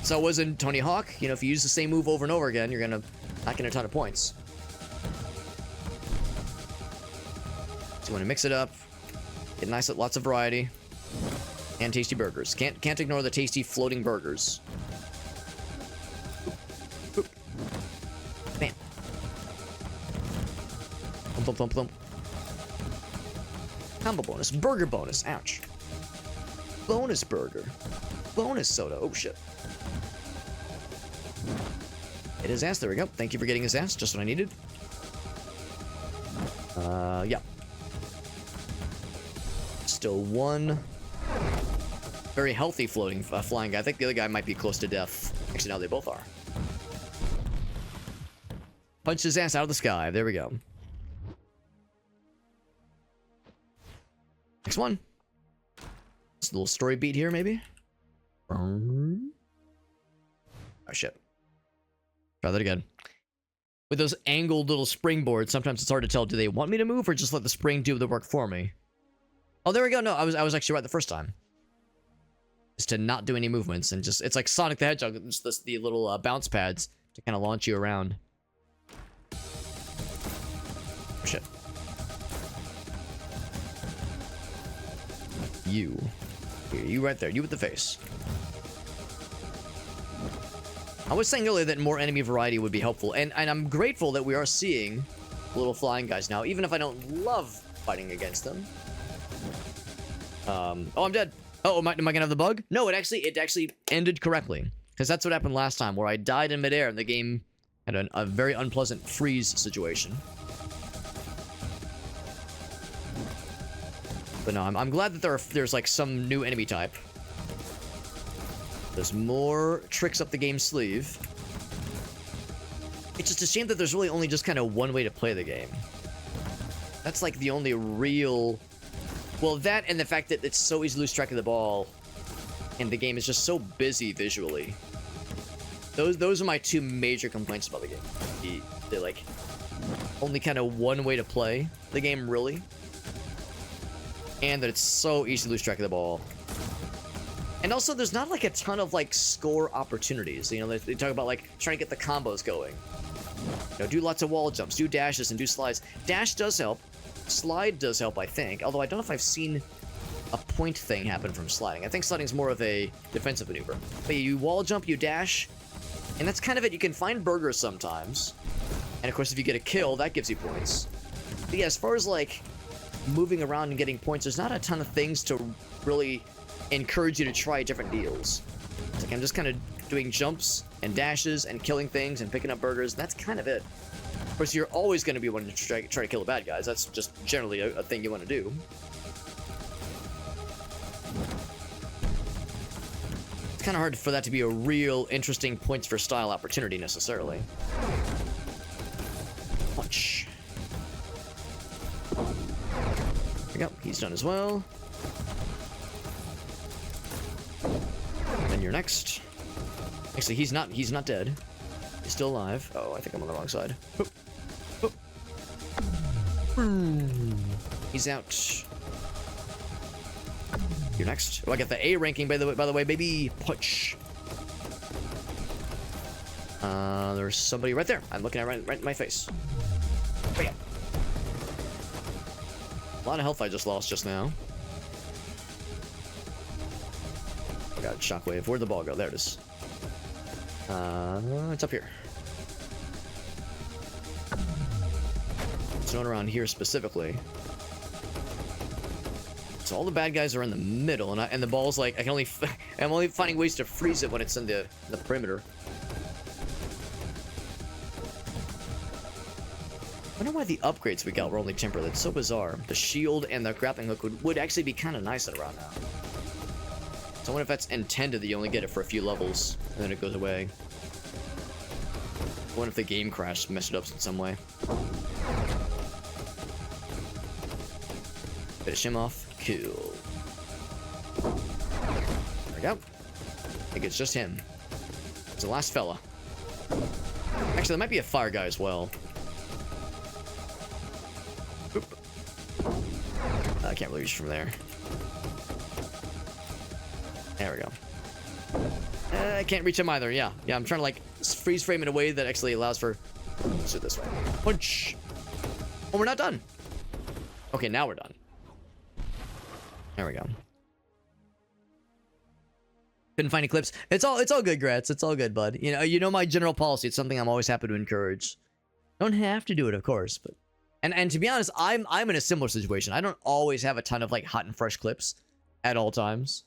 So it was in Tony Hawk. You know, if you use the same move over and over again, you're gonna not get a ton of points. So you want to mix it up, get nice, lots of variety, and tasty burgers. Can't ignore the tasty floating burgers. Bam. Thump, thump, thump. Combo bonus. Burger bonus. Ouch. Bonus burger. Bonus soda. Oh, shit. Hit his ass. There we go. Thank you for getting his ass. Just what I needed. Yeah. Still one very healthy floating flying guy. I think the other guy might be close to death. Actually, no, they both are. Punch his ass out of the sky. There we go. Next one. Just a little story beat here, maybe. Oh, shit. Try that again. With those angled little springboards, sometimes it's hard to tell, do they want me to move or just let the spring do the work for me? Oh, there we go. No, I was actually right the first time. Just to not do any movements and just, it's like Sonic the Hedgehog, just the little bounce pads to kind of launch you around. Oh, shit. You. Here, you right there. You with the face. I was saying earlier that more enemy variety would be helpful, and I'm grateful that we are seeing little flying guys now, even if I don't love fighting against them. Oh, I'm dead. Oh, am I gonna have the bug? No, it actually ended correctly, because that's what happened last time, where I died in midair and the game had a very unpleasant freeze situation. But no, I'm glad that there's like some new enemy type. There's more tricks up the game's sleeve. It's just a shame that there's really only just kind of one way to play the game. That's like the only real... Well, that and the fact that it's so easy to lose track of the ball, and the game is just so busy visually. Those are my two major complaints about the game. They're like only kind of one way to play the game, really. And that it's so easy to lose track of the ball. And also, there's not like a ton of like score opportunities. You know, they talk about like trying to get the combos going. You know, do lots of wall jumps, do dashes, and do slides. Dash does help. Slide does help, I think. Although I don't know if I've seen a point thing happen from sliding. I think sliding's more of a defensive maneuver. But you wall jump, you dash, and that's kind of it. You can find burgers sometimes. And of course, if you get a kill, that gives you points. But yeah, as far as like moving around and getting points, there's not a ton of things to really encourage you to try different deals. It's like I'm just kind of doing jumps and dashes and killing things and picking up burgers. And that's kind of it. Of course, you're always going to be wanting to try to kill the bad guys. That's just generally a thing you want to do. It's kind of hard for that to be a real interesting points for style opportunity necessarily. Punch. There we go. He's done as well. And you're next. Actually, he's not dead. He's still alive. Oh, I think I'm on the wrong side. Oh. Oh. He's out. You're next. Oh, I got the A ranking by the way, baby. Punch. There's somebody right there. I'm looking at right in my face. Bam. A lot of health I just lost just now. I got shockwave. Where'd the ball go? There it is. It's up here. It's not around here specifically. So all the bad guys are in the middle, and the ball's like I'm only finding ways to freeze it when it's in the perimeter. I wonder why the upgrades we got were only temporary. That's so bizarre. The shield and the grappling hook would actually be kind of nice at around now. So I wonder if that's intended that you only get it for a few levels and then it goes away. I wonder if the game crashed, messed it up in some way. Finish him off. Cool. There we go. I think it's just him. It's the last fella. Actually, there might be a fire guy as well. Oop. I can't really reach from there. There we go. I can't reach him either. Yeah, I'm trying to like freeze frame in a way that actually allows for. Let's do it this way. Punch. Oh, we're not done. Okay, now we're done. There we go. Couldn't find any clips. It's all good, Gratz. It's all good, bud. You know my general policy. It's something I'm always happy to encourage. Don't have to do it, of course, but and to be honest, I'm in a similar situation. I don't always have a ton of like hot and fresh clips at all times.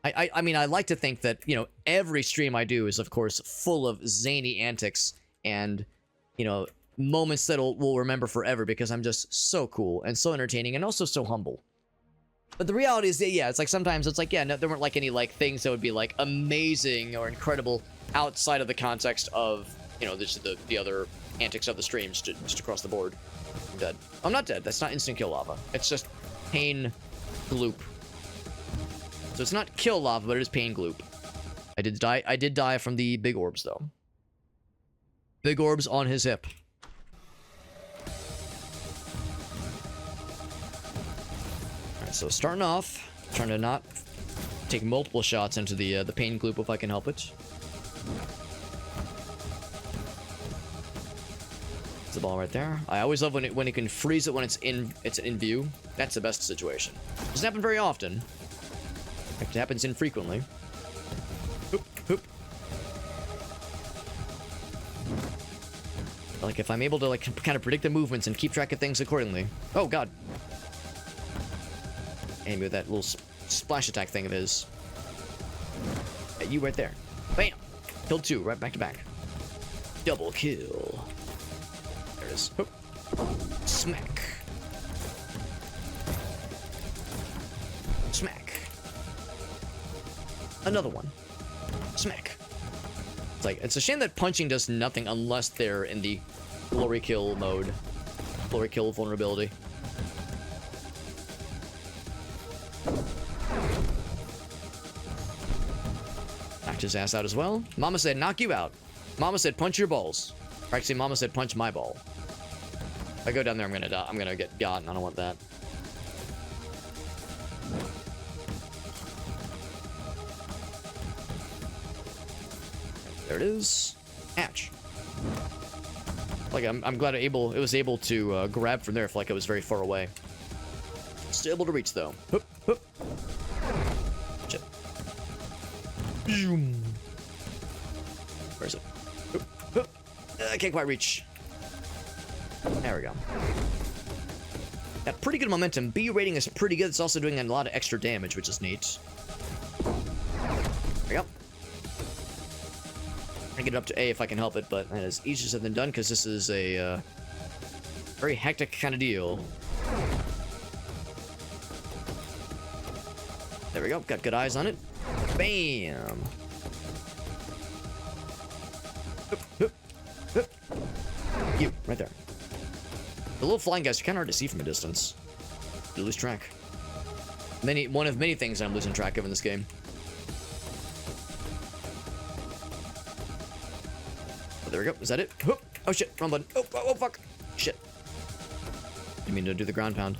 I mean, I like to think that, every stream I do is, of course, full of zany antics and, moments that we'll remember forever because I'm just so cool and so entertaining and also so humble. But the reality is that, yeah, it's like sometimes it's like, yeah, no, there weren't like any like things that would be like amazing or incredible outside of the context of, the other antics of the streams just across the board. I'm dead. I'm not dead. That's not instant kill lava. It's just pain gloop. So it's not kill lava, but it is pain gloop. I did die from the big orbs, though. Big orbs on his hip. Alright, so starting off, trying to not take multiple shots into the pain gloop if I can help it. There's the ball right there. I always love when it can freeze it when it's in view. That's the best situation. Doesn't happen very often. It happens infrequently. Hoop, hoop. Like, if I'm able to, like, kind of predict the movements and keep track of things accordingly. Oh, God. Aim with that little splash attack thing of his. Hey, you right there. Bam! Killed two, right back to back. Double kill. There it is. Hoop. Smack. Smack. Another one. Smack. It's a shame that punching does nothing unless they're in the glory kill mode. Glory kill vulnerability. Knocked his ass out as well. Mama said knock you out. Mama said punch your balls. Or actually, Mama said punch my ball. If I go down there, I'm gonna die. I'm gonna get got, and I don't want that. There it is. Ouch. Like, I'm glad it was able to grab from there if like I was very far away. Still able to reach, though. Hup, hup. Shit. Where is it? Hup, hup. I can't quite reach. There we go. Got pretty good momentum. B rating is pretty good. It's also doing a lot of extra damage, which is neat. There we go. I get it up to A if I can help it, but that is easier said than done because this is a very hectic kind of deal. There we go. Got good eyes on it. Bam. Hup, hup, hup. You, right there. The little flying guys are kind of hard to see from a distance. You lose track. One of many things I'm losing track of in this game. Oh, there we go. Is that it? Oh shit, wrong button. Oh fuck. Shit. Didn't mean to do the ground pound.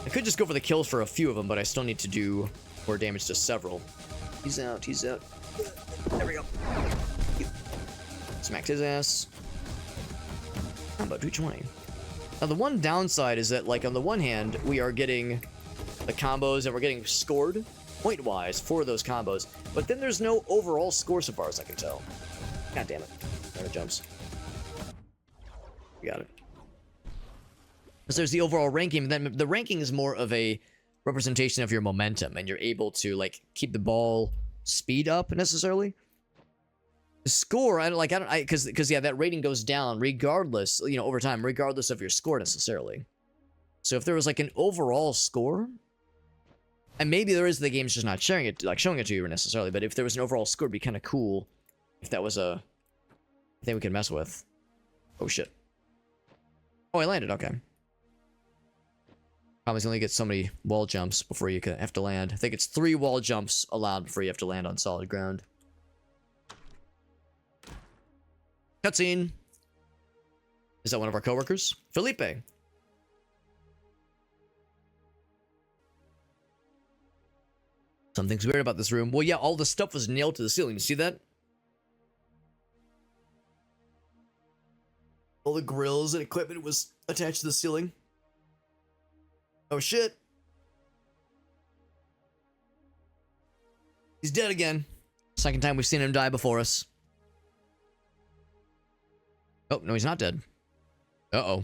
I could just go for the kills for a few of them, but I still need to do more damage to several. He's out, he's out. There we go. Smacked his ass. How about 220? Now, the one downside is that, like, on the one hand, we are getting the combos and we're getting scored point-wise for those combos, but then there's no overall score so far as I can tell. God damn it. There it jumps. We got it. Because there's the overall ranking, but then the ranking is more of a representation of your momentum, and you're able to, like, keep the ball speed up, necessarily. The score, because yeah, that rating goes down regardless, you know, over time, regardless of your score necessarily. So if there was like an overall score, and maybe there is, the game's just not showing it to you necessarily, but if there was an overall score, it'd be kind of cool if that was a thing we could mess with. Oh shit. Oh, I landed, okay. Probably only get so many wall jumps before you have to land. I think it's 3 wall jumps allowed before you have to land on solid ground. Cutscene. Is that one of our coworkers? Felipe. Something's weird about this room. Well, yeah, all the stuff was nailed to the ceiling. You see that? All the grills and equipment was attached to the ceiling. Oh, shit. He's dead again. Second time we've seen him die before us. Oh, no, he's not dead. Uh-oh.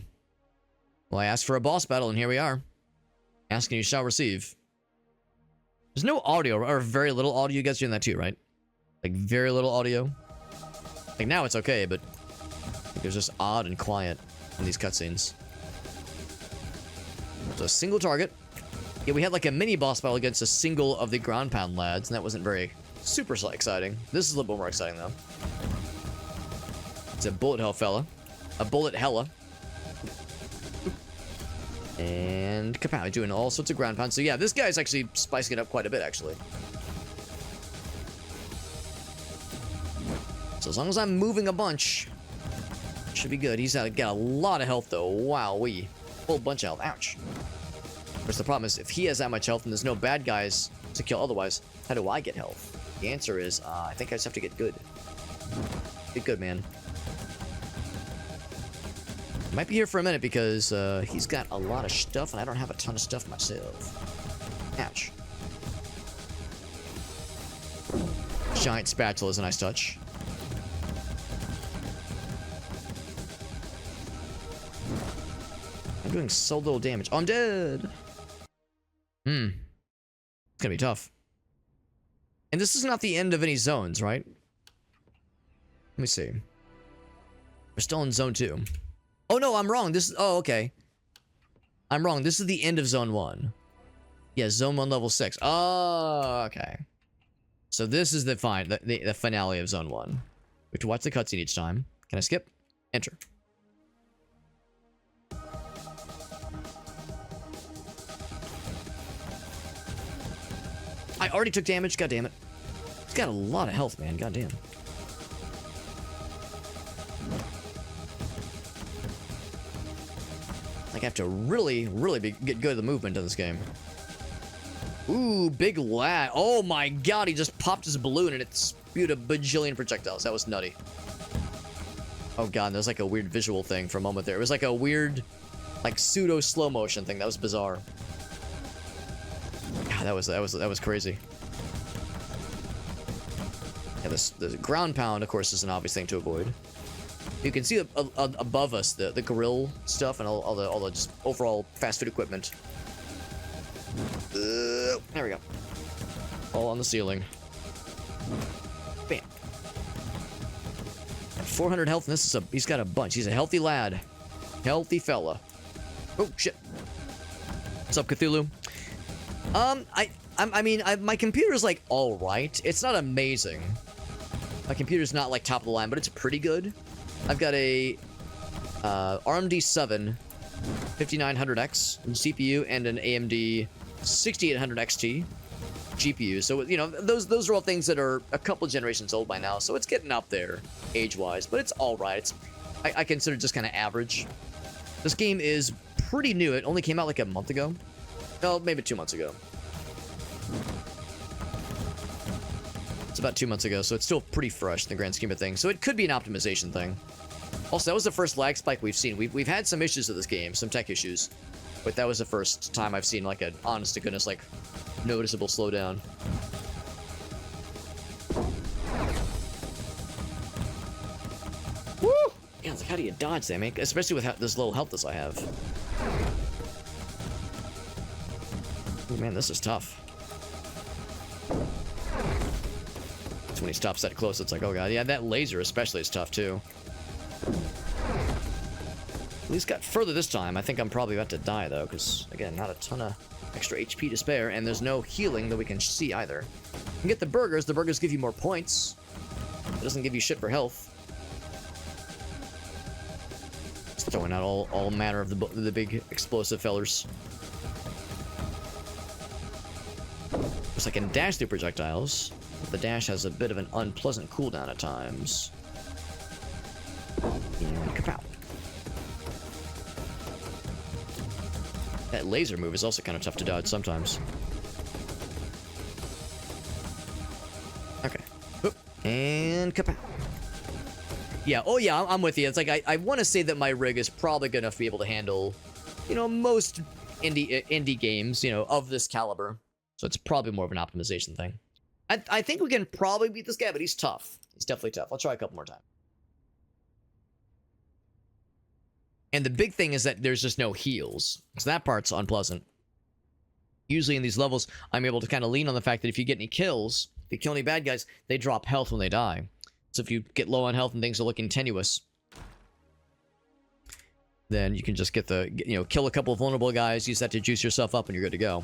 Well, I asked for a boss battle, and here we are. Ask and you shall receive. There's no audio, or very little audio. You guys doing that too, right? Like, very little audio. Like, now it's okay, but it was just odd and quiet in these cutscenes. So, a single target. Yeah, we had like a mini boss battle against a single of the ground pound lads, and that wasn't very super exciting. This is a little bit more exciting, though. It's a bullet hell fella. A bullet hella. And kapow, doing all sorts of ground pounds. So yeah, this guy's actually spicing it up quite a bit, actually. So as long as I'm moving a bunch, should be good. He's got a lot of health, though. Wowee. Whole bunch of health. Ouch. Of course, the problem is, if he has that much health and there's no bad guys to kill otherwise, how do I get health? The answer is, I think I just have to get good. Get good, man. Might be here for a minute because he's got a lot of stuff and I don't have a ton of stuff myself. Ouch. Giant spatula is a nice touch. I'm doing so little damage. Oh, I'm dead! It's gonna be tough. And this is not the end of any zones, right? Let me see. We're still in zone 2. Oh, no, I'm wrong. This is... Oh, okay. I'm wrong. This is the end of zone 1. Yeah, zone 1, level 6. Oh, okay. So this is the finale of zone 1. We have to watch the cutscene each time. Can I skip? Enter. I already took damage. God damn it. He's got a lot of health, man. God damn. Like, I have to really get good at the movement of this game. Ooh, big lag. Oh my god, he just popped his balloon and it spewed a bajillion projectiles. That was nutty. Oh god, there's like a weird visual thing for a moment there. It was like a weird, like pseudo slow motion thing. That was bizarre. God, that was crazy. Yeah, the ground pound, of course, is an obvious thing to avoid. You can see above us the grill stuff and all the just overall fast food equipment. There we go. All on the ceiling. Bam. At 400 health, and this is he's got a bunch. He's a healthy lad. Healthy fella. Oh, shit. What's up, Cthulhu? I mean, my computer's, like, alright. It's not amazing. My computer's not, like, top of the line, but it's pretty good. I've got a AMD 7 5900X CPU and an AMD 6800 XT GPU. So, you know, those are all things that are a couple generations old by now. So it's getting up there age-wise, but it's alright. I consider it just kind of average. This game is pretty new. It only came out like a month ago. No, maybe 2 months ago. It's about 2 months ago, so it's still pretty fresh in the grand scheme of things. So it could be an optimization thing. Also, that was the first lag spike we've seen. We've had some issues with this game, some tech issues. But that was the first time I've seen, like, an honest-to-goodness, like, noticeable slowdown. Woo! Yeah, it's like, how do you dodge that, man? Especially with this little health as I have. Oh, man, this is tough. It's when he stops that close, it's like, oh god. Yeah, that laser especially is tough, too. At least got further this time. I think I'm probably about to die, though, because, again, not a ton of extra HP to spare, and there's no healing that we can see, either. You can get the burgers. The burgers give you more points. It doesn't give you shit for health. Just throwing out all manner of the big explosive fellers. Looks like I can dash through projectiles. But the dash has a bit of an unpleasant cooldown at times. And kapow. That laser move is also kind of tough to dodge sometimes. Okay. Oop. And kapow. Yeah, oh yeah, I'm with you. It's like, I want to say that my rig is probably good enough to be able to handle, you know, most indie games, you know, of this caliber. So it's probably more of an optimization thing. I think we can probably beat this guy, but he's tough. He's definitely tough. I'll try a couple more times. And the big thing is that there's just no heals. So that part's unpleasant. Usually in these levels, I'm able to kind of lean on the fact that if you get any kills, if you kill any bad guys, they drop health when they die. So if you get low on health and things are looking tenuous, then you can just get kill a couple of vulnerable guys, use that to juice yourself up, and you're good to go.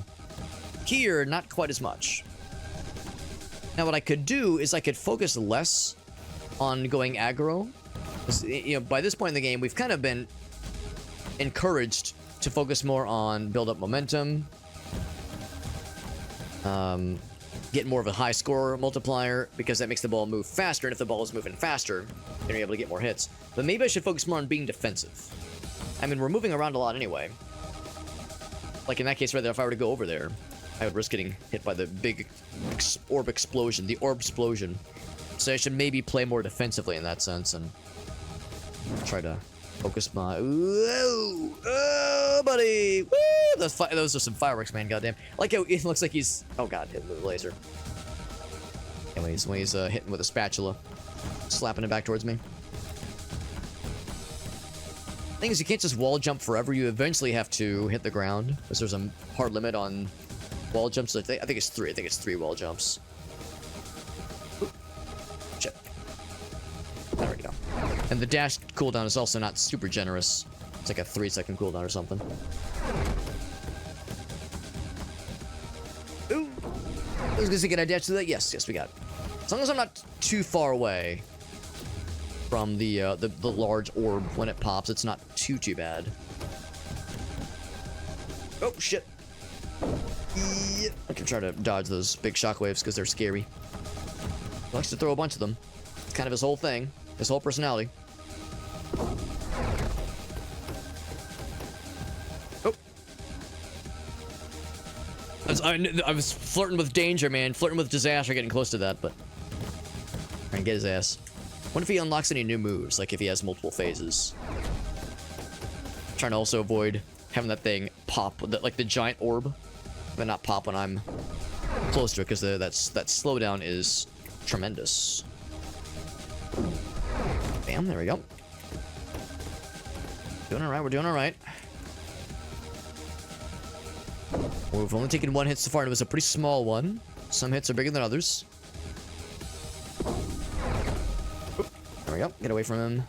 Here, not quite as much. Now, what I could do is I could focus less on going aggro. You know, by this point in the game, we've kind of been encouraged to focus more on build up momentum, get more of a high score multiplier, because that makes the ball move faster, and if the ball is moving faster, then you're able to get more hits. But maybe I should focus more on being defensive. I mean, we're moving around a lot anyway. Like in that case, rather, if I were to go over there, I would risk getting hit by the big orb explosion, the orb explosion. So I should maybe play more defensively in that sense and try to focus my... Whoa! Oh, buddy! Woo! Those are some fireworks, man, goddamn. Like how it looks like he's... Oh, god, hit with a laser. And when he's hitting with a spatula, slapping it back towards me. Thing is, you can't just wall jump forever. You eventually have to hit the ground, because there's a hard limit on wall jumps. I think it's 3. I think it's 3 wall jumps. Ooh. Shit. There we go. And the dash cooldown is also not super generous. It's like a 3-second cooldown or something. Ooh. I was gonna say, can I dash through that? Yes, we got it. As long as I'm not too far away from the large orb when it pops, it's not too bad. Oh, shit. Yeah. I can try to dodge those big shockwaves because they're scary. He likes to throw a bunch of them. It's kind of his whole thing, his whole personality. Oh. I was flirting with danger, man. Flirting with disaster, getting close to that, but Trying to get his ass. What if he unlocks any new moves, like if he has multiple phases? Trying to also avoid having that thing pop, like the giant orb, but not pop when I'm close to it, because that slowdown is tremendous. Bam, there we go. Doing alright, we're doing alright. We've only taken one hit so far, and it was a pretty small one. Some hits are bigger than others. Oop, there we go, get away from him.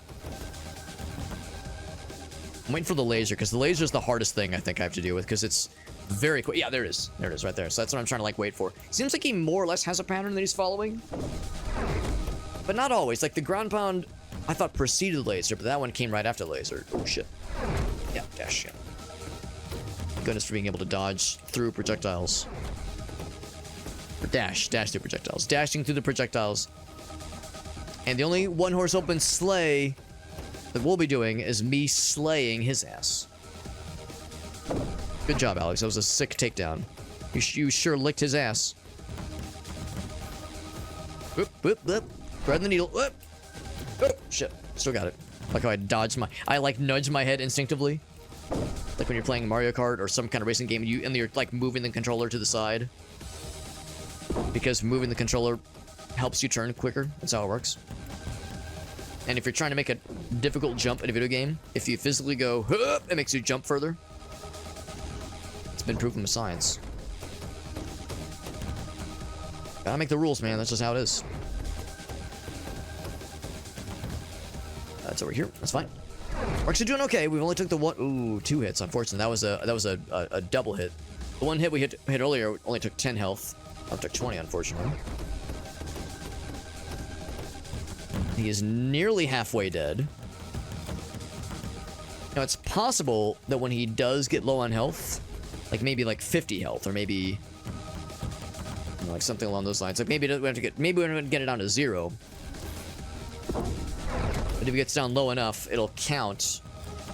I'm waiting for the laser, because the laser is the hardest thing I think I have to deal with, because it's very quick. Yeah, there it is. There it is right there. So that's what I'm trying to, like, wait for. Seems like he more or less has a pattern that he's following. But not always. Like, the ground pound, I thought preceded the laser, but that one came right after the laser. Oh, shit. Yeah, dash, yeah. Goodness for being able to dodge through projectiles. Or dash through projectiles. Dashing through the projectiles. And the only one-horse open sleigh that we'll be doing is me slaying his ass. Good job, Alex. That was a sick takedown. You sure licked his ass. Whoop, whoop, whoop. Thread the needle. Whoop. Oh, shit. Still got it. Like how I like nudge my head instinctively. Like when you're playing Mario Kart or some kind of racing game and you're like moving the controller to the side. Because moving the controller helps you turn quicker. That's how it works. And if you're trying to make a difficult jump in a video game, if you physically go, hup, it makes you jump further. It's been proven with science. Gotta make the rules, man. That's just how it is. That's over here. That's fine. We're actually doing okay. We've only took the one. Ooh, 2 hits. Unfortunately, that was a double hit. The one hit we hit earlier only took 10 health. I took 20, unfortunately. He is nearly halfway dead. Now, it's possible that when he does get low on health, like maybe like 50 health, or maybe you know, like something along those lines. Like maybe we have to get it down to 0. But if it gets down low enough, it'll count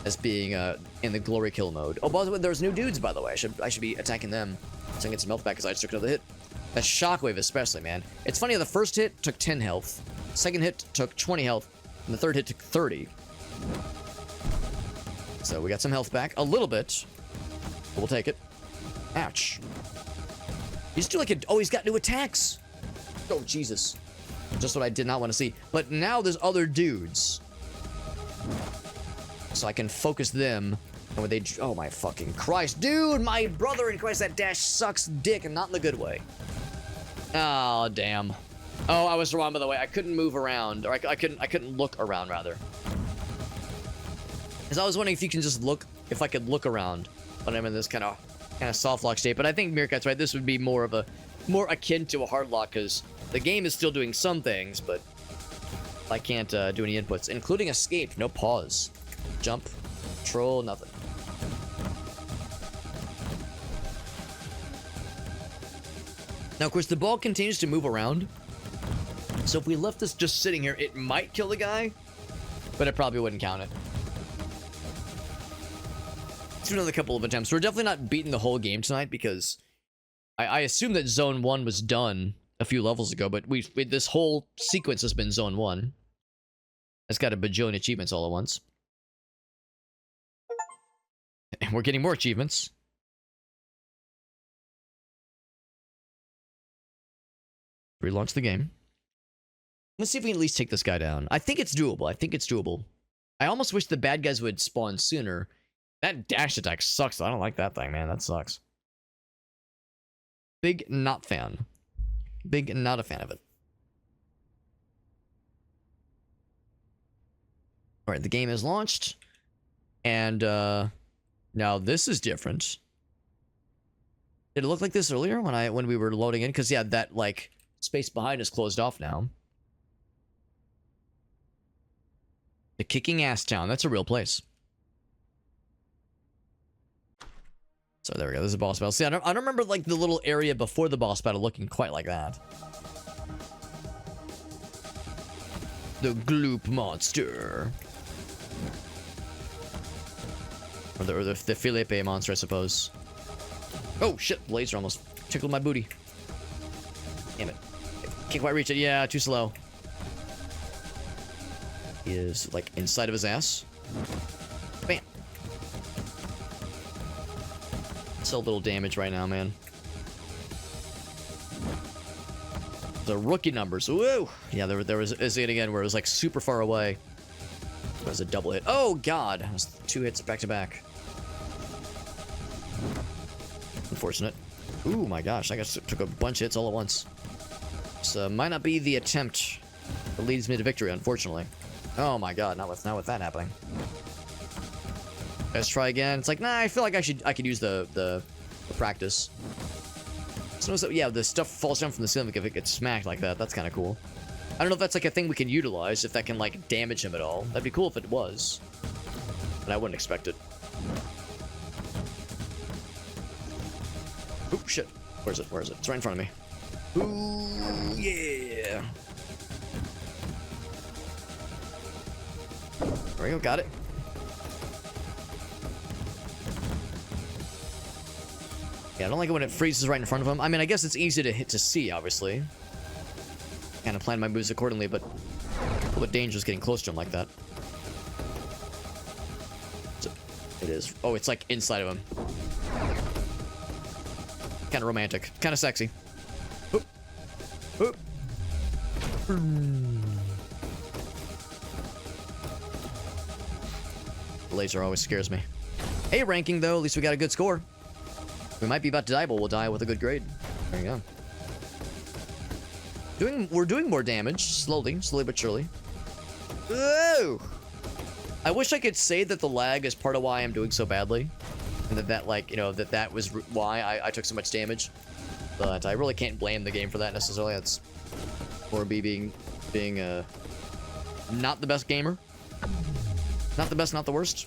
as being in the glory kill mode. Oh, by the way, there's new dudes, by the way. I should be attacking them so I can get some health back because I just took another hit. That shockwave especially, man. It's funny, the first hit took 10 health. Second hit took 20 health. And the third hit took 30. So we got some health back. A little bit. But we'll take it. Ouch. He's doing like oh, he's got new attacks. Oh, Jesus. Just what I did not want to see. But now there's other dudes. So I can focus them. And when they... Oh, my fucking Christ. Dude, my brother in Christ, that dash sucks dick, and not in the good way. Oh, damn. Oh, I was wrong, by the way. I couldn't move around. Or I couldn't look around, rather. Because I was wondering if you can just look... If I could look around when I'm in this kind of soft lock state. But I think Meerkat's right. This would be more akin to a hard lock, because the game is still doing some things, but I can't do any inputs, including escape. No pause. Jump. Control. Nothing. Now, of course, the ball continues to move around. So if we left this just sitting here, it might kill the guy, but it probably wouldn't count it. Let's do another couple of attempts. We're definitely not beating the whole game tonight because I assume that Zone 1 was done a few levels ago, but this whole sequence has been Zone 1. It's got a bajillion achievements all at once. And we're getting more achievements. Relaunch the game. Let's see if we can at least take this guy down. I think it's doable. I almost wish the bad guys would spawn sooner. That dash attack sucks. I don't like that thing, man. That sucks. Big not fan. Big not a fan of it. Alright, the game is launched. And, now this is different. Did it look like this earlier when we were loading in? Because, yeah, that, like, space behind is closed off now. The Kicking Ass Town. That's a real place. So there we go. This is a boss battle. See, I don't remember like the little area before the boss battle looking quite like that. The Gloop monster. Or the Felipe monster, I suppose. Oh shit! Laser almost tickled my booty. Damn it! Can't quite reach it. Yeah, too slow. is like inside of his ass. Bam. So little damage right now, man. The rookie numbers. Woo! Yeah, there was it again where it was like super far away. It was a double hit. Oh god! It was 2 hits back to back. Unfortunate. Ooh my gosh, I got took a bunch of hits all at once. So might not be the attempt that leads me to victory, unfortunately. Oh my god, not with that happening. Let's try again. It's like, nah, I feel like I could use the practice. So yeah, the stuff falls down from the ceiling if it gets smacked like that. That's kind of cool. I don't know if that's like a thing we can utilize, if that can like damage him at all. That'd be cool if it was. But I wouldn't expect it. Oop, shit. Where is it? Where is it? It's right in front of me. Ooh, yeah. There we go, got it. Yeah, I don't like it when it freezes right in front of him. I mean, I guess it's easy to see, obviously. Kind of plan my moves accordingly, but a little bit dangerous getting close to him like that. It is. Oh, it's like inside of him. Kind of romantic. Kind of sexy. Oop. Oop. The laser always scares me. Hey, ranking, though. At least we got a good score. We might be about to die, but we'll die with a good grade. There you go. We're doing more damage. Slowly but surely. Ooh! I wish I could say that the lag is part of why I'm doing so badly. And that like, you know, that was why I took so much damage. But I really can't blame the game for that necessarily. That's more me being not the best gamer. Not the best, not the worst.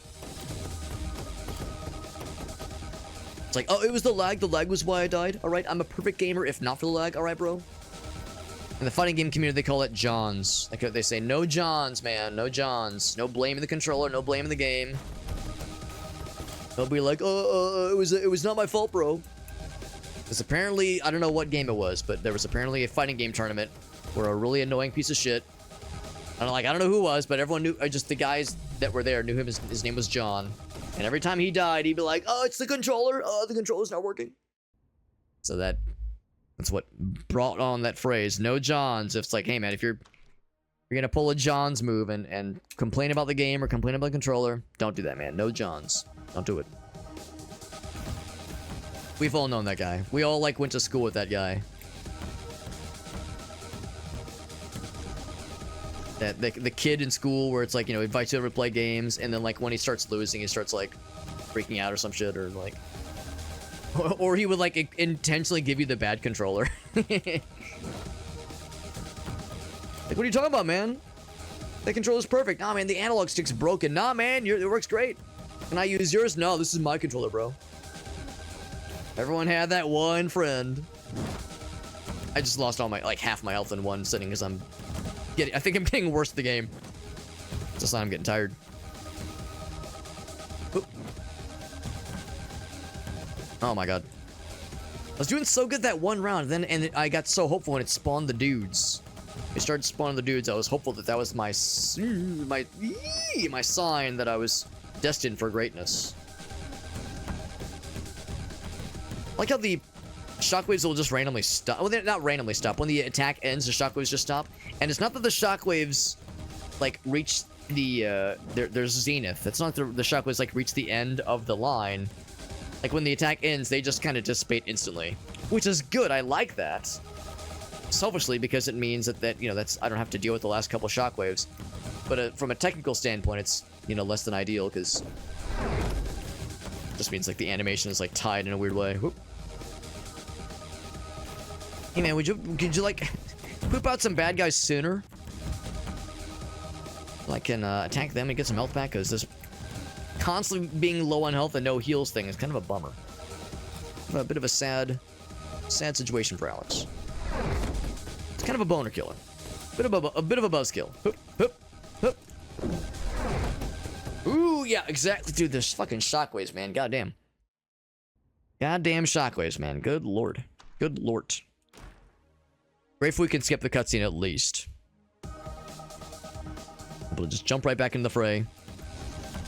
It's like, oh, it was the lag. The lag was why I died. All right, I'm a perfect gamer if not for the lag. All right, bro. In the fighting game community, they call it Johns. Like they say, no Johns, man. No Johns. No blaming the controller. No blaming the game. They'll be like, it was not my fault, bro. Because apparently, I don't know what game it was, but there was apparently a fighting game tournament where a really annoying piece of shit. I don't know who it was, but everyone knew. Just the guys that were there knew him. His name was John. And every time he died, he'd be like, oh, it's the controller. Oh, the controller's not working. So that's what brought on that phrase, no Johns. It's like, hey, man, if you're gonna pull a Johns move and complain about the game or complain about the controller, don't do that, man. No Johns. Don't do it. We've all known that guy. We all, like, went to school with that guy. The kid in school where it's like, you know, invites you over to play games, and then like when he starts losing, he starts like freaking out or some shit, or like, or he would like intentionally give you the bad controller. Like, what are you talking about, man? That controller's perfect. Nah, man, the analog stick's broken. Nah, man, it works great. Can I use yours? No, this is my controller, bro. Everyone had that one friend. I just lost all my, like, half my health in one sitting because I think I'm getting worse at the game. It's a sign I'm getting tired. Oop. Oh my god. I was doing so good that one round, and I got so hopeful when it spawned the dudes. It started spawning the dudes. I was hopeful that was my sign that I was destined for greatness. I like how the shockwaves will just randomly stop. Well, they're not randomly stop. When the attack ends, the shockwaves just stop. And it's not that the shockwaves, like, reach the, their zenith. It's not that the shockwaves, like, reach the end of the line. Like, when the attack ends, they just kind of dissipate instantly. Which is good. I like that. Selfishly, because it means that you know, I don't have to deal with the last couple shockwaves. But from a technical standpoint, it's, you know, less than ideal, because it just means, like, the animation is, like, tied in a weird way. Whoop. Hey, man, could you, like, poop out some bad guys sooner? I can attack them and get some health back, because this constantly being low on health and no heals thing is kind of a bummer. A bit of a sad situation for Alex. It's kind of a boner killer. A bit of a buzzkill. Hoop, hoop, hoop. Ooh, yeah, exactly. Dude, there's fucking shockwaves, man. Goddamn. Goddamn shockwaves, man. Good lord. Good lord. Grateful we can skip the cutscene at least. able to just jump right back into the fray.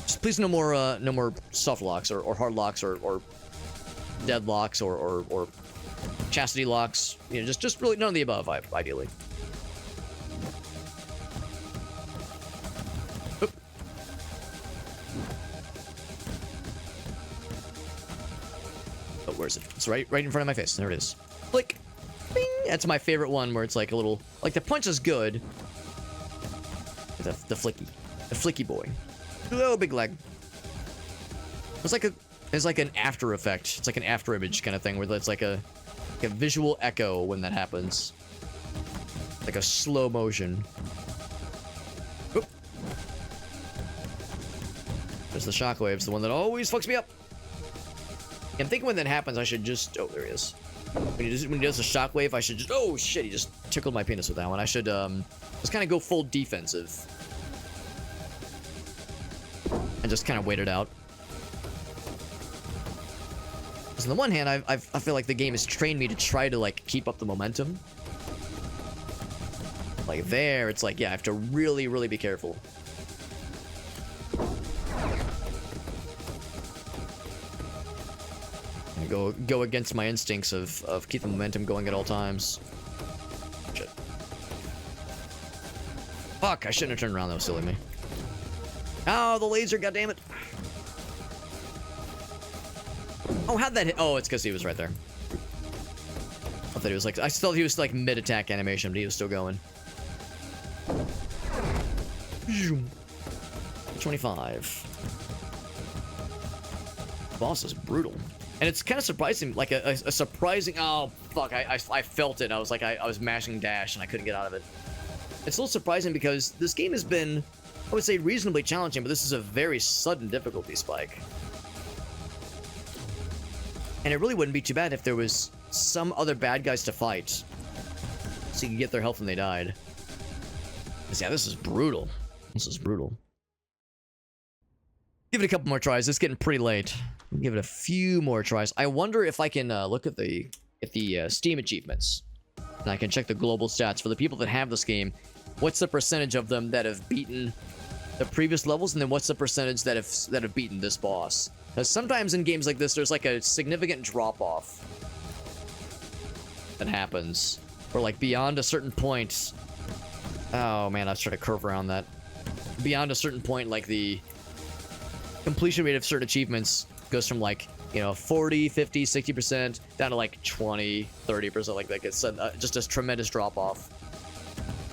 Just please no more soft locks or hard locks or dead locks or chastity locks. You know, just really none of the above, ideally. Oop. Oh, where is it? It's right in front of my face. There it is. Click. Bing. That's my favorite one, where it's like a little, like the punch is good. The flicky boy. Oh, big leg. It's like an after effect. It's like an after image kind of thing where it's like a visual echo when that happens. Like a slow motion. Oop. There's the shockwaves, the one that always fucks me up. I'm thinking when that happens, I should just... Oh, there he is. When he does the shockwave, I should just... Oh, shit, he just tickled my penis with that one. I should, just kind of go full defensive. And just kind of wait it out. Because on the one hand, I feel like the game has trained me to try to, like, keep up the momentum. Like, there, it's like, yeah, I have to really, really be careful. Go against my instincts of keep the momentum going at all times. Shit. Fuck, I shouldn't have turned around, that was silly me. Oh, the laser, goddammit. Oh, how'd that hit? Oh, it's because he was right there. I thought he was like, I still thought he was like mid-attack animation, but he was still going. 25. Boss is brutal. And it's kind of surprising, like a surprising... Oh, fuck, I felt it. I was like, I was mashing dash and I couldn't get out of it. It's a little surprising because this game has been, I would say, reasonably challenging, but this is a very sudden difficulty spike. And it really wouldn't be too bad if there was some other bad guys to fight, so you could get their health when they died. Because, yeah, this is brutal. This is brutal. Give it a couple more tries. It's getting pretty late. Give it a few more tries. I wonder if I can look at the Steam achievements, and I can check the global stats for the people that have this game. What's the percentage of them that have beaten the previous levels, and then what's the percentage that have beaten this boss? Because sometimes in games like this, there's like a significant drop-off that happens, or like beyond a certain point. Oh man, I was trying to curve around that. Beyond a certain point, like the completion rate of certain achievements goes from like, you know, 40, 50, 60% down to like 20, 30%. Like it's just a tremendous drop-off.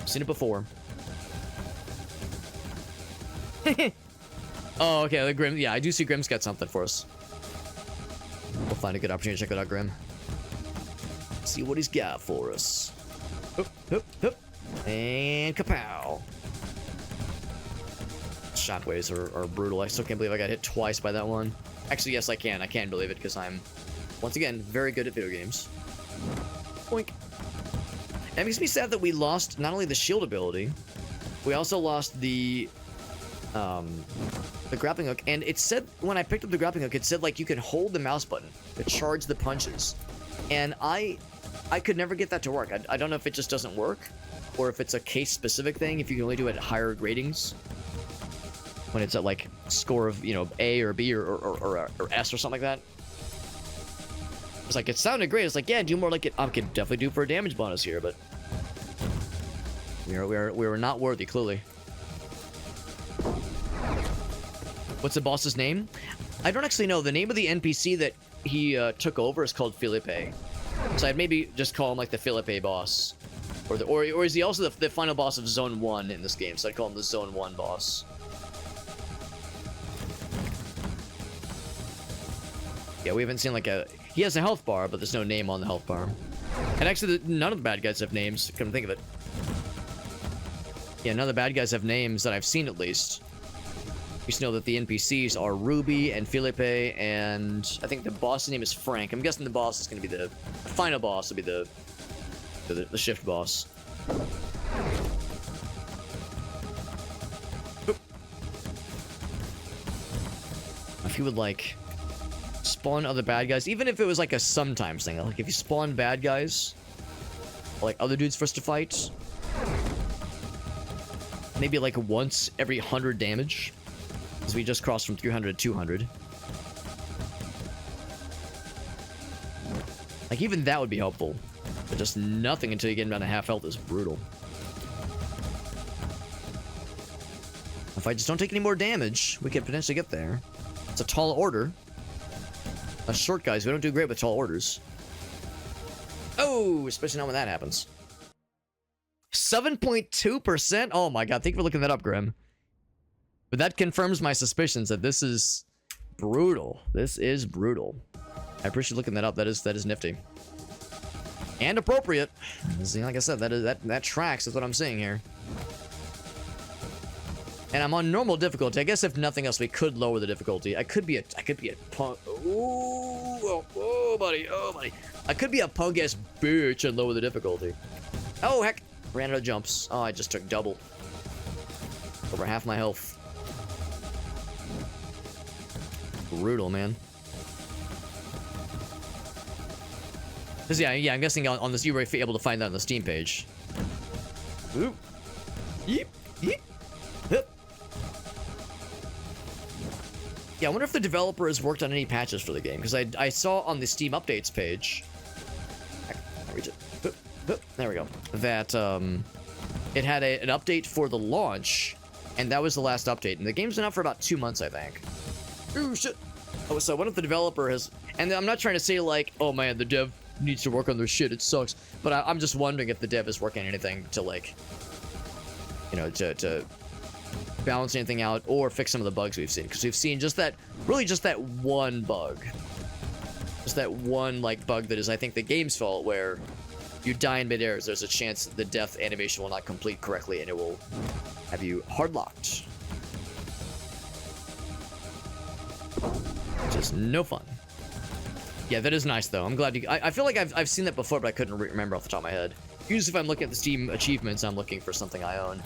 Seen it before. Oh, okay, the Grim. Yeah, I do see Grim's got something for us. We'll find a good opportunity to check it out, Grim. See what he's got for us. Hoop, hoop, hoop. And kapow. Shockwaves are brutal. I still can't believe I got hit twice by that one. Actually, yes, I can. I can believe it because I'm, once again, very good at video games. Boink. And it makes me sad that we lost not only the shield ability, we also lost the grappling hook. And it said, when I picked up the grappling hook, it said, like, you can hold the mouse button to charge the punches. And I could never get that to work. I don't know if it just doesn't work, or if it's a case-specific thing, if you can only do it at higher ratings. When it's at, like, score of, you know, A or B or S or something like that. It's like, it sounded great. It's like, yeah, do more like it. I could definitely do for a damage bonus here, but we were not worthy, clearly. What's the boss's name? I don't actually know. The name of the NPC that he took over is called Felipe. So I'd maybe just call him, like, the Felipe boss. Or is he also the final boss of Zone 1 in this game? So I'd call him the Zone 1 boss. Yeah, we haven't seen, like, he has a health bar, but there's no name on the health bar. And actually, none of the bad guys have names, come to think of it. Yeah, none of the bad guys have names that I've seen, at least. We just know that the NPCs are Ruby and Felipe, and I think the boss's name is Frank. I'm guessing the boss is going to be the final boss, will be the shift boss. Oop. If you would, like, spawn other bad guys, even if it was like a sometimes thing, like if you spawn bad guys, or like other dudes for us to fight, maybe like once every 100 damage, because we just crossed from 300 to 200. Like, even that would be helpful. But just nothing until you get down to half health is brutal. If I just don't take any more damage, we could potentially get there. It's a tall order. Us short guys, we don't do great with tall orders. Oh, especially not when that happens. 7.2%? Oh my god, thank you for looking that up, Grim. But that confirms my suspicions that this is brutal. This is brutal. I appreciate looking that up. That is nifty. And appropriate. See, like I said, that tracks with what I'm seeing here. And I'm on normal difficulty. I guess if nothing else, we could lower the difficulty. I could be a punk. Oh, buddy. I could be a punk ass bitch and lower the difficulty. Oh, heck. Ran out of jumps. Oh, I just took double. Over half my health. Brutal, man. Cause yeah, I'm guessing on this you were able to find that on the Steam page. Oop. Yeep. Yeep. Hup. Yeah, I wonder if the developer has worked on any patches for the game, because I saw on the Steam updates page. I reach it. There we go. That it had an update for the launch, and that was the last update. And the game's been out for about 2 months, I think. Ooh, shit. Oh, so I wonder if the developer has. And I'm not trying to say like, oh man, the dev needs to work on their shit. It sucks. But I'm just wondering if the dev is working on anything to like, you know, to balance anything out or fix some of the bugs we've seen, because we've seen just that one bug, just that one like bug that is, I think, the game's fault, where you die in midair. There's a chance the death animation will not complete correctly and it will have you hard locked, just no fun. Yeah, that is nice though. I'm glad you. I feel like I've seen that before, but I couldn't remember off the top of my head. Usually, if I'm looking at the Steam achievements, I'm looking for something I own.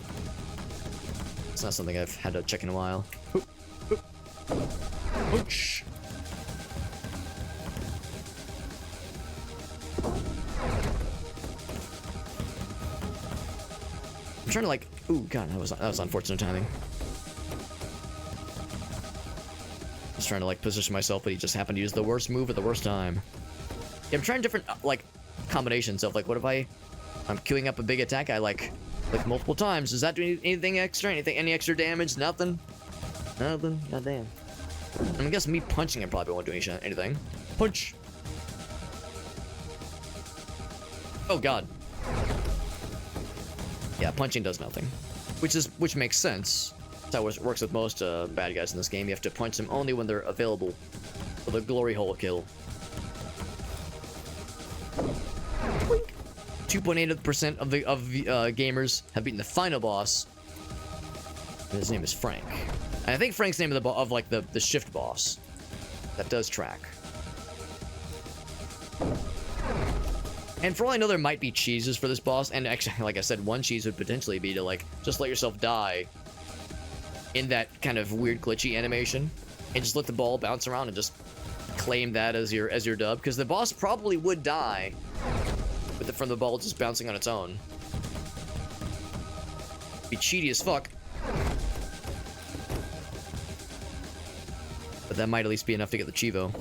It's not something I've had to check in a while. Hoop, hoop. Ouch. I'm trying to like. Ooh, god, that was unfortunate timing. I was trying to like position myself, but he just happened to use the worst move at the worst time. Yeah, I'm trying different like combinations of like, what if I'm queuing up a big attack, I like multiple times. Does that do anything extra? Any extra damage? Nothing. Nothing. Goddamn. I guess me punching it probably won't do anything. Punch. Oh god. Yeah, punching does nothing, which makes sense. That's how it works with most bad guys in this game. You have to punch them only when they're available for the glory hole kill. 2.8% of the gamers have beaten the final boss. His name is Frank. And I think Frank's name of like the shift boss. That does track. And for all I know, there might be cheeses for this boss. And actually, like I said, one cheese would potentially be to like just let yourself die in that kind of weird glitchy animation, and just let the ball bounce around and just claim that as your dub, because the boss probably would die from the ball just bouncing on its own. Be cheaty as fuck. But that might at least be enough to get the Chivo.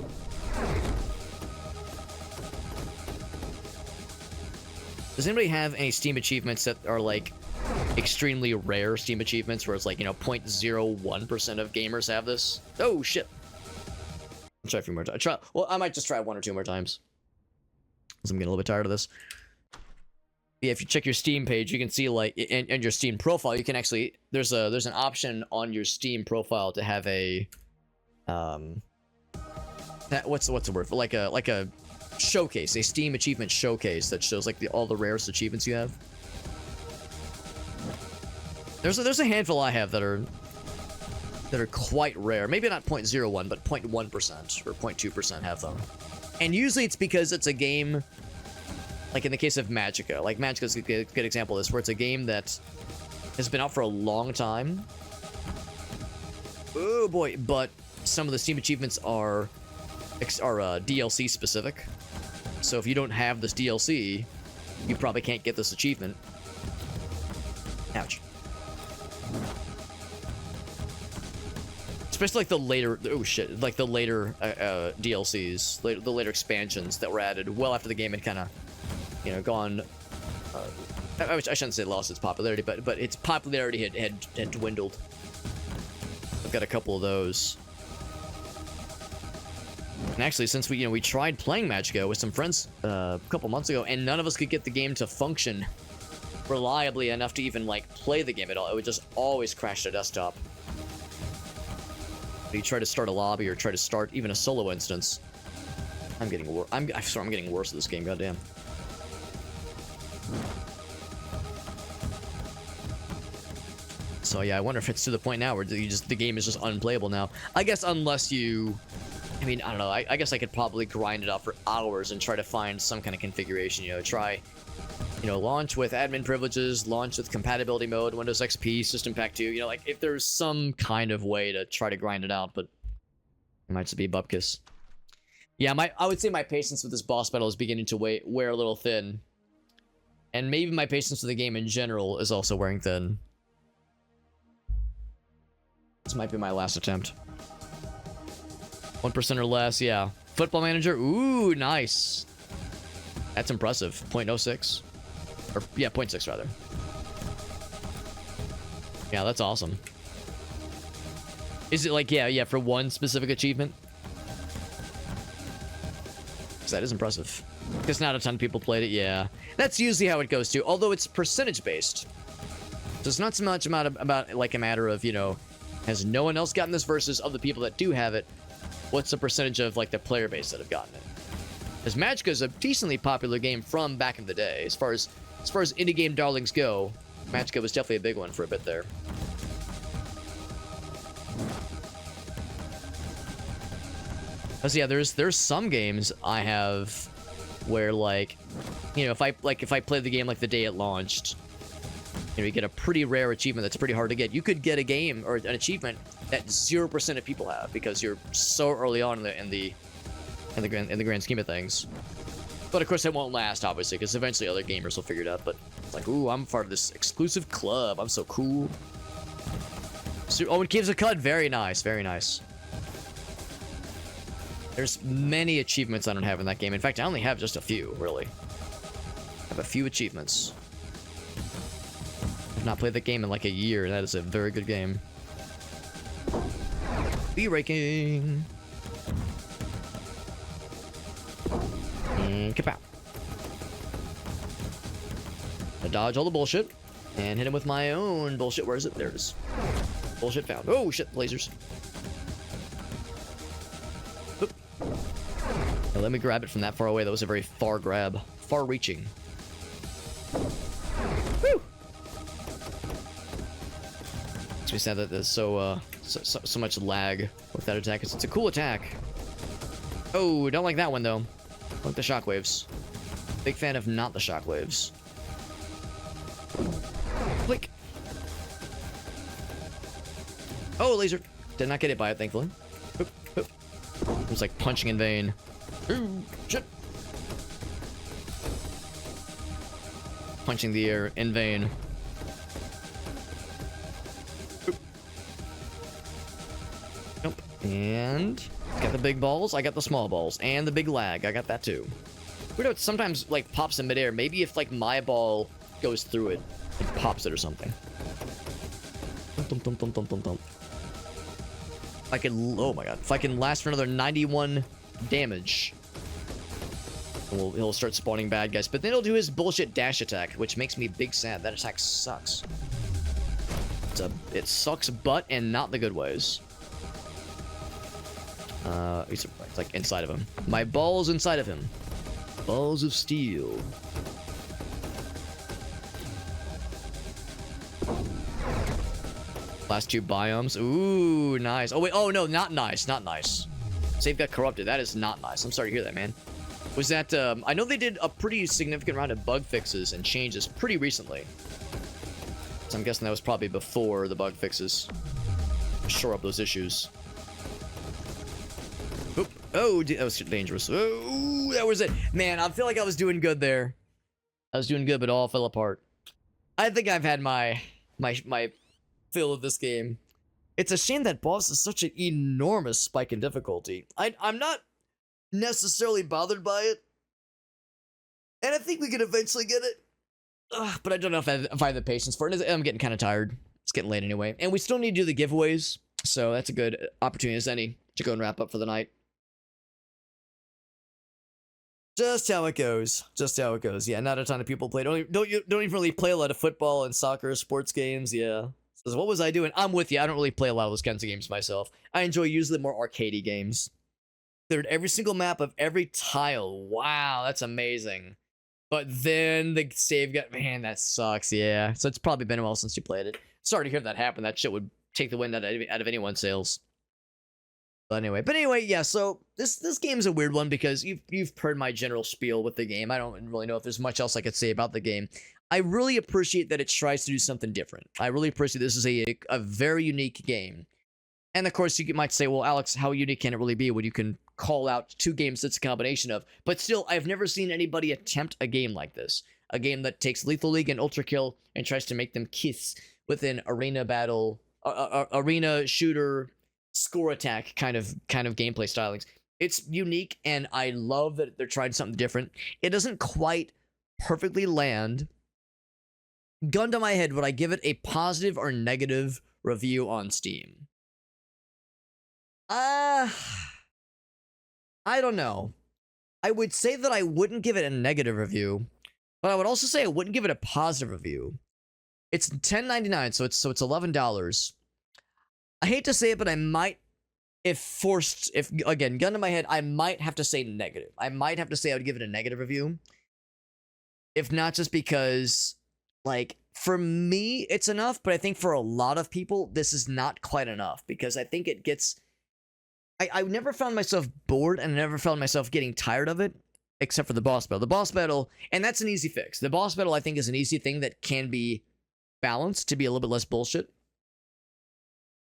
Does anybody have any Steam achievements that are like extremely rare Steam achievements, where it's like, you know, 0.01% of gamers have this? Oh shit. I'll try a few more times. Well, I might just try 1 or 2 more times, because I'm getting a little bit tired of this. Yeah, if you check your Steam page, you can see like in your Steam profile, you can actually there's an option on your Steam profile to have a what's the word for like a showcase, a Steam achievement showcase that shows like all the rarest achievements you have. There's a handful I have that are quite rare. Maybe not 0.01, but 0.1% or 0.2% have them. And usually it's because it's a game, like in the case of Magicka. Like Magicka's a good example of this, where it's a game that has been out for a long time. Oh boy, but some of the Steam achievements are DLC specific. So if you don't have this DLC, you probably can't get this achievement. Ouch. Especially like the later, oh shit, like the later DLCs, the later expansions that were added well after the game had kind of, you know, gone. I shouldn't say lost its popularity, but its popularity had dwindled. I've got a couple of those. And actually, since we tried playing Match Go with some friends a couple months ago, and none of us could get the game to function reliably enough to even like play the game at all. It would just always crash the desktop. You try to start a lobby or try to start even a solo instance. I'm getting worse. I'm getting worse at this game. Goddamn. So yeah, I wonder if it's to the point now where the game is just unplayable now. I guess unless you, I mean, I don't know. I guess I could probably grind it out for hours and try to find some kind of configuration. You know, try, you know, launch with admin privileges, launch with compatibility mode, Windows XP, System Pack 2. You know, like if there's some kind of way to try to grind it out, but it might just be bupkis. Yeah, I would say my patience with this boss battle is beginning to wear a little thin. And maybe my patience with the game in general is also wearing thin. This might be my last attempt. 1% or less, yeah. Football Manager, ooh, nice. That's impressive. 0.06. Or, yeah, 0.6 rather. Yeah, that's awesome. Is it like, yeah, for one specific achievement? Because that is impressive. Because not a ton of people played it, yeah. That's usually how it goes too, although it's percentage based. So it's not so much about like a matter of, you know, has no one else gotten this versus of the people that do have it, what's the percentage of like the player base that have gotten it? Because Magicka is a decently popular game from back in the day. As far as indie game darlings go, Magicka was definitely a big one for a bit there. But yeah, there's some games I have where, like, you know, if I play the game like the day it launched, you know, you get a pretty rare achievement that's pretty hard to get. You could get a game or an achievement that 0% of people have because you're so early on in the grand scheme of things. But of course, it won't last, obviously, because eventually other gamers will figure it out. But it's like, ooh, I'm part of this exclusive club. I'm so cool. So, oh, it gives a cut. Very nice, very nice. There's many achievements I don't have in that game. In fact, I only have just a few, really. I have a few achievements. I've not played that game in like a year. That is a very good game. B-raking. And kapow. I dodge all the bullshit and hit him with my own bullshit. Where is it? There it is. Bullshit found. Oh shit, lasers. Oop. Now, let me grab it from that far away. That was a very far grab. Far reaching. Woo! Makes me sad that there's so much lag with that attack. It's a cool attack. Oh, don't like that one though. Like the shockwaves. Big fan of not the shockwaves. Click. Oh, laser. Did not get hit by it, thankfully. Oop, oop. It was like punching in vain. Ooh, shit. Punching the air in vain. Oop. Nope. And got the big balls. I got the small balls. And the big lag. I got that too. Weird how it sometimes like pops in midair. Maybe if like my ball goes through it, it pops it or something. Dum, dum, dum, dum, dum, dum. If I can, oh my god, if I can last for another 91 damage, he'll start spawning bad guys. But then he'll do his bullshit dash attack, which makes me big sad. That attack sucks. It sucks, but in not the good ways. It's like inside of him. My balls inside of him. Balls of steel. Last two biomes. Ooh, nice. Oh, wait. Oh, no, not nice. Not nice. Save got corrupted. That is not nice. I'm sorry to hear that, man. Was that, I know they did a pretty significant round of bug fixes and changes pretty recently. So I'm guessing that was probably before the bug fixes. Shore up those issues. Oop. Oh, that was dangerous. Oh, that was it. Man, I feel like I was doing good there. I was doing good, but it all fell apart. I think I've had my fill of this game. It's a shame that boss is such an enormous spike in difficulty. I'm not necessarily bothered by it, and I think we could eventually get it. But I don't know if I have the patience for it. I'm getting kind of tired. It's getting late anyway, and we still need to do the giveaways, so that's a good opportunity as any to go and wrap up for the night. Just how it goes. Just how it goes. Yeah, not a ton of people play. Don't even really play a lot of football and soccer, sports games. Yeah. Says, what was I doing? I'm with you. I don't really play a lot of those kinds of games myself. I enjoy usually more arcadey games. Cleared every single map of every tile. Wow, that's amazing. But then the save got, man, that sucks. Yeah. So it's probably been a while since you played it. Sorry to hear that happen. That shit would take the wind out of anyone's sails. But anyway, yeah, so this game's a weird one because you've heard my general spiel with the game. I don't really know if there's much else I could say about the game. I really appreciate that it tries to do something different. I really appreciate this is a very unique game. And of course, you might say, well, Alex, how unique can it really be when you can call out two games that's a combination of? But still, I've never seen anybody attempt a game like this. A game that takes Lethal League and Ultra Kill and tries to make them kiss with an arena battle, arena shooter, score attack kind of gameplay stylings. It's unique, and I love that they're trying something different. It doesn't quite perfectly land. Gun to my head, would I give it a positive or negative review on Steam? I don't know. I would say that I wouldn't give it a negative review, but I would also say I wouldn't give it a positive review. It's $10.99, so it's $11. I hate to say it, but I might, if again, gun to my head, I might have to say negative. I might have to say I would give it a negative review. If not just because, like, for me, it's enough, but I think for a lot of people, this is not quite enough, because I think it gets, I never found myself bored, and I never found myself getting tired of it, except for the boss battle. The boss battle, and that's an easy fix. The boss battle, I think, is an easy thing that can be balanced to be a little bit less bullshit.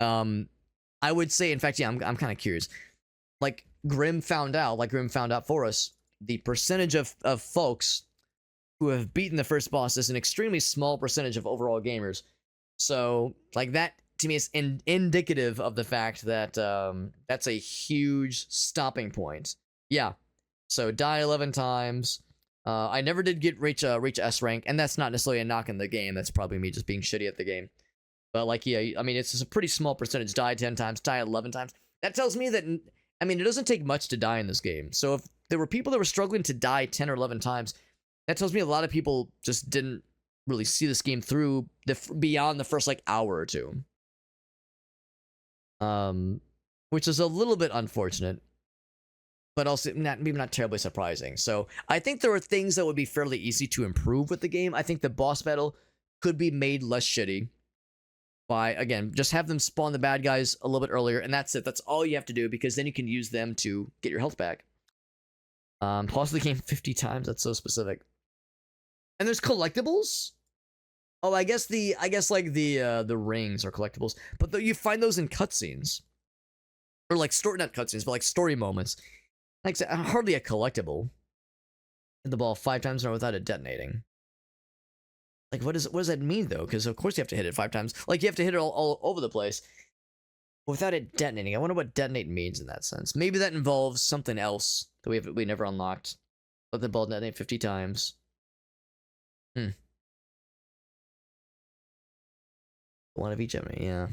I would say, in fact, yeah, I'm kind of curious. Like Grim found out for us, the percentage of folks who have beaten the first boss is an extremely small percentage of overall gamers. So, like, that to me is indicative of the fact that that's a huge stopping point. Yeah. So die 11 times. I never did reach S rank, and that's not necessarily a knock in the game. That's probably me just being shitty at the game. But, like, yeah, I mean, it's just a pretty small percentage. Die 10 times, die 11 times. That tells me that, I mean, it doesn't take much to die in this game. So if there were people that were struggling to die 10 or 11 times, that tells me a lot of people just didn't really see this game through beyond the first, like, hour or two. Which is a little bit unfortunate, but also maybe not terribly surprising. So I think there are things that would be fairly easy to improve with the game. I think the boss battle could be made less shitty by, again, just have them spawn the bad guys a little bit earlier, and that's it. That's all you have to do, because then you can use them to get your health back. Pause the game 50 times. That's so specific. And there's collectibles. Oh, I guess like the rings are collectibles, but you find those in cutscenes, or like not cutscenes, but like story moments. Like, hardly a collectible. Hit the ball 5 times without it detonating. Like, what does that mean, though? Because, of course, you have to hit it 5 times. Like, you have to hit it all over the place without it detonating. I wonder what detonate means in that sense. Maybe that involves something else that we never unlocked. Let the ball detonate 50 times. One of each enemy, yeah.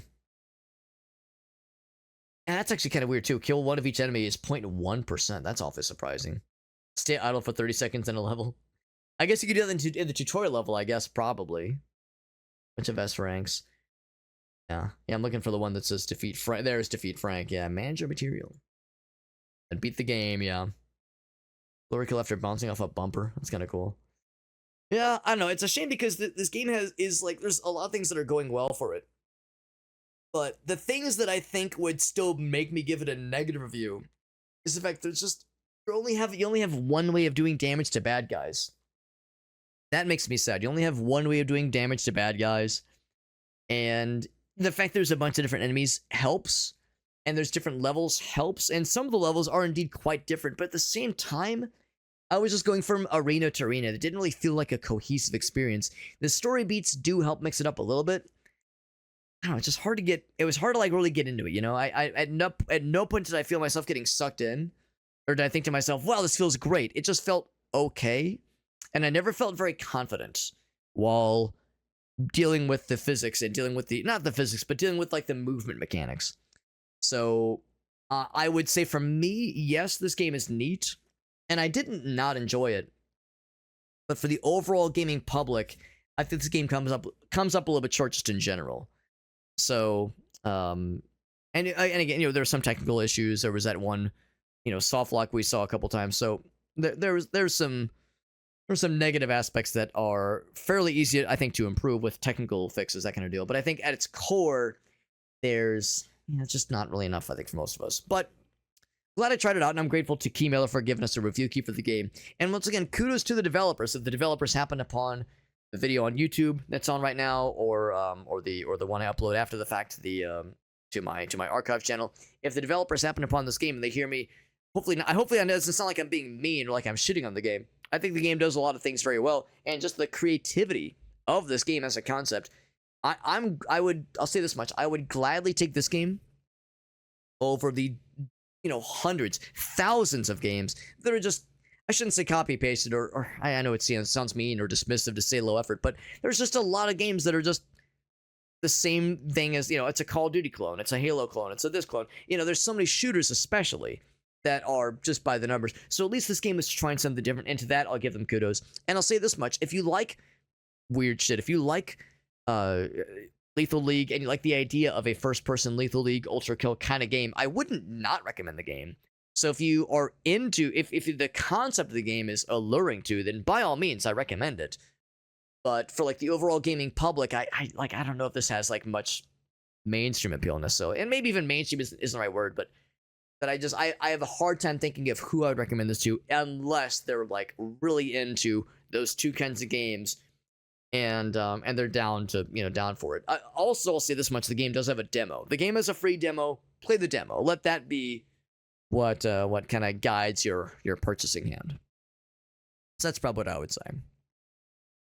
And that's actually kind of weird, too. Kill one of each enemy is 0.1%. That's awfully surprising. Stay idle for 30 seconds in a level. I guess you could do that in the tutorial level, I guess, probably. Bunch of S ranks. Yeah, I'm looking for the one that says defeat Frank. There's defeat Frank. Yeah, manage your material. And beat the game, yeah. Glory kill after bouncing off a bumper. That's kind of cool. Yeah, I don't know. It's a shame because this game is like, there's a lot of things that are going well for it. But the things that I think would still make me give it a negative review is the fact there's just, you only have one way of doing damage to bad guys. That makes me sad. You only have one way of doing damage to bad guys. And the fact there's a bunch of different enemies helps. And there's different levels helps. And some of the levels are indeed quite different. But at the same time, I was just going from arena to arena. It didn't really feel like a cohesive experience. The story beats do help mix it up a little bit. I don't know, it's just hard to get. It was hard to like really get into it. You know, I at no point did I feel myself getting sucked in, or did I think to myself, "Wow, this feels great." It just felt okay, and I never felt very confident while dealing with the physics and dealing with the not the physics, but dealing with like the movement mechanics. So I would say for me, yes, this game is neat, and I didn't not enjoy it. But for the overall gaming public, I think this game comes up a little bit short just in general. So and again, you know, there were some technical issues. There was that one, you know, soft lock we saw a couple times. So there's some negative aspects that are fairly easy, I think, to improve with technical fixes, that kind of deal. But I think at its core, there's just not really enough, I think, for most of us. But glad I tried it out, and I'm grateful to Keymailer for giving us a review key for the game. And once again, kudos to the developers. If the developers happen upon the video on YouTube that's on right now, or the one I upload after the fact, to my archive channel, if the developers happen upon this game and they hear me, hopefully it doesn't sound like I'm being mean or like I'm shitting on the game. I think the game does a lot of things very well, and just the creativity of this game as a concept. I'll say this much: I would gladly take this game over the hundreds, thousands of games that are just, I shouldn't say copy pasted, or I know it sounds mean or dismissive to say low effort, but there's just a lot of games that are just the same thing as, it's a Call of Duty clone, it's a Halo clone, it's a this clone. There's so many shooters especially that are just by the numbers. So at least this game is trying something different, and to that, I'll give them kudos. And I'll say this much: if you like weird shit, if you like Lethal League, and you like the idea of a first-person Lethal League Ultra Kill kind of game, I wouldn't not recommend the game. So if you are into, if the concept of the game is alluring to, then by all means, I recommend it. But for like the overall gaming public, I don't know if this has like much mainstream appeal necessarily, and maybe even mainstream isn't the right word, but I have a hard time thinking of who I would recommend this to, unless they're like really into those two kinds of games, and they're down for it. I'll say this much: the game does have a demo. The game has a free demo. Play the demo. Let that be what kind of guides your purchasing hand. So that's probably what I would say.